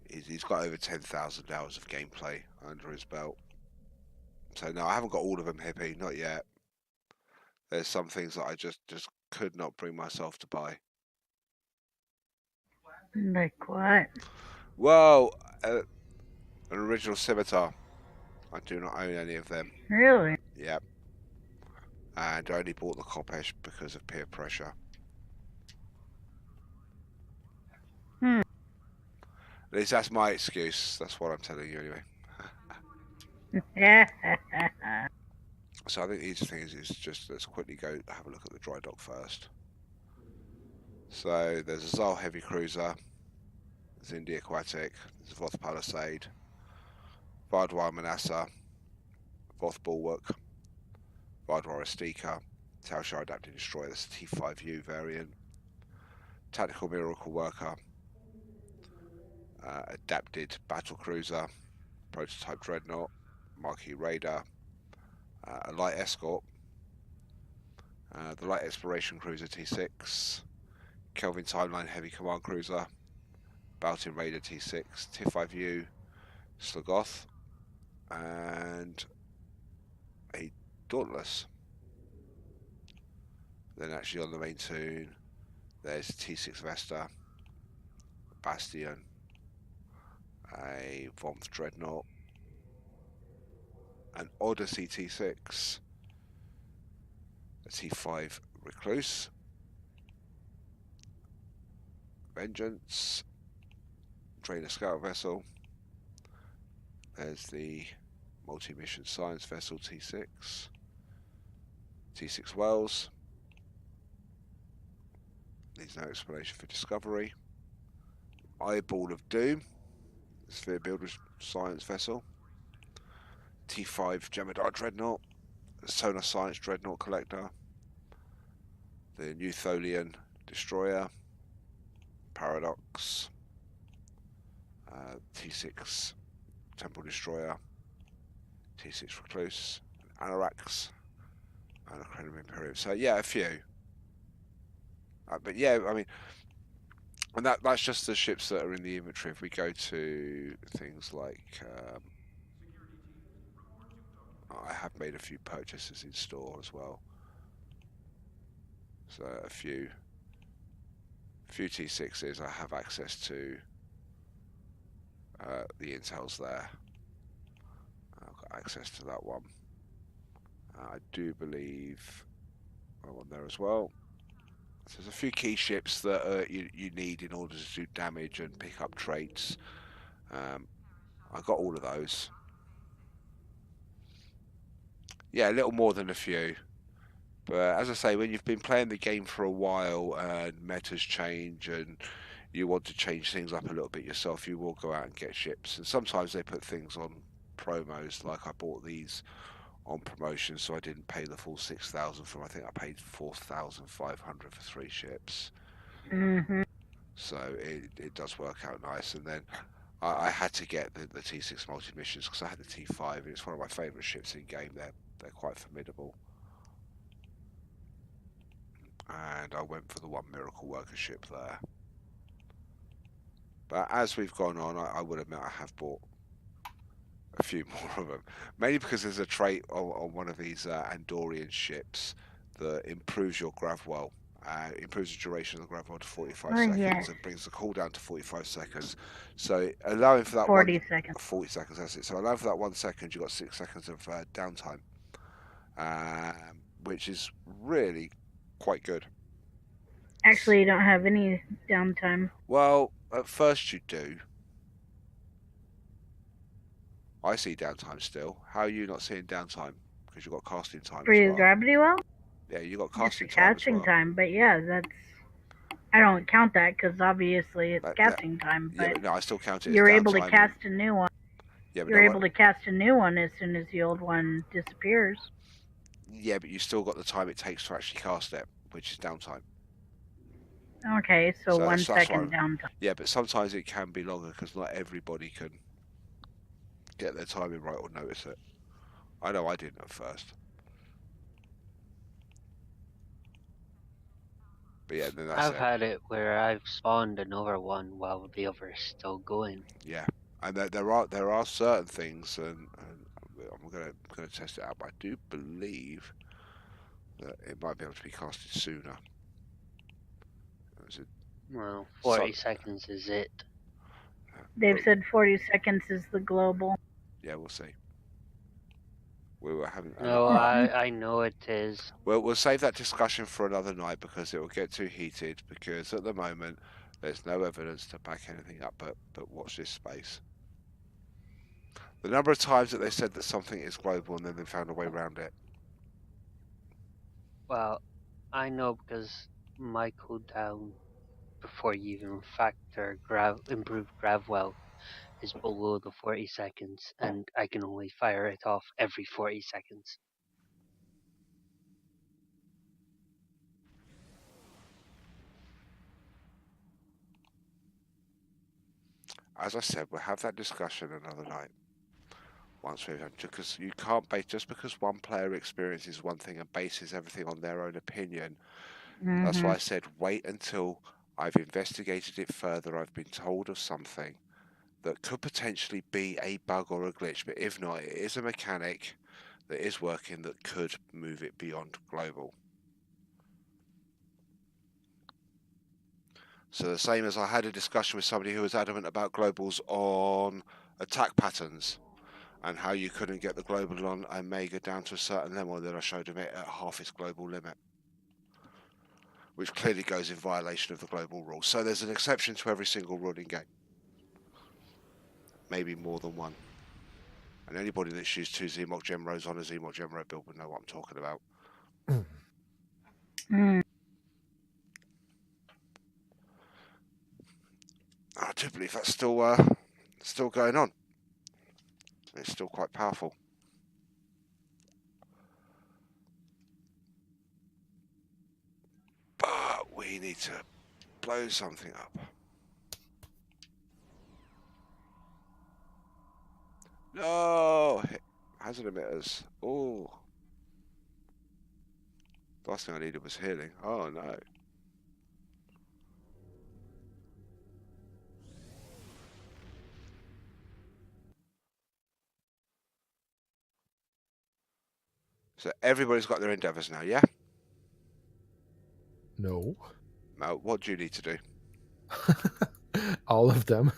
Speaker 1: he's got over 10,000 hours of gameplay under his belt. So no, I haven't got all of them, Hippie, not yet. There's some things that I just could not bring myself to buy.
Speaker 8: Like what?
Speaker 1: Well, an original scimitar. I do not own any of them.
Speaker 8: Really?
Speaker 1: Yep. And I only bought the Kopesh because of peer pressure.
Speaker 8: Hmm.
Speaker 1: At least that's my excuse. That's what I'm telling you anyway. So I think the easiest thing is just let's quickly go have a look at the dry dock first. So there's a Zal heavy cruiser, there's India Aquatic, there's Voth Palisade, Vardwar Manassa, Voth Bulwark, Vardwar Astika, Taushar Adapted Destroyer, that's the T5U variant, Tactical Miracle Worker, Adapted Battle Cruiser, Prototype Dreadnought, Marquee Raider, a Light Escort, the Light Exploration Cruiser T6, Kelvin Timeline Heavy Command Cruiser, Baltin Raider T6, T5U, Slogoth, and a Dauntless. Then actually on the main tune, there's T6 Vesta, Bastion, a Vomth Dreadnought, an Odyssey T6, a T5 Recluse, Vengeance, Trainer Scout Vessel, there's the Multi-Mission Science Vessel T6, T6 Wells, needs no explanation for Discovery, Eyeball of Doom, Sphere Builder's Science Vessel, T5 Jemadar Dreadnought, Sonar Science Dreadnought Collector, the new Tholian Destroyer, Paradox, T6 Temple Destroyer, T6 Recluse, Anorax, and a Crenum Imperium. So yeah, a few. But yeah, I mean, and that's just the ships that are in the inventory. If we go to things like, I have made a few purchases in store as well. So a few T6s I have access to the intels there. I've got access to that one. I do believe I'm on there as well. So there's a few key ships that you need in order to do damage and pick up traits. I got all of those. Yeah, a little more than a few. But as I say, when you've been playing the game for a while and metas change and you want to change things up a little bit yourself, you will go out and get ships. And sometimes they put things on promos, like I bought these on promotion, so I didn't pay the full 6,000 for them. I think I paid 4,500 for 3 ships.
Speaker 8: Mm-hmm.
Speaker 1: So it does work out nice. And then I had to get the T6 multi-missions because I had the T5 and it's one of my favourite ships in game. They're quite formidable. And I went for the one Miracle Worker ship there. But as we've gone on, I would admit I have bought a few more of them. Mainly because there's a trait on one of these Andorian ships that improves your grav well. Improves the duration of the grav well to 45
Speaker 8: Oh,
Speaker 1: seconds
Speaker 8: yes.
Speaker 1: and brings the cooldown to 45 seconds. So allowing for that
Speaker 8: 40 seconds.
Speaker 1: 40 seconds, that's it. So allowing for that 1 second, you've got 6 seconds of downtime, which is really quite good.
Speaker 8: Actually, you don't have any downtime.
Speaker 1: Well, at first you do. I see downtime still. How are you not seeing downtime? Because you've got casting time
Speaker 8: For
Speaker 1: as
Speaker 8: your
Speaker 1: well.
Speaker 8: gravity well?
Speaker 1: Yeah, you got
Speaker 8: Just the
Speaker 1: casting time as
Speaker 8: casting
Speaker 1: well.
Speaker 8: time, but yeah, that's. I don't count that because obviously it's
Speaker 1: But,
Speaker 8: casting time.
Speaker 1: Yeah,
Speaker 8: But
Speaker 1: but no, I still count it as
Speaker 8: you're
Speaker 1: downtime.
Speaker 8: able to cast a new one.
Speaker 1: Yeah, but
Speaker 8: You're able to cast a new one as soon as the old one disappears.
Speaker 1: Yeah, but you still got the time it takes to actually cast it, which is downtime.
Speaker 8: Okay, so 1
Speaker 1: that's
Speaker 8: second
Speaker 1: why,
Speaker 8: downtime.
Speaker 1: Yeah, but sometimes it can be longer because not everybody can get their timing right or notice it. I know I didn't at first. But yeah, then that's
Speaker 10: I've had it where I've spawned another one while the other's still going.
Speaker 1: Yeah, and there are certain things, and I'm gonna test it out. But I do believe that it might be able to be casted sooner.
Speaker 10: Well, 40 seconds is it.
Speaker 8: They've said 40 seconds is the global.
Speaker 1: Yeah, we'll see. We were having.
Speaker 10: No, I know it is.
Speaker 1: Well, we'll save that discussion for another night because it will get too heated. Because at the moment, there's no evidence to back anything up. But watch this space. The number of times that they said that something is global and then they found a way around it.
Speaker 10: Well, I know because my cooldown before you even factor improved gravwell is below the 40 seconds, and I can only fire it off every 40 seconds.
Speaker 1: As I said, we'll have that discussion another night. Once we've had, because you can't base just because one player experiences one thing and bases everything on their own opinion. That's why I said wait until I've investigated it further. I've been told of something that could potentially be a bug or a glitch, but if not, it is a mechanic that is working that could move it beyond global. So the same as I had a discussion with somebody who was adamant about globals on attack patterns and how you couldn't get the global on Omega down to a certain level, then I showed him it at half its global limit, which clearly goes in violation of the global rule. So there's an exception to every single rule in game. Maybe more than one. And anybody that's used 2 Zemok Gemros on a Zemok Gemro build would know what I'm talking about. I do believe that's still going on. It's still quite powerful. But we need to blow something up. No! Hazard emitters. Oh. The last thing I needed was healing. Oh no. So everybody's got their endeavours now, yeah?
Speaker 9: No.
Speaker 1: Now, what do you need to do?
Speaker 9: All of them.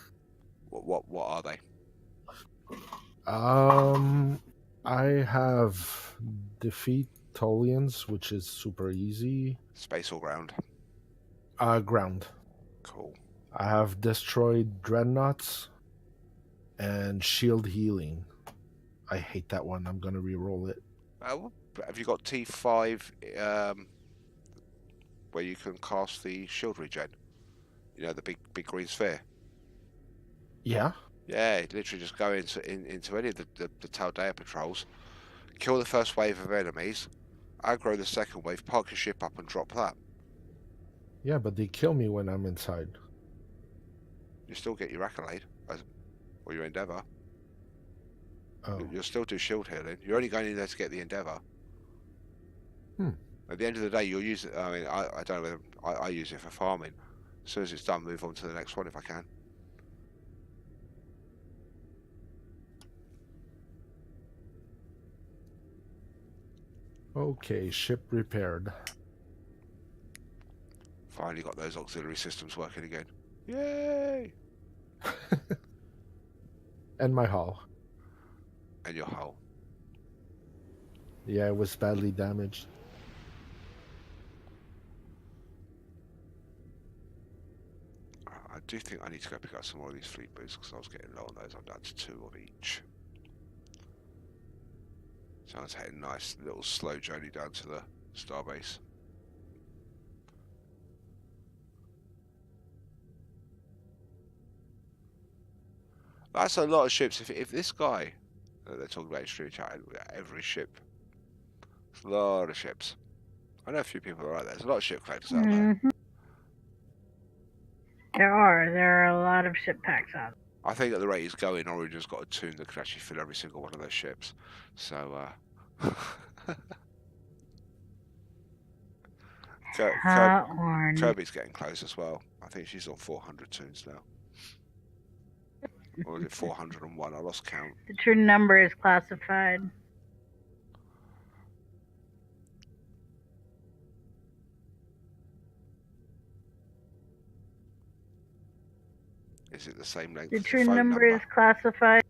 Speaker 1: What are they?
Speaker 9: I have defeat Tholians, which is super easy.
Speaker 1: Space or ground?
Speaker 9: Ground.
Speaker 1: Cool.
Speaker 9: I have destroyed dreadnoughts and shield healing. I hate that one. I'm gonna re-roll it.
Speaker 1: Have you got T5 where you can cast the shield regen? You know, the big green sphere?
Speaker 9: Yeah.
Speaker 1: Yeah, literally just go into any of the Taldea patrols, kill the first wave of enemies, aggro the second wave, park your ship up and drop that.
Speaker 9: Yeah, but they kill me when I'm inside.
Speaker 1: You still get your accolade, or your endeavour.
Speaker 9: Oh.
Speaker 1: You'll still do shield healing. You're only going in there to get the endeavour. At the end of the day, you'll use it. I mean, I don't know whether I use it for farming. As soon as it's done, move on to the next one if I can.
Speaker 9: Okay, ship repaired.
Speaker 1: Finally got those auxiliary systems working again. Yay!
Speaker 9: And my hull.
Speaker 1: And your hull.
Speaker 9: Yeah, it was badly damaged.
Speaker 1: I do think I need to go pick up some more of these fleet boots because I was getting low on those. I'm down to 2 of each. So I was heading a nice little slow journey down to the starbase. That's a lot of ships. If this guy that they're talking about in stream chat, every ship, it's a lot of ships. I know a few people are like that. There's a lot of ship collectors out there.
Speaker 8: There are a lot of ship packs out.
Speaker 1: I think at the rate he's going, Origin's got a tune that could actually fill every single one of those ships. So, Kirby's getting close as well. I think she's on 400 tunes now. Or was it 401? I lost count.
Speaker 8: The true number is classified.
Speaker 1: Is it the same length?
Speaker 8: The
Speaker 1: as
Speaker 8: true
Speaker 1: the phone
Speaker 8: number is classified,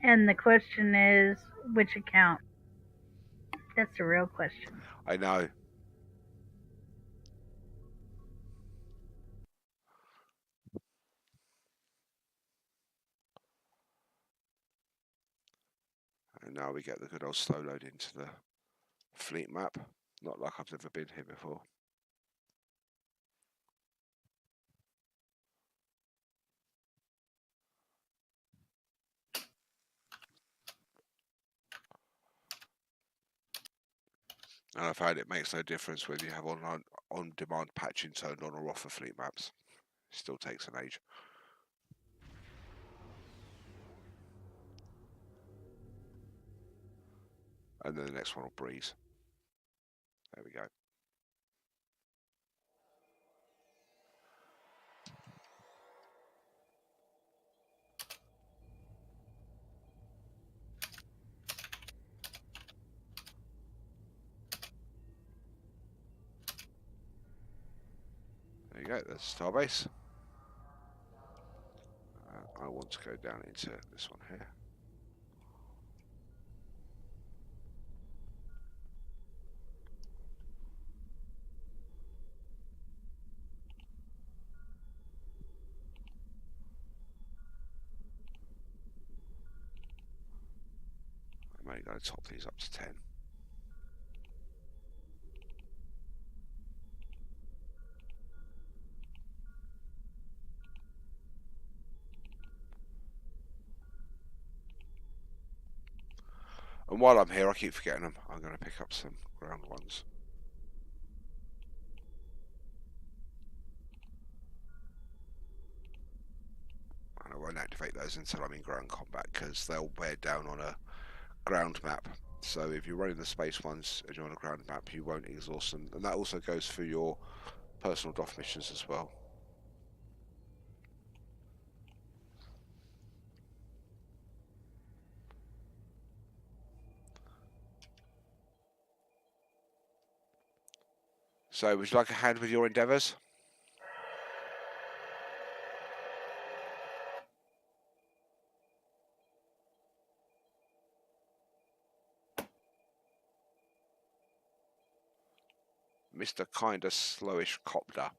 Speaker 8: and the question is which account? That's the real question.
Speaker 1: I know. And now we get the good old slow load into the fleet map. Not like I've never been here before. And I found it makes no difference whether you have on-demand patching turned on or off for fleet maps. It still takes an age. And then the next one will breeze. There we go. There you go, there's Starbase. I want to go down into this one here. I'm only going to top these up to 10. And while I'm here, I keep forgetting them. I'm going to pick up some ground ones. And I won't activate those until I'm in ground combat because they'll bear down on a ground map. So if you're running the space ones and you're on a ground map, you won't exhaust them. And that also goes for your personal DOF missions as well. So would you like a hand with your endeavours? Mr. Kinda Slowish Copter.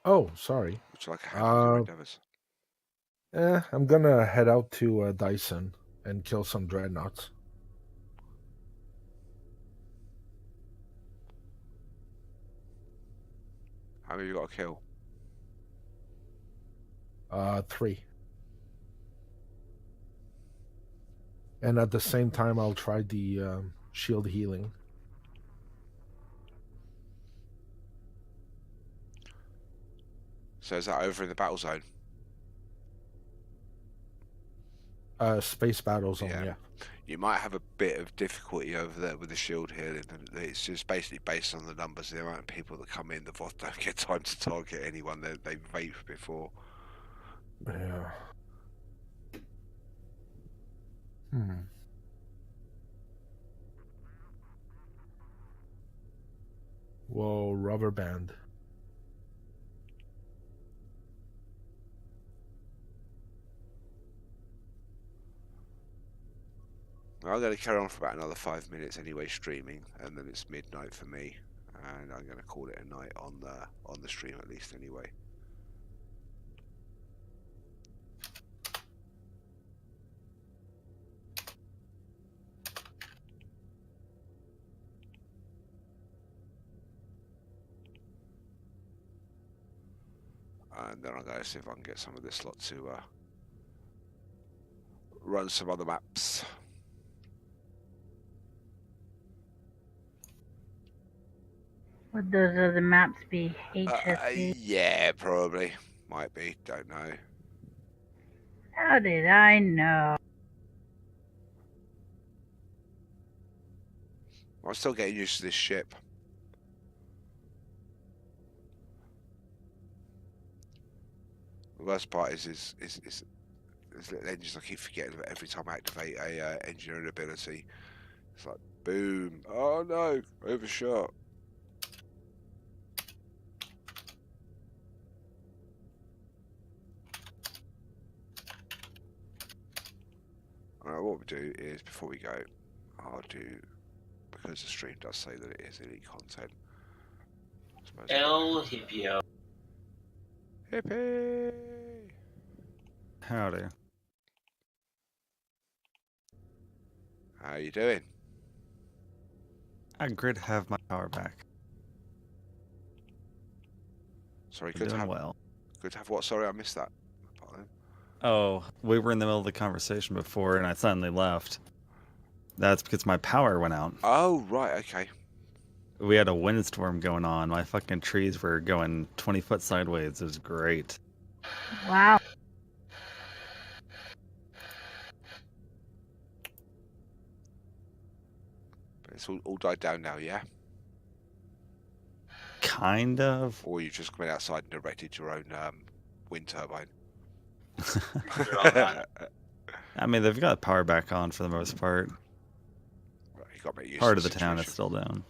Speaker 9: Oh, sorry.
Speaker 1: Would you like a hand with your endeavours?
Speaker 9: I'm gonna head out to Dyson and kill some dreadnoughts.
Speaker 1: How many have you got to kill?
Speaker 9: 3. And at the same time, I'll try the shield healing.
Speaker 1: So is that over in the battle zone?
Speaker 9: Space battle zone, yeah.
Speaker 1: You might have a bit of difficulty over there with the shield healing. It's just basically based on the numbers, the amount of people that come in. The VOD don't get time to target anyone. They vape before.
Speaker 9: Yeah. rubber band.
Speaker 1: I'm going to carry on for about another 5 minutes anyway, streaming, and then it's midnight for me, and I'm going to call it a night on the stream at least anyway. And then I'm going to see if I can get some of this lot to run some other maps.
Speaker 8: Would those other maps be HSC?
Speaker 1: Yeah, probably. Might be. Don't know.
Speaker 8: How did I know?
Speaker 1: I'm still getting used to this ship. The worst part is little engines I keep forgetting about every time I activate a engineering ability. It's like, boom. Oh no, overshot. Alright, what we do is, before we go, I'll do, because the stream does say that it is elite content.
Speaker 2: El Hipio.
Speaker 1: Hippie!
Speaker 11: Howdy.
Speaker 1: How you doing?
Speaker 11: I grid have my power back.
Speaker 1: Sorry,
Speaker 11: I'm
Speaker 1: good to
Speaker 11: doing
Speaker 1: have
Speaker 11: well.
Speaker 1: Good to have what? Sorry, I missed that.
Speaker 11: Oh, we were in the middle of the conversation before, and I suddenly left. That's because my power went out.
Speaker 1: Oh, right, okay.
Speaker 11: We had a windstorm going on. My fucking trees were going 20 foot sideways. It was great.
Speaker 8: Wow.
Speaker 1: But it's all died down now, yeah?
Speaker 11: Kind of.
Speaker 1: Or you just went outside and erected your own wind turbine?
Speaker 11: I mean, they've got power back on for the most part.
Speaker 1: Right, you got to make use
Speaker 11: Part
Speaker 1: of
Speaker 11: of the town is
Speaker 1: situation.
Speaker 11: still down.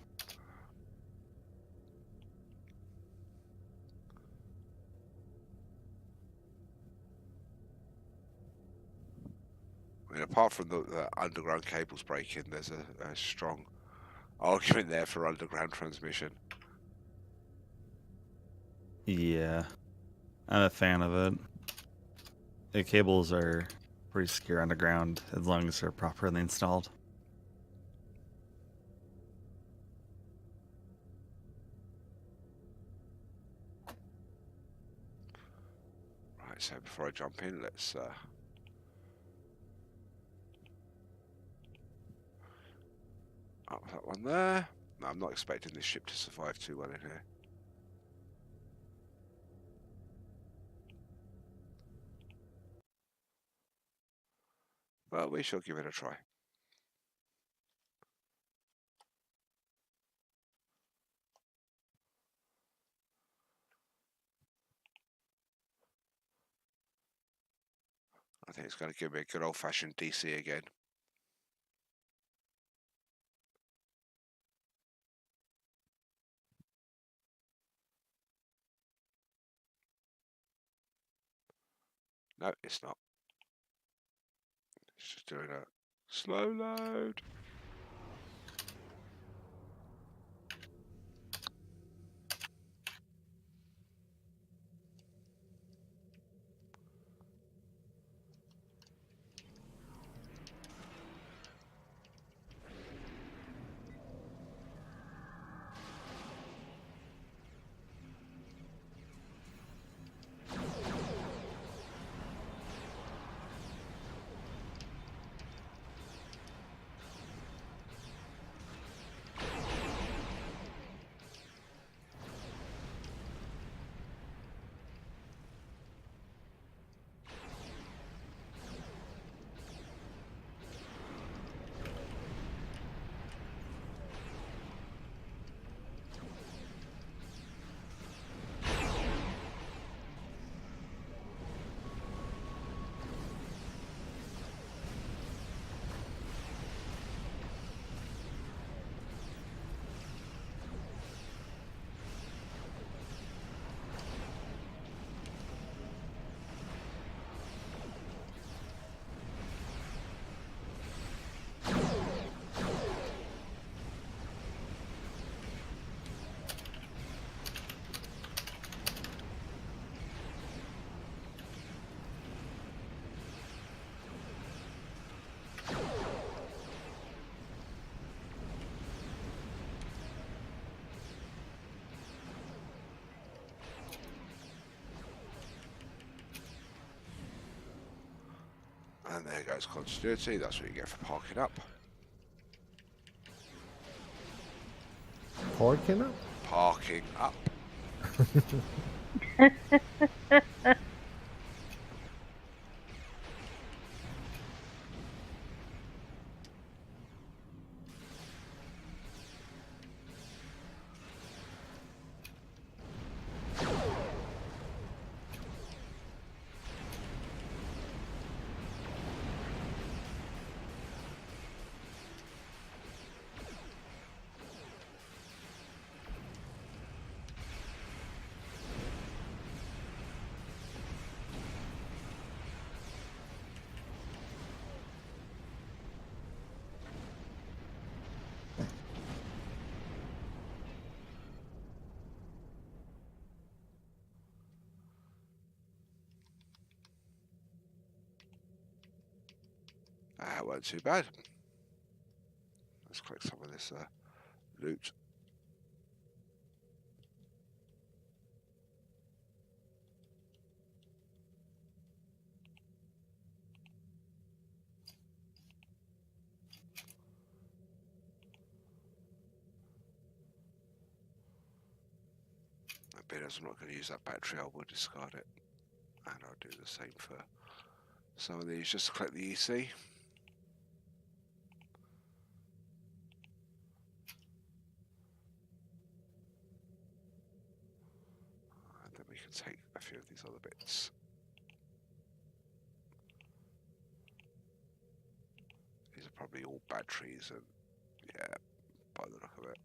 Speaker 1: I mean, apart from the underground cables breaking, there's a strong argument there for underground transmission.
Speaker 11: Yeah. I'm a fan of it. The cables are pretty secure underground as long as they're properly installed.
Speaker 1: Right, so before I jump in, let's up that one there. No, I'm not expecting this ship to survive too well in here. Well, we shall give it a try. I think it's going to give me a good old-fashioned DC again. No, it's not. It's just doing a slow load. And there goes continuity. That's what you get for parking up.
Speaker 9: Parking up?
Speaker 1: Parking up. That weren't too bad. Let's collect some of this loot. Being as I'm not going to use that battery, I will discard it. And I'll do the same for some of these, just to collect the EC. And then we can take a few of these other bits. These are probably all batteries, and yeah, by the look of it.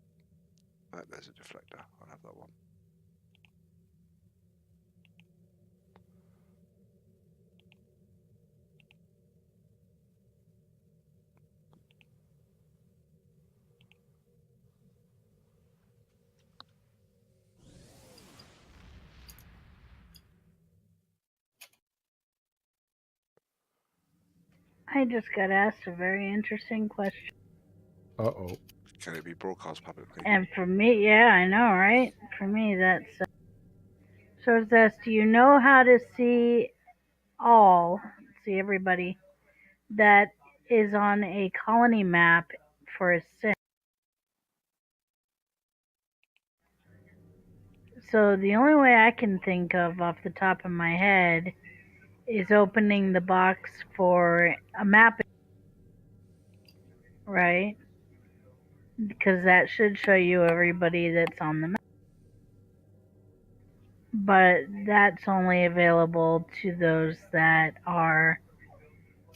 Speaker 1: Oh, there's a deflector, I'll have that one.
Speaker 8: I just got asked a very interesting question.
Speaker 9: Uh-oh.
Speaker 1: Can it be broadcast publicly?
Speaker 8: And for me, yeah, I know, right? For me, that's... So it says, do you know how to see everybody that is on a colony map for a sim? So the only way I can think of off the top of my head is opening the box for a map, right? Because that should show you everybody that's on the map. But that's only available to those that are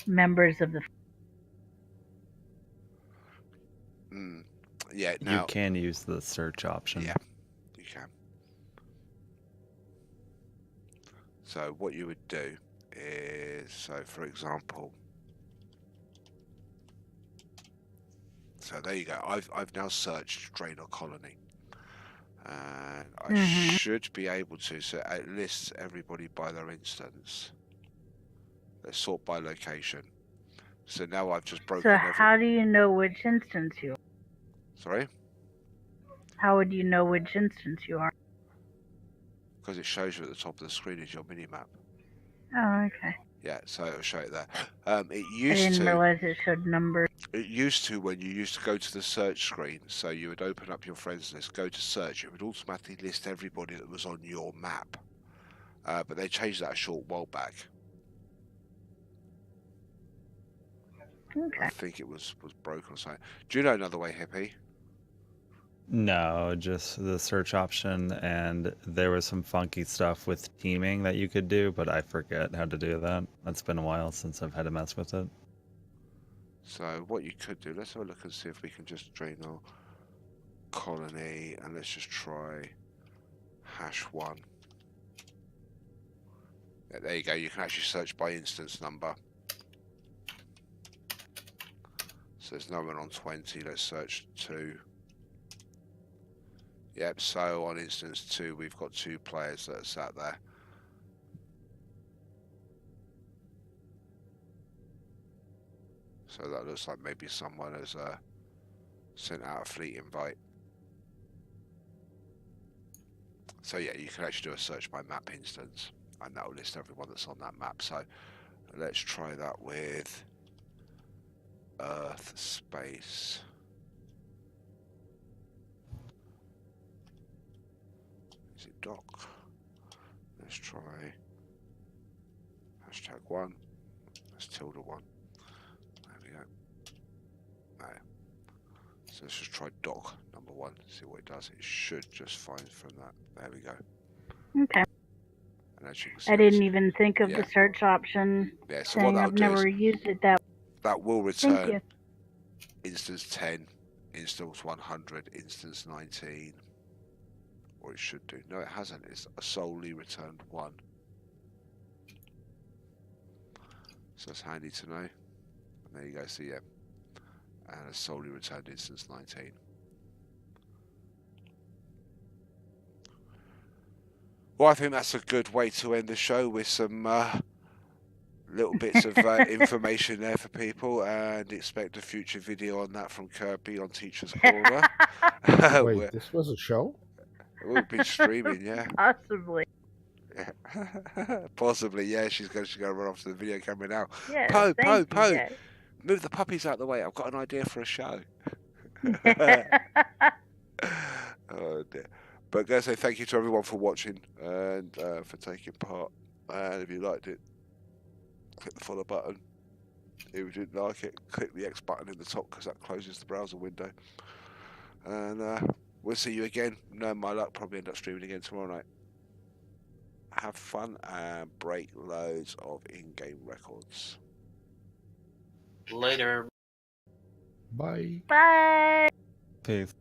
Speaker 8: members of the...
Speaker 1: Yeah, now...
Speaker 11: You can use the search option.
Speaker 1: Yeah, you can. So what you would do is, so for example, so there you go. I've now searched Draenor Colony, and I should be able to. So it lists everybody by their instance. They're sort by location. So now I've just broken.
Speaker 8: So how do you know which instance you are?
Speaker 1: Sorry?
Speaker 8: How would you know which instance you are?
Speaker 1: Because it shows you at the top of the screen is your mini-map.
Speaker 8: Oh, okay.
Speaker 1: Yeah, so it'll show it there. It
Speaker 8: I
Speaker 1: used
Speaker 8: didn't
Speaker 1: to.
Speaker 8: realize it showed numbers.
Speaker 1: It used to when you used to go to the search screen. So you would open up your friends list, go to search. It would automatically list everybody that was on your map. But they changed that a short while back.
Speaker 8: Okay.
Speaker 1: I think it was broken or something. Do you know another way, Hippie?
Speaker 11: No, just the search option, and there was some funky stuff with teaming that you could do, but I forget how to do that. It's been a while since I've had to mess with it.
Speaker 1: So what you could do, let's have a look and see if we can just drain our colony, and let's just try #1. Yeah, there you go, you can actually search by instance number. So there's no one on 20, let's search 2. Yep, so on instance 2 we've got 2 players that are sat there. So that looks like maybe someone has sent out a fleet invite. So yeah, you can actually do a search by map instance, and that will list everyone that's on that map. So Let's try that with Earth, space. Is it dock? Let's try #1. Let's tilde 1. There we go. There. So let's just try dock number 1. See what it does. It should just fine from that. There we go.
Speaker 8: Okay.
Speaker 1: And as you can see,
Speaker 8: I didn't even think of
Speaker 1: yeah.
Speaker 8: the search option.
Speaker 1: Yeah, so what that'll
Speaker 8: I've
Speaker 1: do
Speaker 8: never
Speaker 1: is
Speaker 8: used it that way.
Speaker 1: that will
Speaker 8: Thank you.
Speaker 1: return instance 10, instance 100, instance 19. Or it should do. No, it hasn't. It's solely returned 1. So that's handy to know. And there you go. So yeah. And a solely returned instance 19. Well, I think that's a good way to end the show with some little bits of information there for people, and expect a future video on that from Kirby on Teacher's Corner.
Speaker 9: Wait, this was a show?
Speaker 1: We'll be streaming, yeah.
Speaker 8: Possibly.
Speaker 1: Yeah. Possibly, yeah. She's going to run off to the video camera now.
Speaker 8: Yes,
Speaker 1: Poe,
Speaker 8: thank you, guys.
Speaker 1: move the puppies out of the way. I've got an idea for a show. Oh dear. But guys, say thank you to everyone for watching and for taking part. And if you liked it, click the follow button. If you didn't like it, click the X button in the top because that closes the browser window. And we'll see you again. Knowing my luck, probably end up streaming again tomorrow night. Have fun and break loads of in-game records.
Speaker 2: Later.
Speaker 9: Bye.
Speaker 8: Bye.
Speaker 11: Peace.